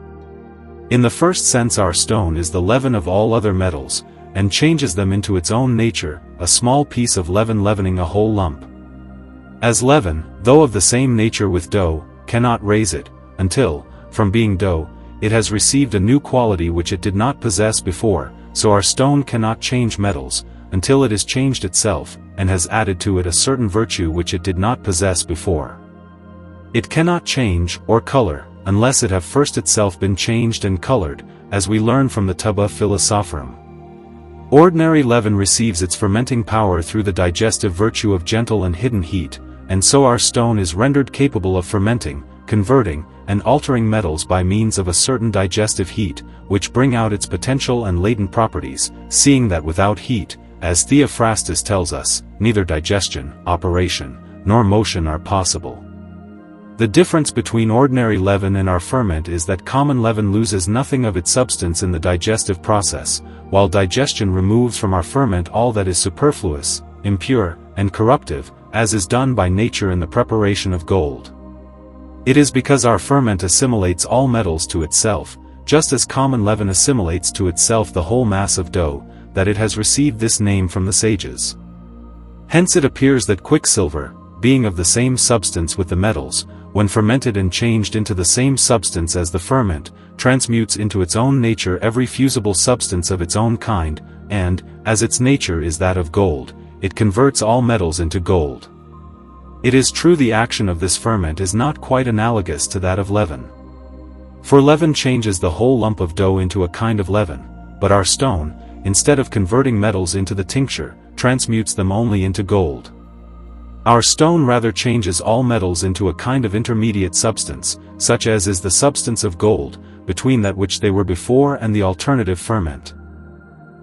In the first sense our stone is the leaven of all other metals, and changes them into its own nature, a small piece of leaven leavening a whole lump. As leaven, though of the same nature with dough, cannot raise it, until, from being dough, it has received a new quality which it did not possess before, so our stone cannot change metals, until it has changed itself, and has added to it a certain virtue which it did not possess before. It cannot change, or color, unless it have first itself been changed and colored, as we learn from the Tuba Philosophorum. Ordinary leaven receives its fermenting power through the digestive virtue of gentle and hidden heat, and so our stone is rendered capable of fermenting, converting, and altering metals by means of a certain digestive heat, which bring out its potential and latent properties, seeing that without heat, as Theophrastus tells us, neither digestion, operation, nor motion are possible. The difference between ordinary leaven and our ferment is that common leaven loses nothing of its substance in the digestive process, while digestion removes from our ferment all that is superfluous, impure, and corruptive, as is done by nature in the preparation of gold. It is because our ferment assimilates all metals to itself, just as common leaven assimilates to itself the whole mass of dough, that it has received this name from the sages. Hence it appears that quicksilver, being of the same substance with the metals, when fermented and changed into the same substance as the ferment, transmutes into its own nature every fusible substance of its own kind, and, as its nature is that of gold, it converts all metals into gold. It is true the action of this ferment is not quite analogous to that of leaven. For leaven changes the whole lump of dough into a kind of leaven, but our stone, instead of converting metals into the tincture, transmutes them only into gold. Our stone rather changes all metals into a kind of intermediate substance, such as is the substance of gold, between that which they were before and the alternative ferment.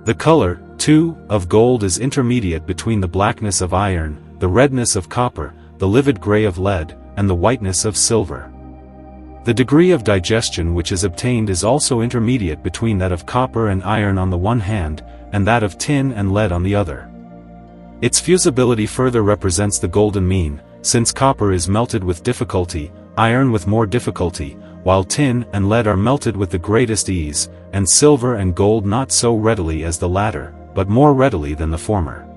The color, too, of gold is intermediate between the blackness of iron, the redness of copper, the livid gray of lead, and the whiteness of silver. The degree of digestion which is obtained is also intermediate between that of copper and iron on the one hand, and that of tin and lead on the other. Its fusibility further represents the golden mean, since copper is melted with difficulty, iron with more difficulty, while tin and lead are melted with the greatest ease, and silver and gold not so readily as the latter, but more readily than the former.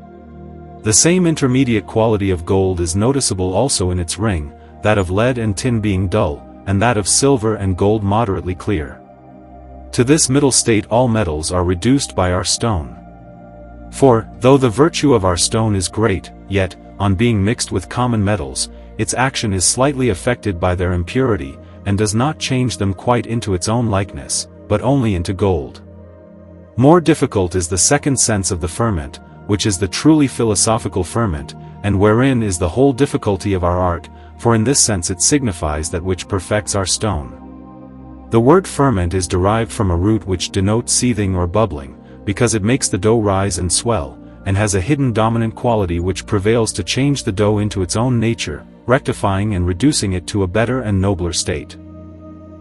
The same intermediate quality of gold is noticeable also in its ring, that of lead and tin being dull, and that of silver and gold moderately clear. To this middle state all metals are reduced by our stone. For, though the virtue of our stone is great, yet, on being mixed with common metals, its action is slightly affected by their impurity, and does not change them quite into its own likeness, but only into gold. More difficult is the second sense of the ferment, which is the truly philosophical ferment, and wherein is the whole difficulty of our art, for in this sense it signifies that which perfects our stone. The word ferment is derived from a root which denotes seething or bubbling, because it makes the dough rise and swell, and has a hidden dominant quality which prevails to change the dough into its own nature, rectifying and reducing it to a better and nobler state.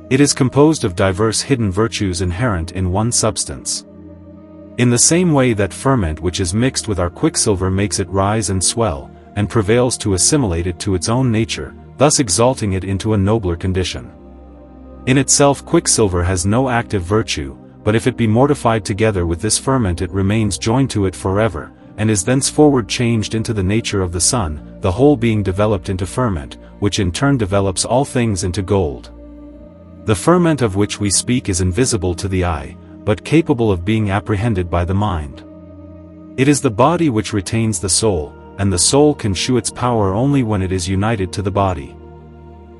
It is composed of diverse hidden virtues inherent in one substance. In the same way that ferment which is mixed with our quicksilver makes it rise and swell, and prevails to assimilate it to its own nature, thus exalting it into a nobler condition. In itself quicksilver has no active virtue, but if it be mortified together with this ferment it remains joined to it forever, and is thenceforward changed into the nature of the sun, the whole being developed into ferment, which in turn develops all things into gold. The ferment of which we speak is invisible to the eye, but capable of being apprehended by the mind. It is the body which retains the soul, and the soul can shew its power only when it is united to the body.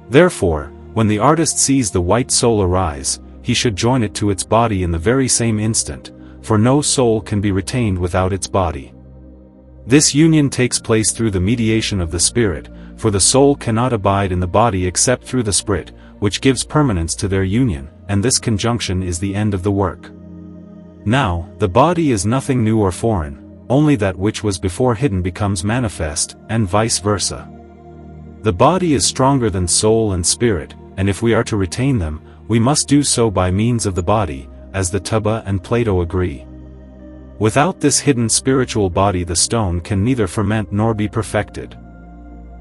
Therefore, when the artist sees the white soul arise, he should join it to its body in the very same instant, for no soul can be retained without its body. This union takes place through the mediation of the spirit, for the soul cannot abide in the body except through the spirit, which gives permanence to their union, and this conjunction is the end of the work. Now, the body is nothing new or foreign, only that which was before hidden becomes manifest, and vice versa. The body is stronger than soul and spirit, and if we are to retain them, we must do so by means of the body, as the Tuba and Plato agree. Without this hidden spiritual body the stone can neither ferment nor be perfected.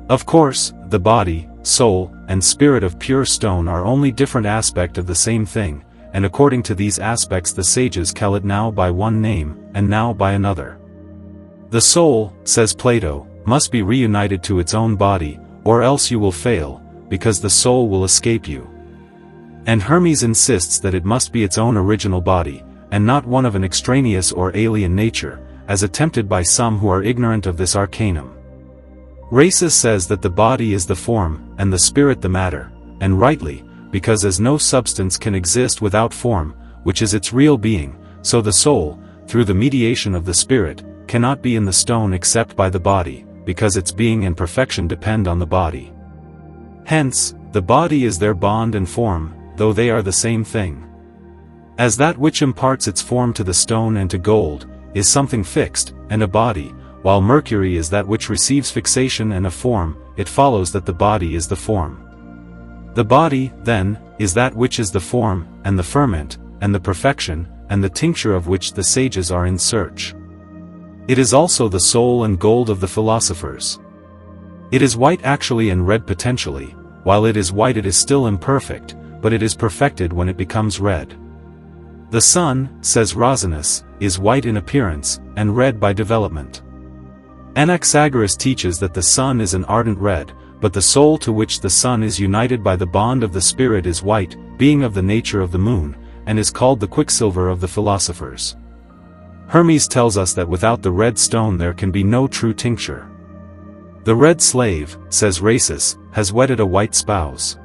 Of course, the body, soul, and spirit of pure stone are only different aspects of the same thing, and according to these aspects the sages call it now by one name, and now by another. The soul, says Plato, must be reunited to its own body, or else you will fail, because the soul will escape you. And Hermes insists that it must be its own original body, and not one of an extraneous or alien nature, as attempted by some who are ignorant of this arcanum. Rhasis says that the body is the form, and the spirit the matter, and rightly, because as no substance can exist without form, which is its real being, so the soul, through the mediation of the spirit, cannot be in the stone except by the body, because its being and perfection depend on the body. Hence, the body is their bond and form, though they are the same thing. As that which imparts its form to the stone and to gold, is something fixed, and a body, while mercury is that which receives fixation and a form, it follows that the body is the form. The body, then, is that which is the form, and the ferment, and the perfection, and the tincture of which the sages are in search. It is also the soul and gold of the philosophers. It is white actually and red potentially. While it is white it is still imperfect, but it is perfected when it becomes red. The sun, says Rosinus, is white in appearance, and red by development. Anaxagoras teaches that the sun is an ardent red, but the soul to which the sun is united by the bond of the spirit is white, being of the nature of the moon, and is called the quicksilver of the philosophers. Hermes tells us that without the red stone there can be no true tincture. The red slave, says Rhasis, has wedded a white spouse.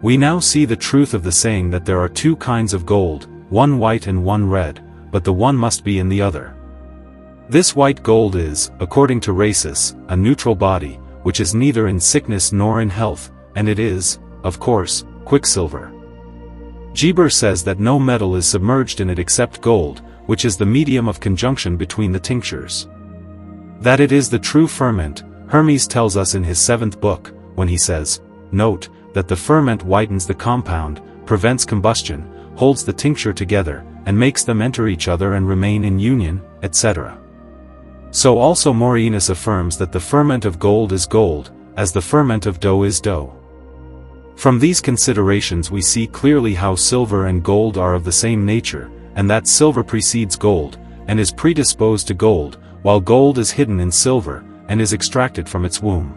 We now see the truth of the saying that there are two kinds of gold, one white and one red, but the one must be in the other. This white gold is, according to Rhasis, a neutral body, which is neither in sickness nor in health, and it is, of course, quicksilver. Geber says that no metal is submerged in it except gold, which is the medium of conjunction between the tinctures. That it is the true ferment, Hermes tells us in his 7th book, when he says, note, that the ferment whitens the compound, prevents combustion, holds the tincture together, and makes them enter each other and remain in union, etc. So also Morienus affirms that the ferment of gold is gold, as the ferment of dough is dough. From these considerations we see clearly how silver and gold are of the same nature, and that silver precedes gold, and is predisposed to gold, while gold is hidden in silver, and is extracted from its womb.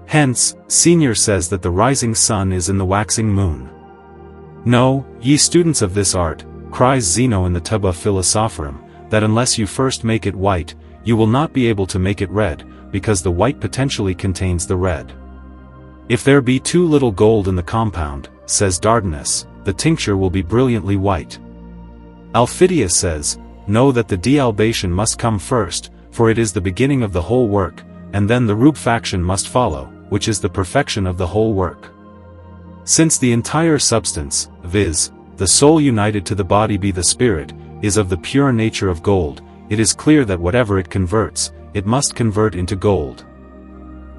Hence, Senior says that the rising sun is in the waxing moon. Know, ye students of this art, cries Zeno in the Tuba Philosophorum, that unless you first make it white, you will not be able to make it red, because the white potentially contains the red. If there be too little gold in the compound, says Dardanus, the tincture will be brilliantly white. Alphidius says, know that the dealbation must come first, for it is the beginning of the whole work, and then the rubefaction must follow, which is the perfection of the whole work. Since the entire substance, viz., the soul united to the body be the spirit, is of the pure nature of gold, it is clear that whatever it converts, it must convert into gold.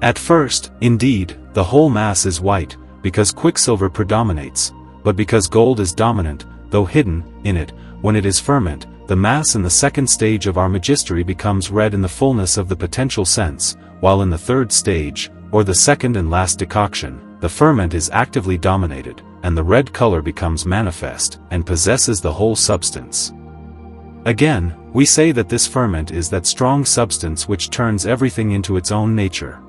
At first, indeed, the whole mass is white, because quicksilver predominates, but because gold is dominant, though hidden, in it, when it is ferment, the mass in the second stage of our magistery becomes red in the fullness of the potential sense, while in the third stage, or the second and last decoction, the ferment is actively dominated, and the red color becomes manifest, and possesses the whole substance. Again, we say that this ferment is that strong substance which turns everything into its own nature.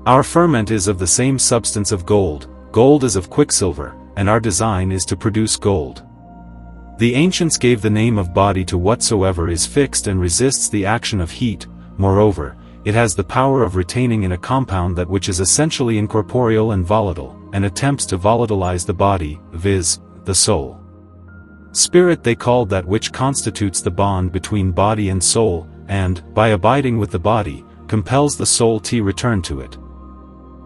Our ferment is of the same substance of gold, gold is of quicksilver, and our design is to produce gold. The ancients gave the name of body to whatsoever is fixed and resists the action of heat. Moreover, it has the power of retaining in a compound that which is essentially incorporeal and volatile, and attempts to volatilize the body, viz., the soul. Spirit they called that which constitutes the bond between body and soul, and, by abiding with the body, compels the soul to return to it.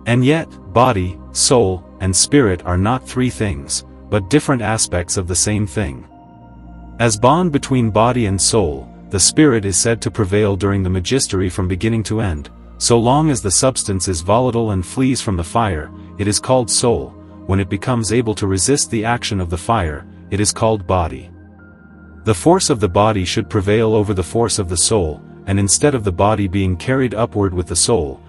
And yet, body, soul, and spirit are not three things, but different aspects of the same thing. As bond between body and soul, the spirit is said to prevail during the magistery from beginning to end. So long as the substance is volatile and flees from the fire, it is called soul. When it becomes able to resist the action of the fire, it is called body. The force of the body should prevail over the force of the soul, and instead of the body being carried upward with the soul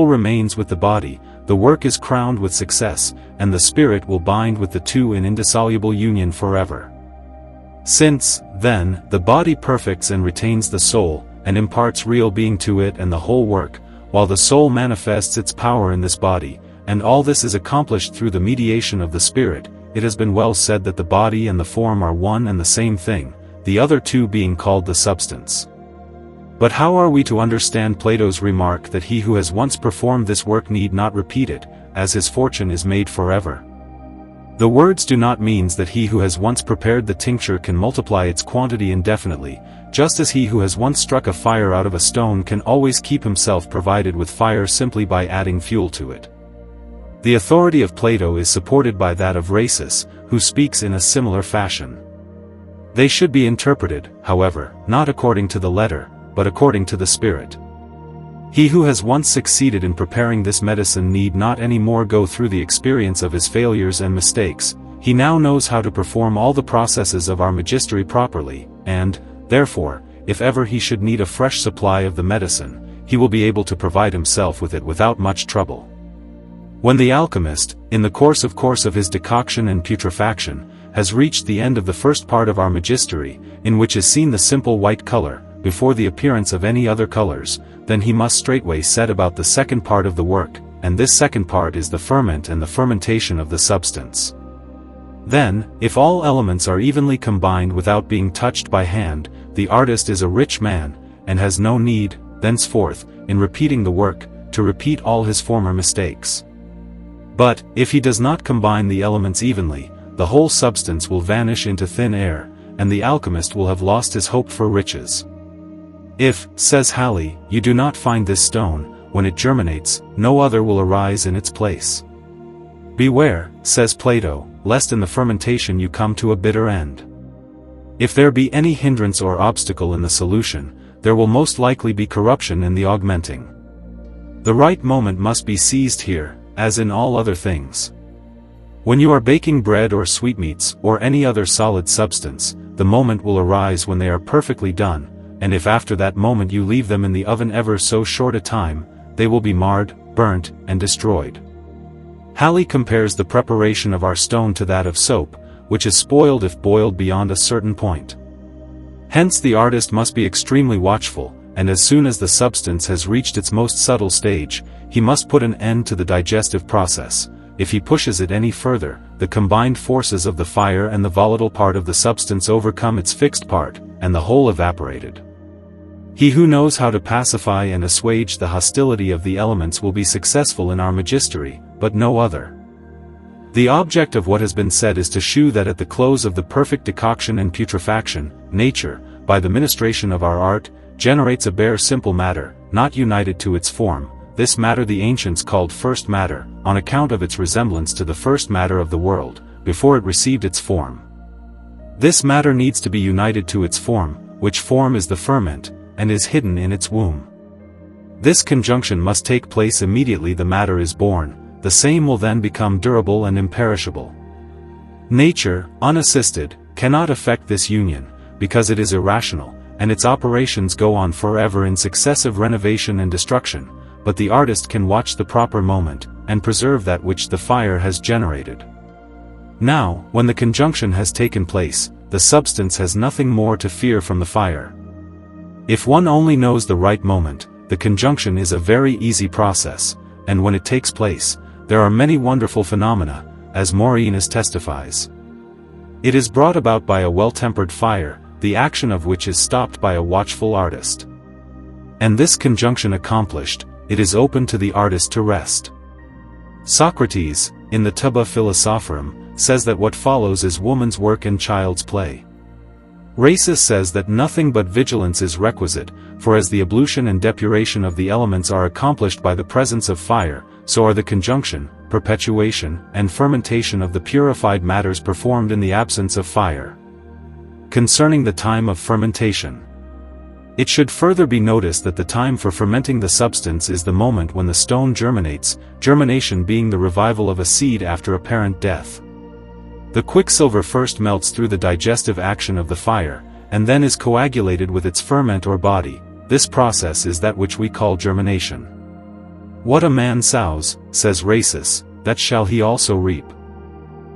remains with the body. The work is crowned with success, and the spirit will bind with the two in indissoluble union forever. Since, then, the body perfects and retains the soul, and imparts real being to it and the whole work, while the soul manifests its power in this body, and all this is accomplished through the mediation of the spirit, it has been well said that the body and the form are one and the same thing, the other two being called the substance. But how are we to understand Plato's remark that he who has once performed this work need not repeat it, as his fortune is made forever? The words do not mean that he who has once prepared the tincture can multiply its quantity indefinitely, just as he who has once struck a fire out of a stone can always keep himself provided with fire simply by adding fuel to it. The authority of Plato is supported by that of Rhasis, who speaks in a similar fashion. They should be interpreted, however, not according to the letter, but according to the spirit. He who has once succeeded in preparing this medicine need not any more go through the experience of his failures and mistakes. He now knows how to perform all the processes of our magistery properly, and, therefore, if ever he should need a fresh supply of the medicine, he will be able to provide himself with it without much trouble. When the alchemist, in the course of his decoction and putrefaction, has reached the end of the first part of our magistery, in which is seen the simple white color, before the appearance of any other colors, then he must straightway set about the second part of the work, and this second part is the ferment and the fermentation of the substance. Then, if all elements are evenly combined without being touched by hand, the artist is a rich man, and has no need, thenceforth, in repeating the work, to repeat all his former mistakes. But, if he does not combine the elements evenly, the whole substance will vanish into thin air, and the alchemist will have lost his hope for riches. If, says Halley, you do not find this stone, when it germinates, no other will arise in its place. Beware, says Plato, lest in the fermentation you come to a bitter end. If there be any hindrance or obstacle in the solution, there will most likely be corruption in the augmenting. The right moment must be seized here, as in all other things. When you are baking bread or sweetmeats, or any other solid substance, the moment will arise when they are perfectly done, and if after that moment you leave them in the oven ever so short a time, they will be marred, burnt, and destroyed. Halley compares the preparation of our stone to that of soap, which is spoiled if boiled beyond a certain point. Hence the artist must be extremely watchful, and as soon as the substance has reached its most subtle stage, he must put an end to the digestive process. If he pushes it any further, the combined forces of the fire and the volatile part of the substance overcome its fixed part, and the whole evaporated. He who knows how to pacify and assuage the hostility of the elements will be successful in our magistery, but no other. The object of what has been said is to shew that at the close of the perfect decoction and putrefaction, nature, by the ministration of our art, generates a bare simple matter, not united to its form. This matter the ancients called first matter, on account of its resemblance to the first matter of the world, before it received its form. This matter needs to be united to its form, which form is the ferment, and is hidden in its womb. This conjunction must take place immediately the matter is born, the same will then become durable and imperishable. Nature, unassisted, cannot effect this union, because it is irrational, and its operations go on forever in successive renovation and destruction, but the artist can watch the proper moment, and preserve that which the fire has generated. Now, when the conjunction has taken place, the substance has nothing more to fear from the fire. If one only knows the right moment, the conjunction is a very easy process, and when it takes place, there are many wonderful phenomena, as Morienus testifies. It is brought about by a well-tempered fire, the action of which is stopped by a watchful artist. And this conjunction accomplished, it is open to the artist to rest. Socrates, in the Tuba Philosophorum, says that what follows is woman's work and child's play. Rhasis says that nothing but vigilance is requisite, for as the ablution and depuration of the elements are accomplished by the presence of fire, so are the conjunction, perpetuation, and fermentation of the purified matters performed in the absence of fire. Concerning the time of fermentation, it should further be noticed that the time for fermenting the substance is the moment when the stone germinates, germination being the revival of a seed after apparent death. The quicksilver first melts through the digestive action of the fire, and then is coagulated with its ferment or body. This process is that which we call germination. What a man sows, says Rhasis, that shall he also reap.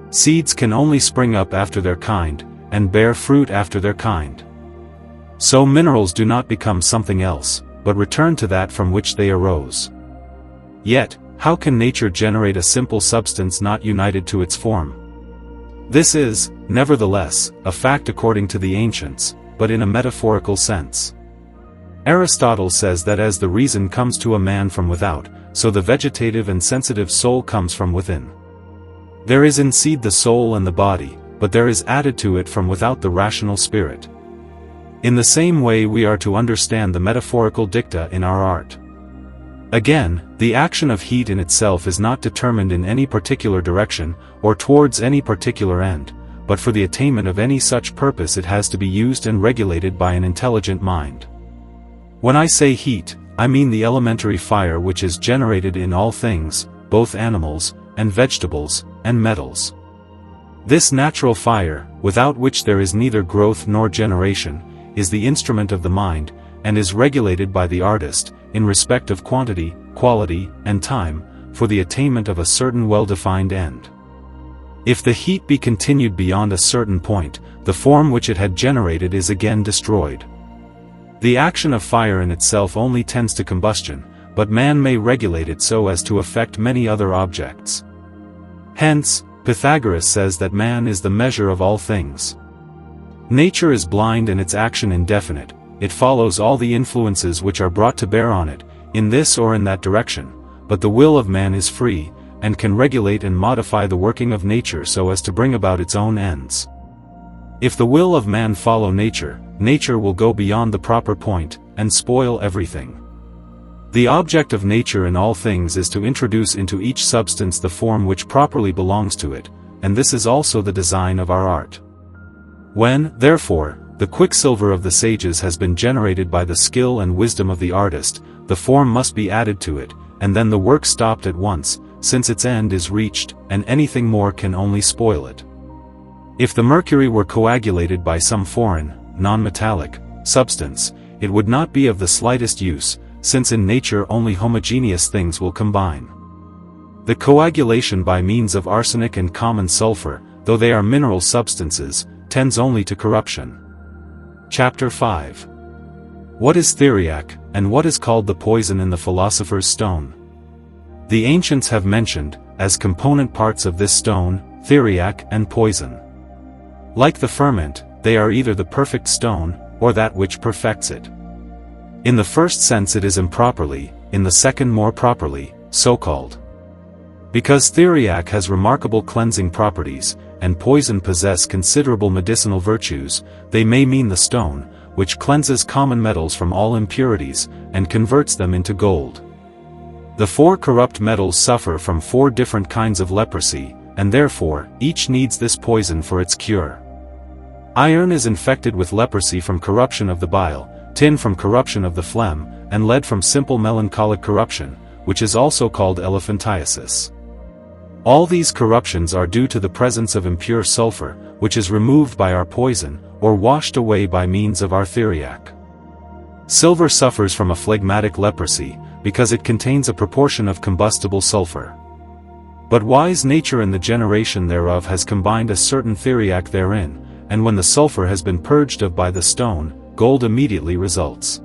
Seeds can only spring up after their kind, and bear fruit after their kind. So minerals do not become something else, but return to that from which they arose. Yet, how can nature generate a simple substance not united to its form? This is, nevertheless, a fact according to the ancients, but in a metaphorical sense. Aristotle says that as the reason comes to a man from without, so the vegetative and sensitive soul comes from within. There is in seed the soul and the body, but there is added to it from without the rational spirit. In the same way we are to understand the metaphorical dicta in our art. Again, the action of heat in itself is not determined in any particular direction, or towards any particular end, but for the attainment of any such purpose it has to be used and regulated by an intelligent mind. When I say heat, I mean the elementary fire which is generated in all things, both animals, and vegetables, and metals. This natural fire, without which there is neither growth nor generation, is the instrument of the mind, and is regulated by the artist, in respect of quantity, quality, and time, for the attainment of a certain well-defined end. If the heat be continued beyond a certain point, the form which it had generated is again destroyed. The action of fire in itself only tends to combustion, but man may regulate it so as to affect many other objects. Hence, Pythagoras says that man is the measure of all things. Nature is blind and its action indefinite, it follows all the influences which are brought to bear on it, in this or in that direction, but the will of man is free, and can regulate and modify the working of nature so as to bring about its own ends. If the will of man follow nature, nature will go beyond the proper point, and spoil everything. The object of nature in all things is to introduce into each substance the form which properly belongs to it, and this is also the design of our art. When, therefore, the quicksilver of the sages has been generated by the skill and wisdom of the artist, the form must be added to it, and then the work stopped at once, since its end is reached, and anything more can only spoil it. If the mercury were coagulated by some foreign, non-metallic, substance, it would not be of the slightest use, since in nature only homogeneous things will combine. The coagulation by means of arsenic and common sulfur, though they are mineral substances, tends only to corruption. Chapter 5. What is theriac, and what is called the poison in the philosopher's stone? The ancients have mentioned, as component parts of this stone, theriac and poison. Like the ferment, they are either the perfect stone, or that which perfects it. In the first sense it is improperly, in the second more properly, so called. Because theriac has remarkable cleansing properties, and poison possess considerable medicinal virtues, they may mean the stone, which cleanses common metals from all impurities, and converts them into gold. The 4 corrupt metals suffer from 4 different kinds of leprosy, and therefore, each needs this poison for its cure. Iron is infected with leprosy from corruption of the bile, tin from corruption of the phlegm, and lead from simple melancholic corruption, which is also called elephantiasis. All these corruptions are due to the presence of impure sulfur, which is removed by our poison, or washed away by means of our theriac. Silver suffers from a phlegmatic leprosy, because it contains a proportion of combustible sulfur. But wise nature in the generation thereof has combined a certain theriac therein, and when the sulfur has been purged of by the stone, gold immediately results.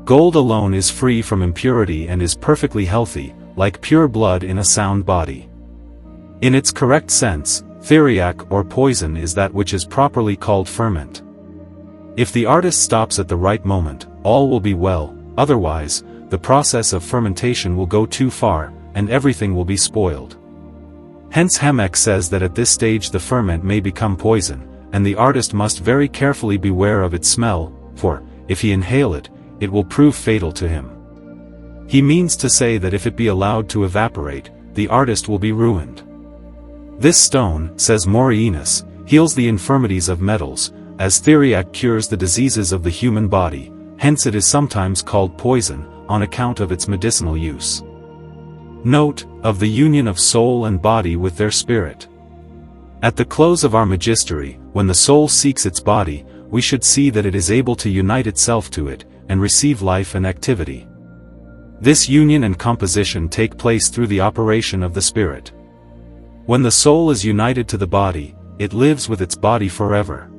Gold alone is free from impurity and is perfectly healthy, like pure blood in a sound body. In its correct sense, theriac or poison is that which is properly called ferment. If the artist stops at the right moment, all will be well, otherwise, the process of fermentation will go too far, and everything will be spoiled. Hence Hamek says that at this stage the ferment may become poison, and the artist must very carefully beware of its smell, for, if he inhale it, it will prove fatal to him. He means to say that if it be allowed to evaporate, the artist will be ruined. This stone, says Morienus, heals the infirmities of metals, as theriac cures the diseases of the human body, hence it is sometimes called poison, on account of its medicinal use. Note, of the union of soul and body with their spirit. At the close of our magistery, when the soul seeks its body, we should see that it is able to unite itself to it, and receive life and activity. This union and composition take place through the operation of the spirit. When the soul is united to the body, it lives with its body forever.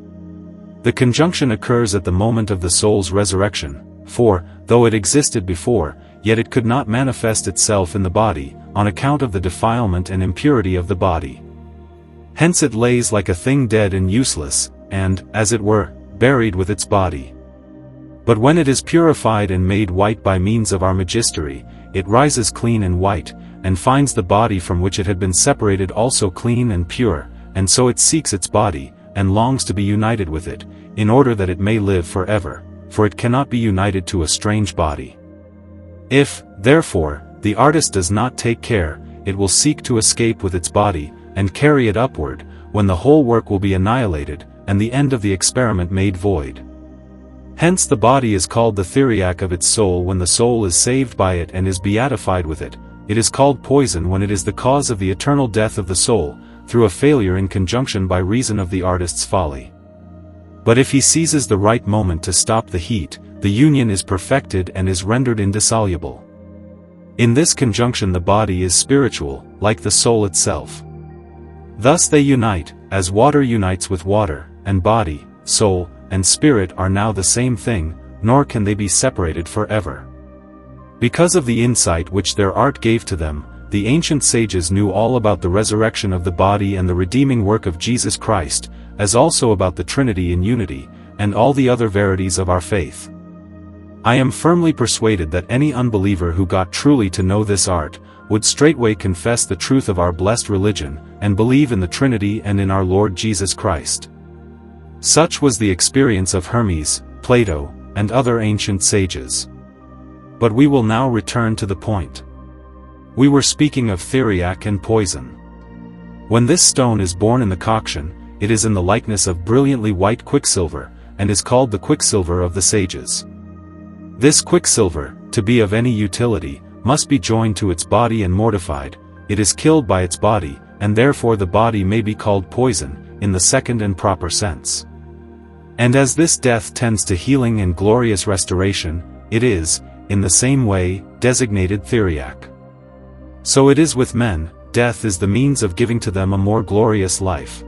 The conjunction occurs at the moment of the soul's resurrection, for, though it existed before, yet it could not manifest itself in the body, on account of the defilement and impurity of the body. Hence it lays like a thing dead and useless, and, as it were, buried with its body. But when it is purified and made white by means of our magistery, it rises clean and white, and finds the body from which it had been separated also clean and pure, and so it seeks its body, and longs to be united with it, in order that it may live forever, for it cannot be united to a strange body. If, therefore, the artist does not take care, it will seek to escape with its body, and carry it upward, when the whole work will be annihilated, and the end of the experiment made void. Hence the body is called the theriac of its soul when the soul is saved by it and is beatified with it. It is called poison when it is the cause of the eternal death of the soul, through a failure in conjunction by reason of the artist's folly. But if he seizes the right moment to stop the heat, the union is perfected and is rendered indissoluble. In this conjunction the body is spiritual, like the soul itself. Thus they unite, as water unites with water, and body, soul, and spirit are now the same thing, nor can they be separated forever. Because of the insight which their art gave to them, the ancient sages knew all about the resurrection of the body and the redeeming work of Jesus Christ, as also about the Trinity in unity, and all the other verities of our faith. I am firmly persuaded that any unbeliever who got truly to know this art, would straightway confess the truth of our blessed religion, and believe in the Trinity and in our Lord Jesus Christ. Such was the experience of Hermes, Plato, and other ancient sages. But we will now return to the point. We were speaking of theriac and poison. When this stone is born in the coction, it is in the likeness of brilliantly white quicksilver, and is called the quicksilver of the sages. This quicksilver, to be of any utility, must be joined to its body and mortified. It is killed by its body, and therefore the body may be called poison, in the second and proper sense. And as this death tends to healing and glorious restoration, it is, in the same way, designated theriac. So it is with men, death is the means of giving to them a more glorious life.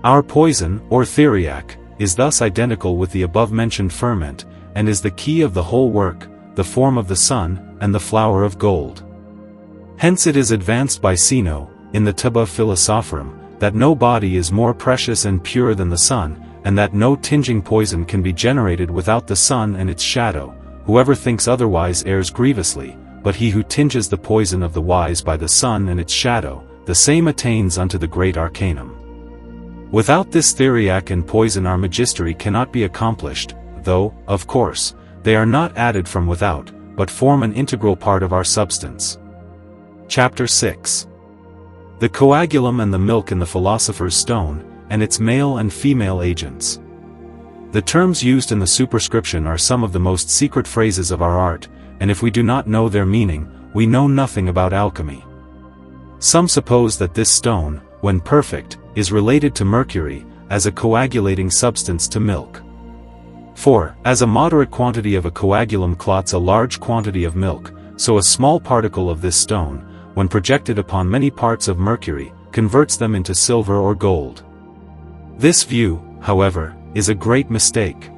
Our poison, or theriac, is thus identical with the above-mentioned ferment, and is the key of the whole work, the form of the sun, and the flower of gold. Hence it is advanced by Zeno, in the Taba Philosophorum, that no body is more precious and pure than the sun, and that no tinging poison can be generated without the sun and its shadow. Whoever thinks otherwise errs grievously, but he who tinges the poison of the wise by the sun and its shadow, the same attains unto the great arcanum. Without this theriac and poison our magistery cannot be accomplished, though, of course, they are not added from without, but form an integral part of our substance. Chapter 6. The coagulum and the milk in the philosopher's stone, and its male and female agents. The terms used in the superscription are some of the most secret phrases of our art, and if we do not know their meaning, we know nothing about alchemy. Some suppose that this stone, when perfect, is related to mercury, as a coagulating substance to milk. For, as a moderate quantity of a coagulum clots a large quantity of milk, so a small particle of this stone, when projected upon many parts of mercury, converts them into silver or gold. This view, however, is a great mistake.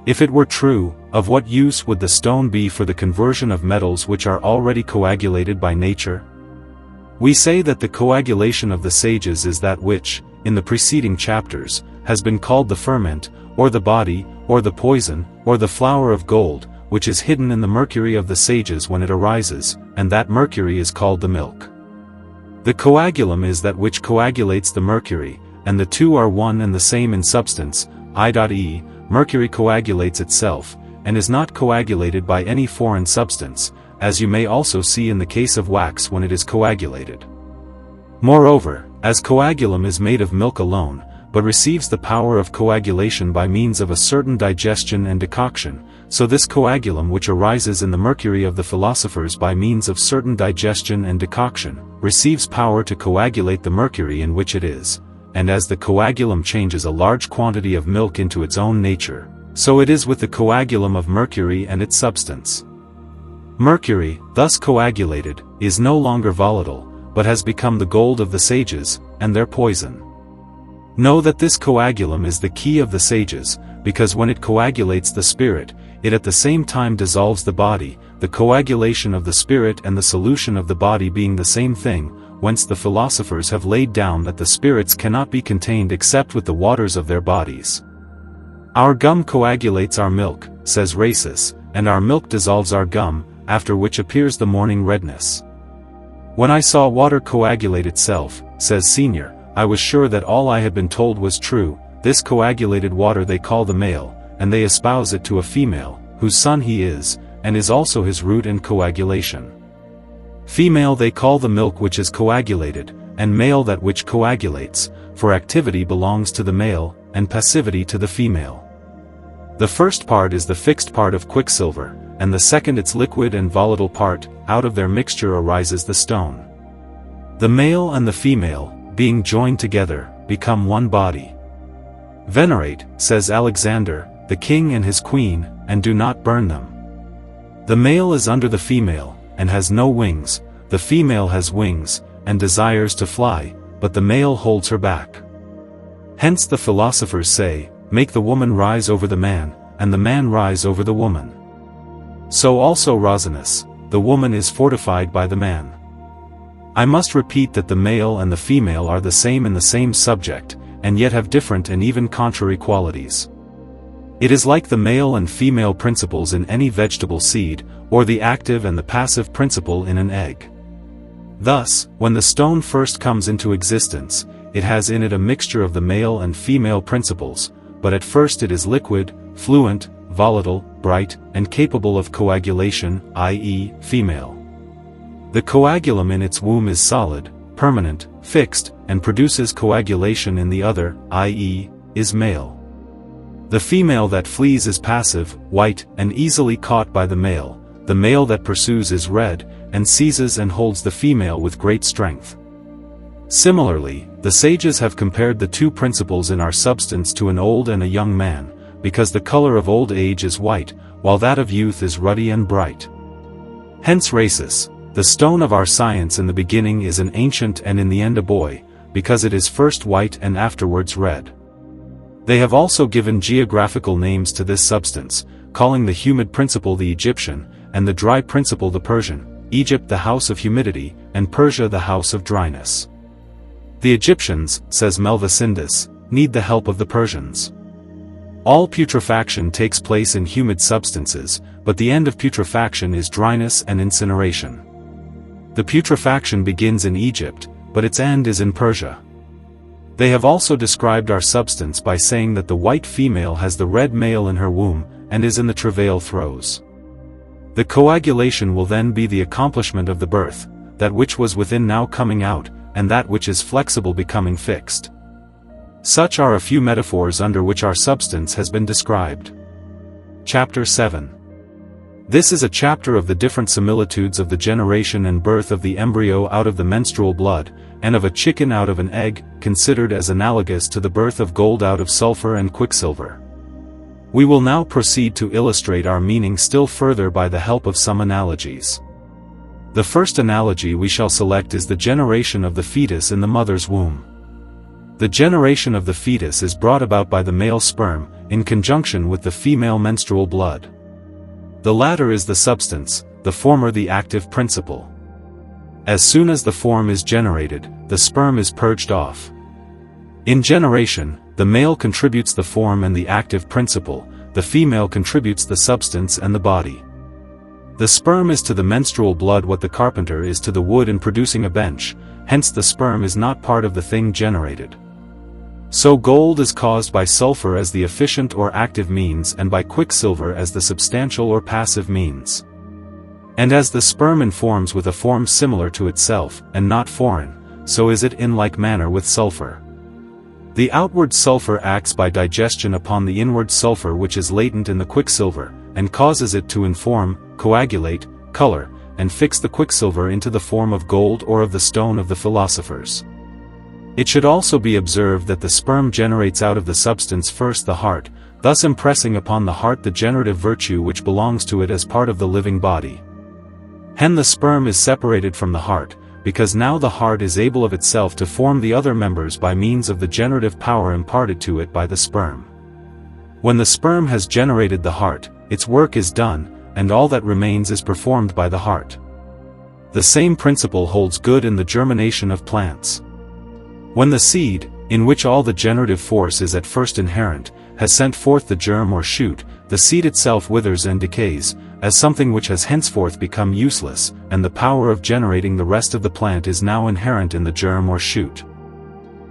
If it were true, of what use would the stone be for the conversion of metals which are already coagulated by nature? We say that the coagulation of the sages is that which, in the preceding chapters, has been called the ferment, or the body, or the poison, or the flower of gold, which is hidden in the mercury of the sages when it arises, and that mercury is called the milk. The coagulum is that which coagulates the mercury, and the two are one and the same in substance, i.e., mercury coagulates itself, and is not coagulated by any foreign substance, as you may also see in the case of wax when it is coagulated. Moreover, as coagulum is made of milk alone, but receives the power of coagulation by means of a certain digestion and decoction, so this coagulum which arises in the mercury of the philosophers by means of certain digestion and decoction, receives power to coagulate the mercury in which it is. And as the coagulum changes a large quantity of milk into its own nature, so it is with the coagulum of mercury and its substance. Mercury, thus coagulated, is no longer volatile, but has become the gold of the sages, and their poison. Know that this coagulum is the key of the sages, because when it coagulates the spirit, it at the same time dissolves the body, the coagulation of the spirit and the solution of the body being the same thing, whence the philosophers have laid down that the spirits cannot be contained except with the waters of their bodies. Our gum coagulates our milk, says Rhasis, and our milk dissolves our gum, after which appears the morning redness. When I saw water coagulate itself, says Senior, I was sure that all I had been told was true. This coagulated water they call the male, and they espouse it to a female, whose son he is, and is also his root and coagulation. Female they call the milk which is coagulated, and male that which coagulates, for activity belongs to the male, and passivity to the female. The first part is the fixed part of quicksilver, and the second its liquid and volatile part. Out of their mixture arises the stone. The male and the female, being joined together, become one body. Venerate, says Alexander, the king and his queen, and do not burn them. The male is under the female, and has no wings, the female has wings, and desires to fly, but the male holds her back. Hence the philosophers say, make the woman rise over the man, and the man rise over the woman. So also Rosinus, the woman is fortified by the man. I must repeat that the male and the female are the same in the same subject, and yet have different and even contrary qualities. It is like the male and female principles in any vegetable seed, or the active and the passive principle in an egg. Thus, when the stone first comes into existence, it has in it a mixture of the male and female principles, but at first it is liquid, fluent, volatile, bright, and capable of coagulation, i.e., female. The coagulum in its womb is solid, permanent, fixed, and produces coagulation in the other, i.e., is male. The female that flees is passive, white, and easily caught by the male that pursues is red, and seizes and holds the female with great strength. Similarly, the sages have compared the two principles in our substance to an old and a young man, because the color of old age is white, while that of youth is ruddy and bright. Hence Rhasis, the stone of our science in the beginning is an ancient and in the end a boy, because it is first white and afterwards red. They have also given geographical names to this substance, calling the humid principle the Egyptian, and the dry principle the Persian, Egypt the house of humidity, and Persia the house of dryness. The Egyptians, says Melvicindus, need the help of the Persians. All putrefaction takes place in humid substances, but the end of putrefaction is dryness and incineration. The putrefaction begins in Egypt, but its end is in Persia. They have also described our substance by saying that the white female has the red male in her womb, and is in the travail throes. The coagulation will then be the accomplishment of the birth, that which was within now coming out, and that which is flexible becoming fixed. Such are a few metaphors under which our substance has been described. Chapter 7. This is a chapter of the different similitudes of the generation and birth of the embryo out of the menstrual blood, and of a chicken out of an egg, considered as analogous to the birth of gold out of sulfur and quicksilver. We will now proceed to illustrate our meaning still further by the help of some analogies. The first analogy we shall select is the generation of the fetus in the mother's womb. The generation of the fetus is brought about by the male sperm, in conjunction with the female menstrual blood. The latter is the substance, the former the active principle. As soon as the form is generated, the sperm is purged off. In generation, the male contributes the form and the active principle, the female contributes the substance and the body. The sperm is to the menstrual blood what the carpenter is to the wood in producing a bench, hence the sperm is not part of the thing generated. So gold is caused by sulfur as the efficient or active means and by quicksilver as the substantial or passive means. And as the sperm informs with a form similar to itself, and not foreign, so is it in like manner with sulfur. The outward sulfur acts by digestion upon the inward sulfur which is latent in the quicksilver, and causes it to inform, coagulate, color, and fix the quicksilver into the form of gold or of the stone of the philosophers. It should also be observed that the sperm generates out of the substance first the heart, thus impressing upon the heart the generative virtue which belongs to it as part of the living body. Hence the sperm is separated from the heart, because now the heart is able of itself to form the other members by means of the generative power imparted to it by the sperm. When the sperm has generated the heart, its work is done, and all that remains is performed by the heart. The same principle holds good in the germination of plants. When the seed, in which all the generative force is at first inherent, has sent forth the germ or shoot, the seed itself withers and decays, as something which has henceforth become useless, and the power of generating the rest of the plant is now inherent in the germ or shoot.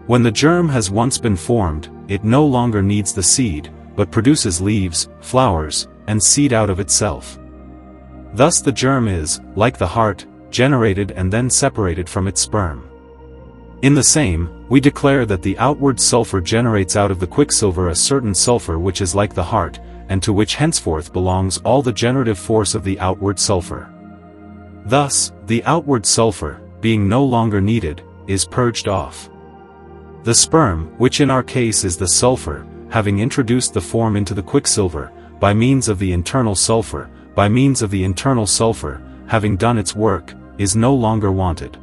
When the germ has once been formed, it no longer needs the seed, but produces leaves, flowers, and seed out of itself. Thus the germ is, like the heart, generated and then separated from its sperm. In the same, we declare that the outward sulfur generates out of the quicksilver a certain sulfur which is like the heart, and to which henceforth belongs all the generative force of the outward sulfur. Thus, the outward sulfur, being no longer needed, is purged off. The sperm, which in our case is the sulfur, having introduced the form into the quicksilver, by means of the internal sulfur, having done its work, is no longer wanted.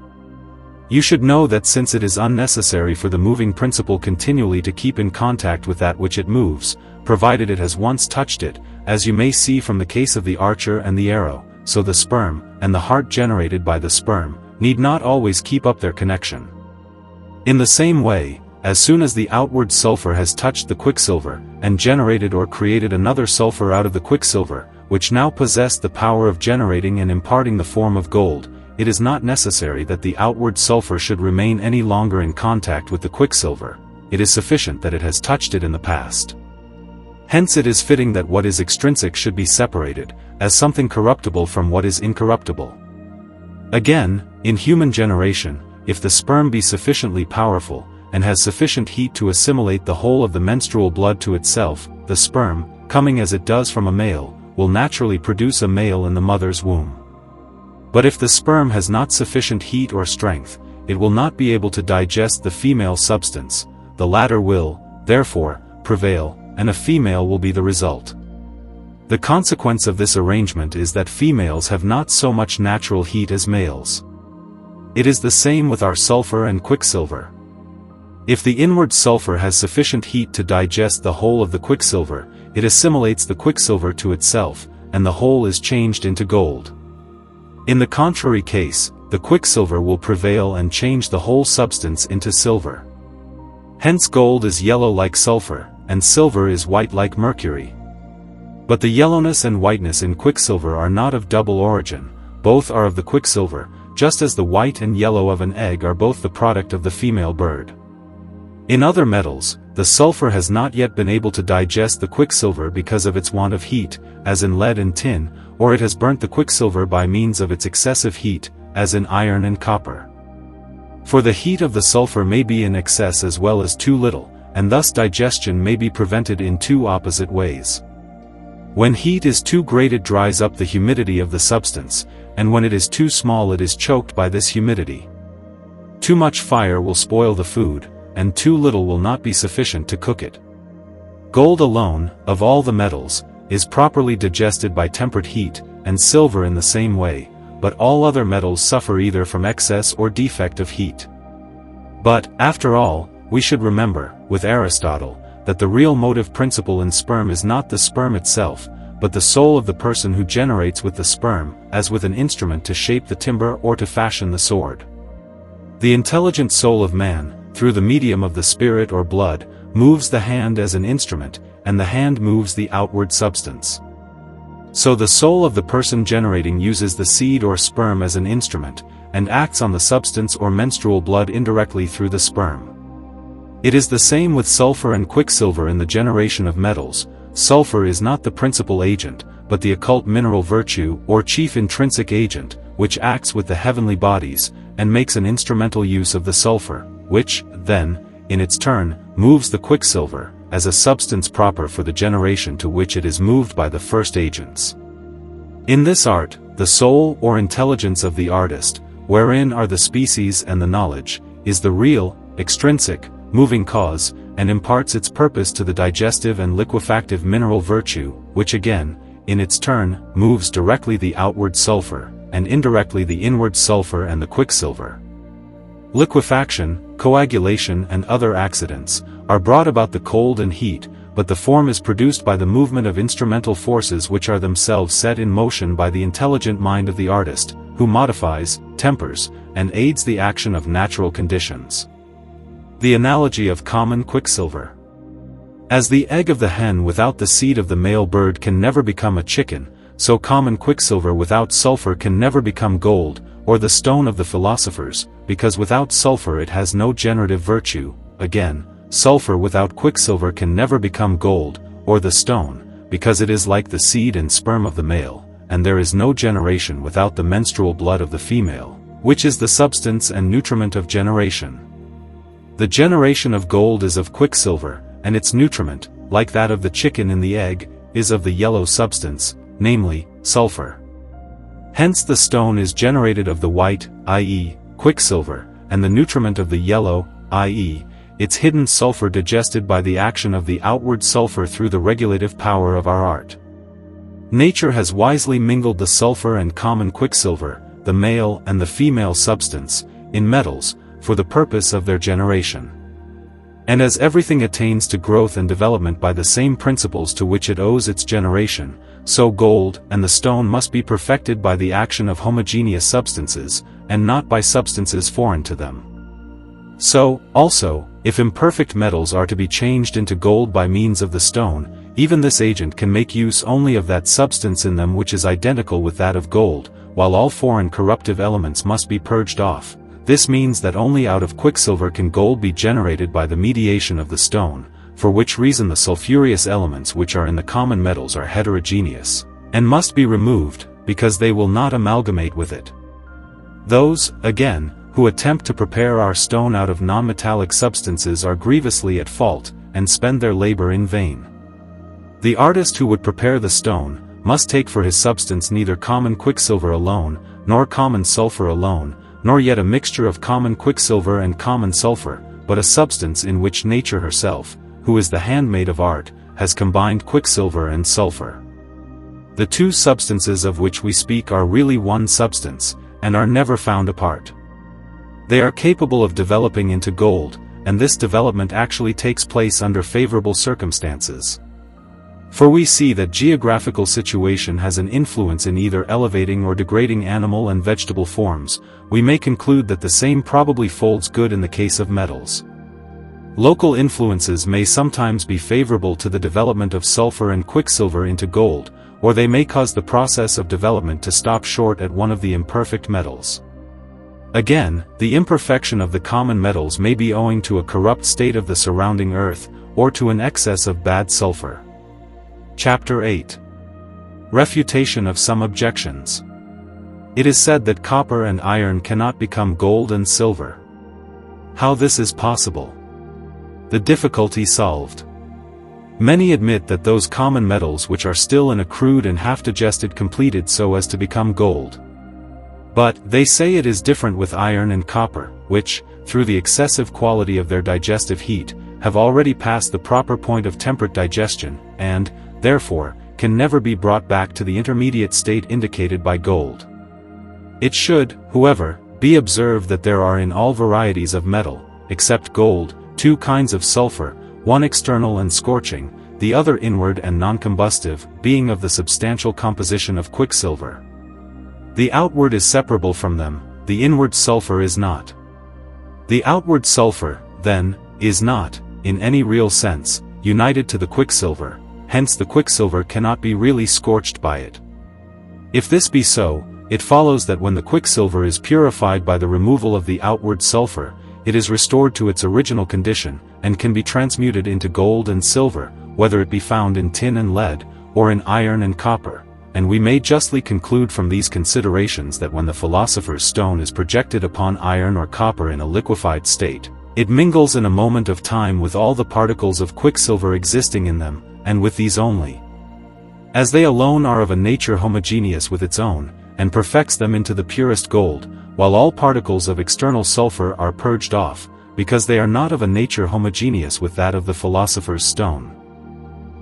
You should know that since it is unnecessary for the moving principle continually to keep in contact with that which it moves, provided it has once touched it, as you may see from the case of the archer and the arrow, so the sperm, and the heart generated by the sperm, need not always keep up their connection. In the same way, as soon as the outward sulfur has touched the quicksilver, and generated or created another sulfur out of the quicksilver, which now possessed the power of generating and imparting the form of gold, it is not necessary that the outward sulfur should remain any longer in contact with the quicksilver. It is sufficient that it has touched it in the past. Hence it is fitting that what is extrinsic should be separated, as something corruptible from what is incorruptible. Again, in human generation, if the sperm be sufficiently powerful, and has sufficient heat to assimilate the whole of the menstrual blood to itself, the sperm, coming as it does from a male, will naturally produce a male in the mother's womb. But if the sperm has not sufficient heat or strength, it will not be able to digest the female substance, the latter will, therefore, prevail, and a female will be the result. The consequence of this arrangement is that females have not so much natural heat as males. It is the same with our sulfur and quicksilver. If the inward sulfur has sufficient heat to digest the whole of the quicksilver, it assimilates the quicksilver to itself, and the whole is changed into gold. In the contrary case, the quicksilver will prevail and change the whole substance into silver. Hence gold is yellow like sulfur, and silver is white like mercury. But the yellowness and whiteness in quicksilver are not of double origin, both are of the quicksilver, just as the white and yellow of an egg are both the product of the female bird. In other metals, the sulfur has not yet been able to digest the quicksilver because of its want of heat, as in lead and tin, or it has burnt the quicksilver by means of its excessive heat, as in iron and copper. For the heat of the sulfur may be in excess as well as too little, and thus digestion may be prevented in two opposite ways. When heat is too great it dries up the humidity of the substance, and when it is too small it is choked by this humidity. Too much fire will spoil the food, and too little will not be sufficient to cook it. Gold alone, of all the metals, is properly digested by temperate heat, and silver in the same way, but all other metals suffer either from excess or defect of heat. But, after all, we should remember, with Aristotle, that the real motive principle in sperm is not the sperm itself, but the soul of the person who generates with the sperm, as with an instrument to shape the timber or to fashion the sword. The intelligent soul of man, through the medium of the spirit or blood, moves the hand as an instrument, and the hand moves the outward substance. So the soul of the person generating uses the seed or sperm as an instrument, and acts on the substance or menstrual blood indirectly through the sperm. It is the same with sulfur and quicksilver in the generation of metals. Sulfur is not the principal agent, but the occult mineral virtue or chief intrinsic agent, which acts with the heavenly bodies, and makes an instrumental use of the sulfur, which, then, in its turn, moves the quicksilver, as a substance proper for the generation to which it is moved by the first agents. In this art, the soul or intelligence of the artist, wherein are the species and the knowledge, is the real, extrinsic, moving cause, and imparts its purpose to the digestive and liquefactive mineral virtue, which again, in its turn, moves directly the outward sulfur, and indirectly the inward sulfur and the quicksilver. Liquefaction, coagulation and other accidents, are brought about the cold and heat, but the form is produced by the movement of instrumental forces which are themselves set in motion by the intelligent mind of the artist, who modifies, tempers, and aids the action of natural conditions. The analogy of common quicksilver. As the egg of the hen without the seed of the male bird can never become a chicken, so common quicksilver without sulfur can never become gold, or the stone of the philosophers, because without sulfur it has no generative virtue. Again, sulfur without quicksilver can never become gold, or the stone, because it is like the seed and sperm of the male, and there is no generation without the menstrual blood of the female, which is the substance and nutriment of generation. The generation of gold is of quicksilver, and its nutriment, like that of the chicken in the egg, is of the yellow substance, namely, sulfur. Hence the stone is generated of the white, i.e., quicksilver, and the nutriment of the yellow, i.e., its hidden sulfur digested by the action of the outward sulfur through the regulative power of our art. Nature has wisely mingled the sulfur and common quicksilver, the male and the female substance, in metals, for the purpose of their generation. And as everything attains to growth and development by the same principles to which it owes its generation, so gold and the stone must be perfected by the action of homogeneous substances, and not by substances foreign to them. So, also, if imperfect metals are to be changed into gold by means of the stone, even this agent can make use only of that substance in them which is identical with that of gold, while all foreign corruptive elements must be purged off. This means that only out of quicksilver can gold be generated by the mediation of the stone, for which reason the sulfurous elements which are in the common metals are heterogeneous, and must be removed, because they will not amalgamate with it. Those, again, who attempt to prepare our stone out of non-metallic substances are grievously at fault, and spend their labor in vain. The artist who would prepare the stone, must take for his substance neither common quicksilver alone, nor common sulfur alone, nor yet a mixture of common quicksilver and common sulfur, but a substance in which nature herself, who is the handmaid of art, has combined quicksilver and sulfur. The two substances of which we speak are really one substance, and are never found apart. They are capable of developing into gold, and this development actually takes place under favorable circumstances. For we see that geographical situation has an influence in either elevating or degrading animal and vegetable forms. We may conclude that the same probably holds good in the case of metals. Local influences may sometimes be favorable to the development of sulfur and quicksilver into gold, or they may cause the process of development to stop short at one of the imperfect metals. Again, the imperfection of the common metals may be owing to a corrupt state of the surrounding earth, or to an excess of bad sulfur. Chapter 8. Refutation of some objections. It is said that copper and iron cannot become gold and silver. How this is possible? The difficulty solved. Many admit that those common metals which are still in a crude and half-digested completed so as to become gold. But, they say it is different with iron and copper, which, through the excessive quality of their digestive heat, have already passed the proper point of temperate digestion, and, therefore, can never be brought back to the intermediate state indicated by gold. It should, however, be observed that there are in all varieties of metal, except gold, two kinds of sulfur, one external and scorching, the other inward and non-combustive, being of the substantial composition of quicksilver. The outward is separable from them, the inward sulfur is not. The outward sulfur, then, is not, in any real sense, united to the quicksilver, hence the quicksilver cannot be really scorched by it. If this be so, it follows that when the quicksilver is purified by the removal of the outward sulfur, it is restored to its original condition, and can be transmuted into gold and silver, whether it be found in tin and lead, or in iron and copper. And we may justly conclude from these considerations that when the philosopher's stone is projected upon iron or copper in a liquefied state, it mingles in a moment of time with all the particles of quicksilver existing in them, and with these only. As they alone are of a nature homogeneous with its own, and perfects them into the purest gold, while all particles of external sulfur are purged off, because they are not of a nature homogeneous with that of the philosopher's stone.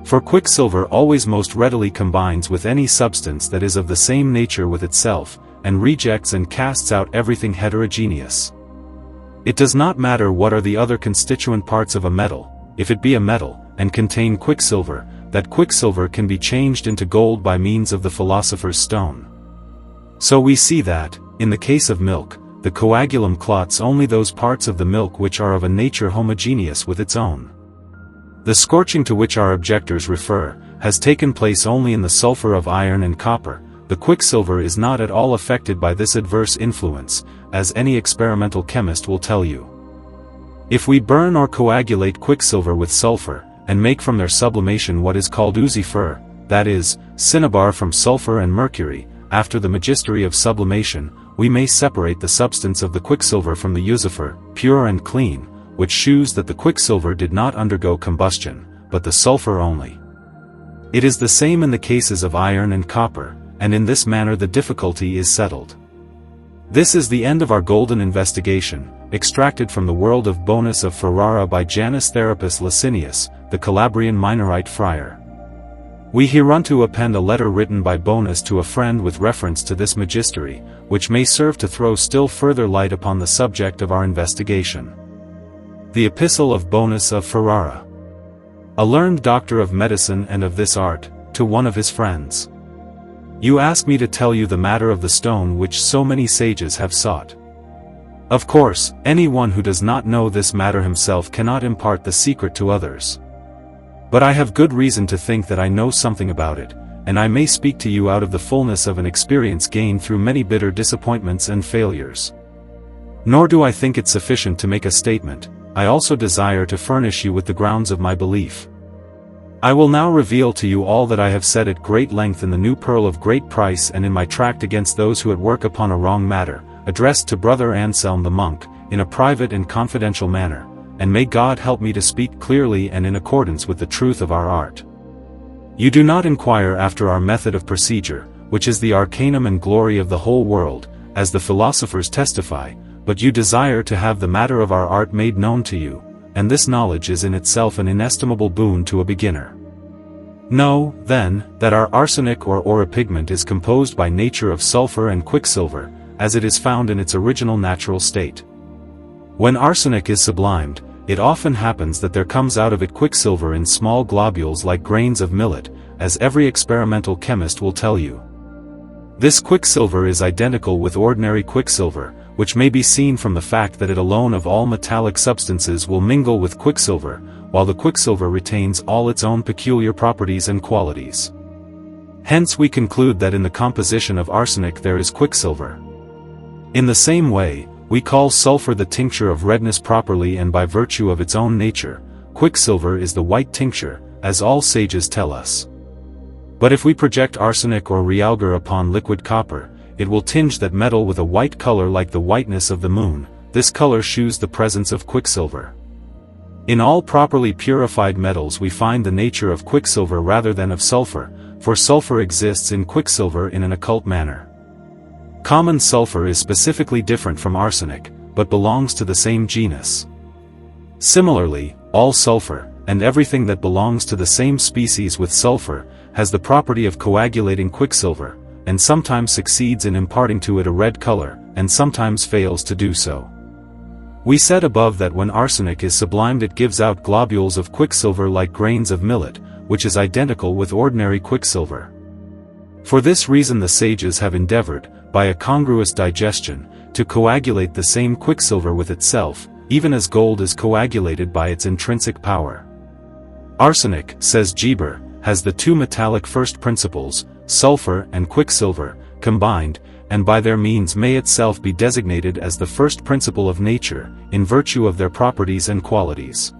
For quicksilver always most readily combines with any substance that is of the same nature with itself, and rejects and casts out everything heterogeneous. It does not matter what are the other constituent parts of a metal, if it be a metal, and contain quicksilver, that quicksilver can be changed into gold by means of the philosopher's stone. So we see that, in the case of milk, the coagulum clots only those parts of the milk which are of a nature homogeneous with its own. The scorching to which our objectors refer has taken place only in the sulfur of iron and copper. The quicksilver is not at all affected by this adverse influence, as any experimental chemist will tell you. If we burn or coagulate quicksilver with sulfur, and make from their sublimation what is called uzifer, that is, cinnabar from sulfur and mercury, after the magistery of sublimation, we may separate the substance of the quicksilver from the uzifer, pure and clean, which shews that the quicksilver did not undergo combustion, but the sulfur only. It is the same in the cases of iron and copper, and in this manner the difficulty is settled. This is the end of our golden investigation, extracted from the world of Bonus of Ferrara by Janus Therapus Licinius, the Calabrian Minorite friar. We hereunto append a letter written by Bonus to a friend with reference to this magistery, which may serve to throw still further light upon the subject of our investigation. The Epistle of Bonus of Ferrara. A learned doctor of medicine and of this art, to one of his friends. You ask me to tell you the matter of the stone which so many sages have sought. Of course, anyone who does not know this matter himself cannot impart the secret to others. But I have good reason to think that I know something about it, and I may speak to you out of the fullness of an experience gained through many bitter disappointments and failures. Nor do I think it sufficient to make a statement, I also desire to furnish you with the grounds of my belief. I will now reveal to you all that I have said at great length in the New Pearl of Great Price and in my tract against those who at work upon a wrong matter, addressed to Brother Anselm the monk, in a private and confidential manner, and may God help me to speak clearly and in accordance with the truth of our art. You do not inquire after our method of procedure, which is the arcanum and glory of the whole world, as the philosophers testify, but you desire to have the matter of our art made known to you, and this knowledge is in itself an inestimable boon to a beginner. Know, then, that our arsenic or oripigment is composed by nature of sulfur and quicksilver, as it is found in its original natural state. When arsenic is sublimed, it often happens that there comes out of it quicksilver in small globules like grains of millet, as every experimental chemist will tell you. This quicksilver is identical with ordinary quicksilver, which may be seen from the fact that it alone of all metallic substances will mingle with quicksilver, while the quicksilver retains all its own peculiar properties and qualities. Hence we conclude that in the composition of arsenic there is quicksilver. In the same way, we call sulfur the tincture of redness properly, and by virtue of its own nature, quicksilver is the white tincture, as all sages tell us. But if we project arsenic or realgar upon liquid copper, it will tinge that metal with a white color like the whiteness of the moon. This color shews the presence of quicksilver. In all properly purified metals we find the nature of quicksilver rather than of sulfur, for sulfur exists in quicksilver in an occult manner. Common sulfur is specifically different from arsenic, but belongs to the same genus. Similarly, all sulfur, and everything that belongs to the same species with sulfur, has the property of coagulating quicksilver, and sometimes succeeds in imparting to it a red color, and sometimes fails to do so. We said above that when arsenic is sublimed it gives out globules of quicksilver like grains of millet, which is identical with ordinary quicksilver. For this reason the sages have endeavored, by a congruous digestion, to coagulate the same quicksilver with itself, even as gold is coagulated by its intrinsic power. Arsenic, says Geber, has the two metallic first principles, sulfur and quicksilver, combined, and by their means may itself be designated as the first principle of nature, in virtue of their properties and qualities.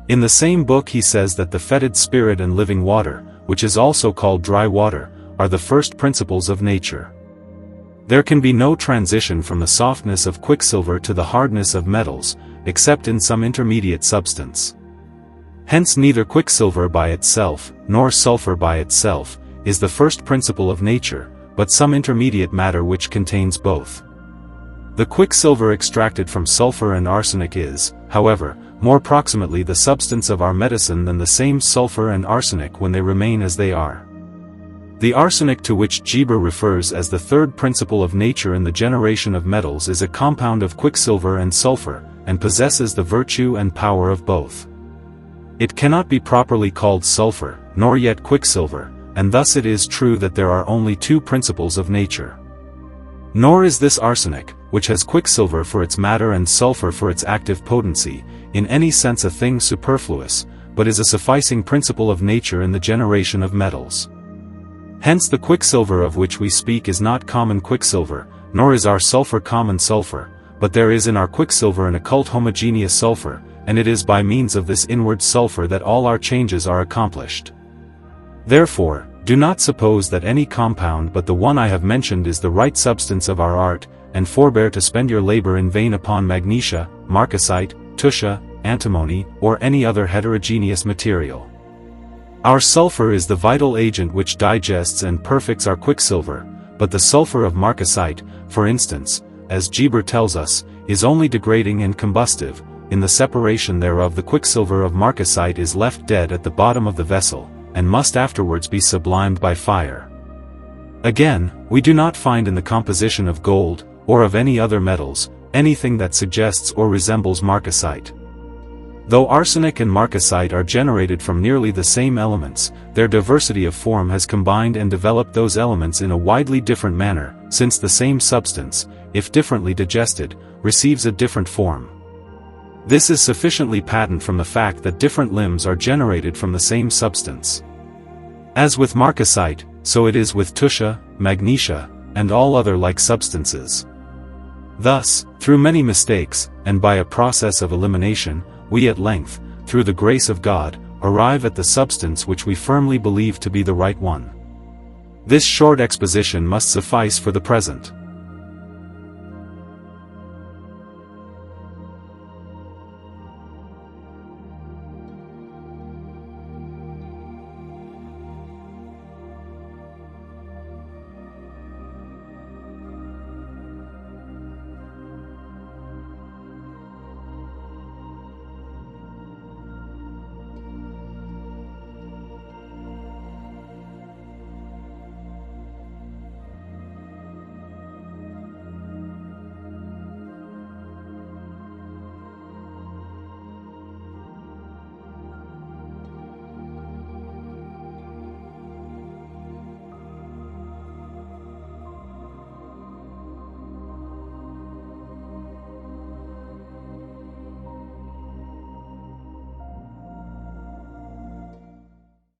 In the same book he says that the fetid spirit and living water, which is also called dry water, are the first principles of nature. There can be no transition from the softness of quicksilver to the hardness of metals, except in some intermediate substance. Hence neither quicksilver by itself, nor sulfur by itself, is the first principle of nature, but some intermediate matter which contains both. The quicksilver extracted from sulfur and arsenic is, however, more proximately the substance of our medicine than the same sulfur and arsenic when they remain as they are. The arsenic to which Geber refers as the third principle of nature in the generation of metals is a compound of quicksilver and sulfur, and possesses the virtue and power of both. It cannot be properly called sulfur, nor yet quicksilver, and thus it is true that there are only two principles of nature. Nor is this arsenic, which has quicksilver for its matter and sulfur for its active potency, in any sense a thing superfluous, but is a sufficing principle of nature in the generation of metals. Hence the quicksilver of which we speak is not common quicksilver, nor is our sulfur common sulfur, but there is in our quicksilver an occult homogeneous sulfur, and it is by means of this inward sulfur that all our changes are accomplished. Therefore, do not suppose that any compound but the one I have mentioned is the right substance of our art, and forbear to spend your labor in vain upon magnesia, marcasite, tuscia, antimony, or any other heterogeneous material. Our sulfur is the vital agent which digests and perfects our quicksilver, but the sulfur of marcasite, for instance, as Geber tells us, is only degrading and combustive. In the separation thereof the quicksilver of marcasite is left dead at the bottom of the vessel, and must afterwards be sublimed by fire. Again, we do not find in the composition of gold, or of any other metals, anything that suggests or resembles marcasite. Though arsenic and marcasite are generated from nearly the same elements, their diversity of form has combined and developed those elements in a widely different manner, since the same substance, if differently digested, receives a different form. This is sufficiently patent from the fact that different limbs are generated from the same substance. As with marcasite, so it is with tuscia, magnesia, and all other like substances. Thus, through many mistakes, and by a process of elimination, we at length, through the grace of God, arrive at the substance which we firmly believe to be the right one. This short exposition must suffice for the present.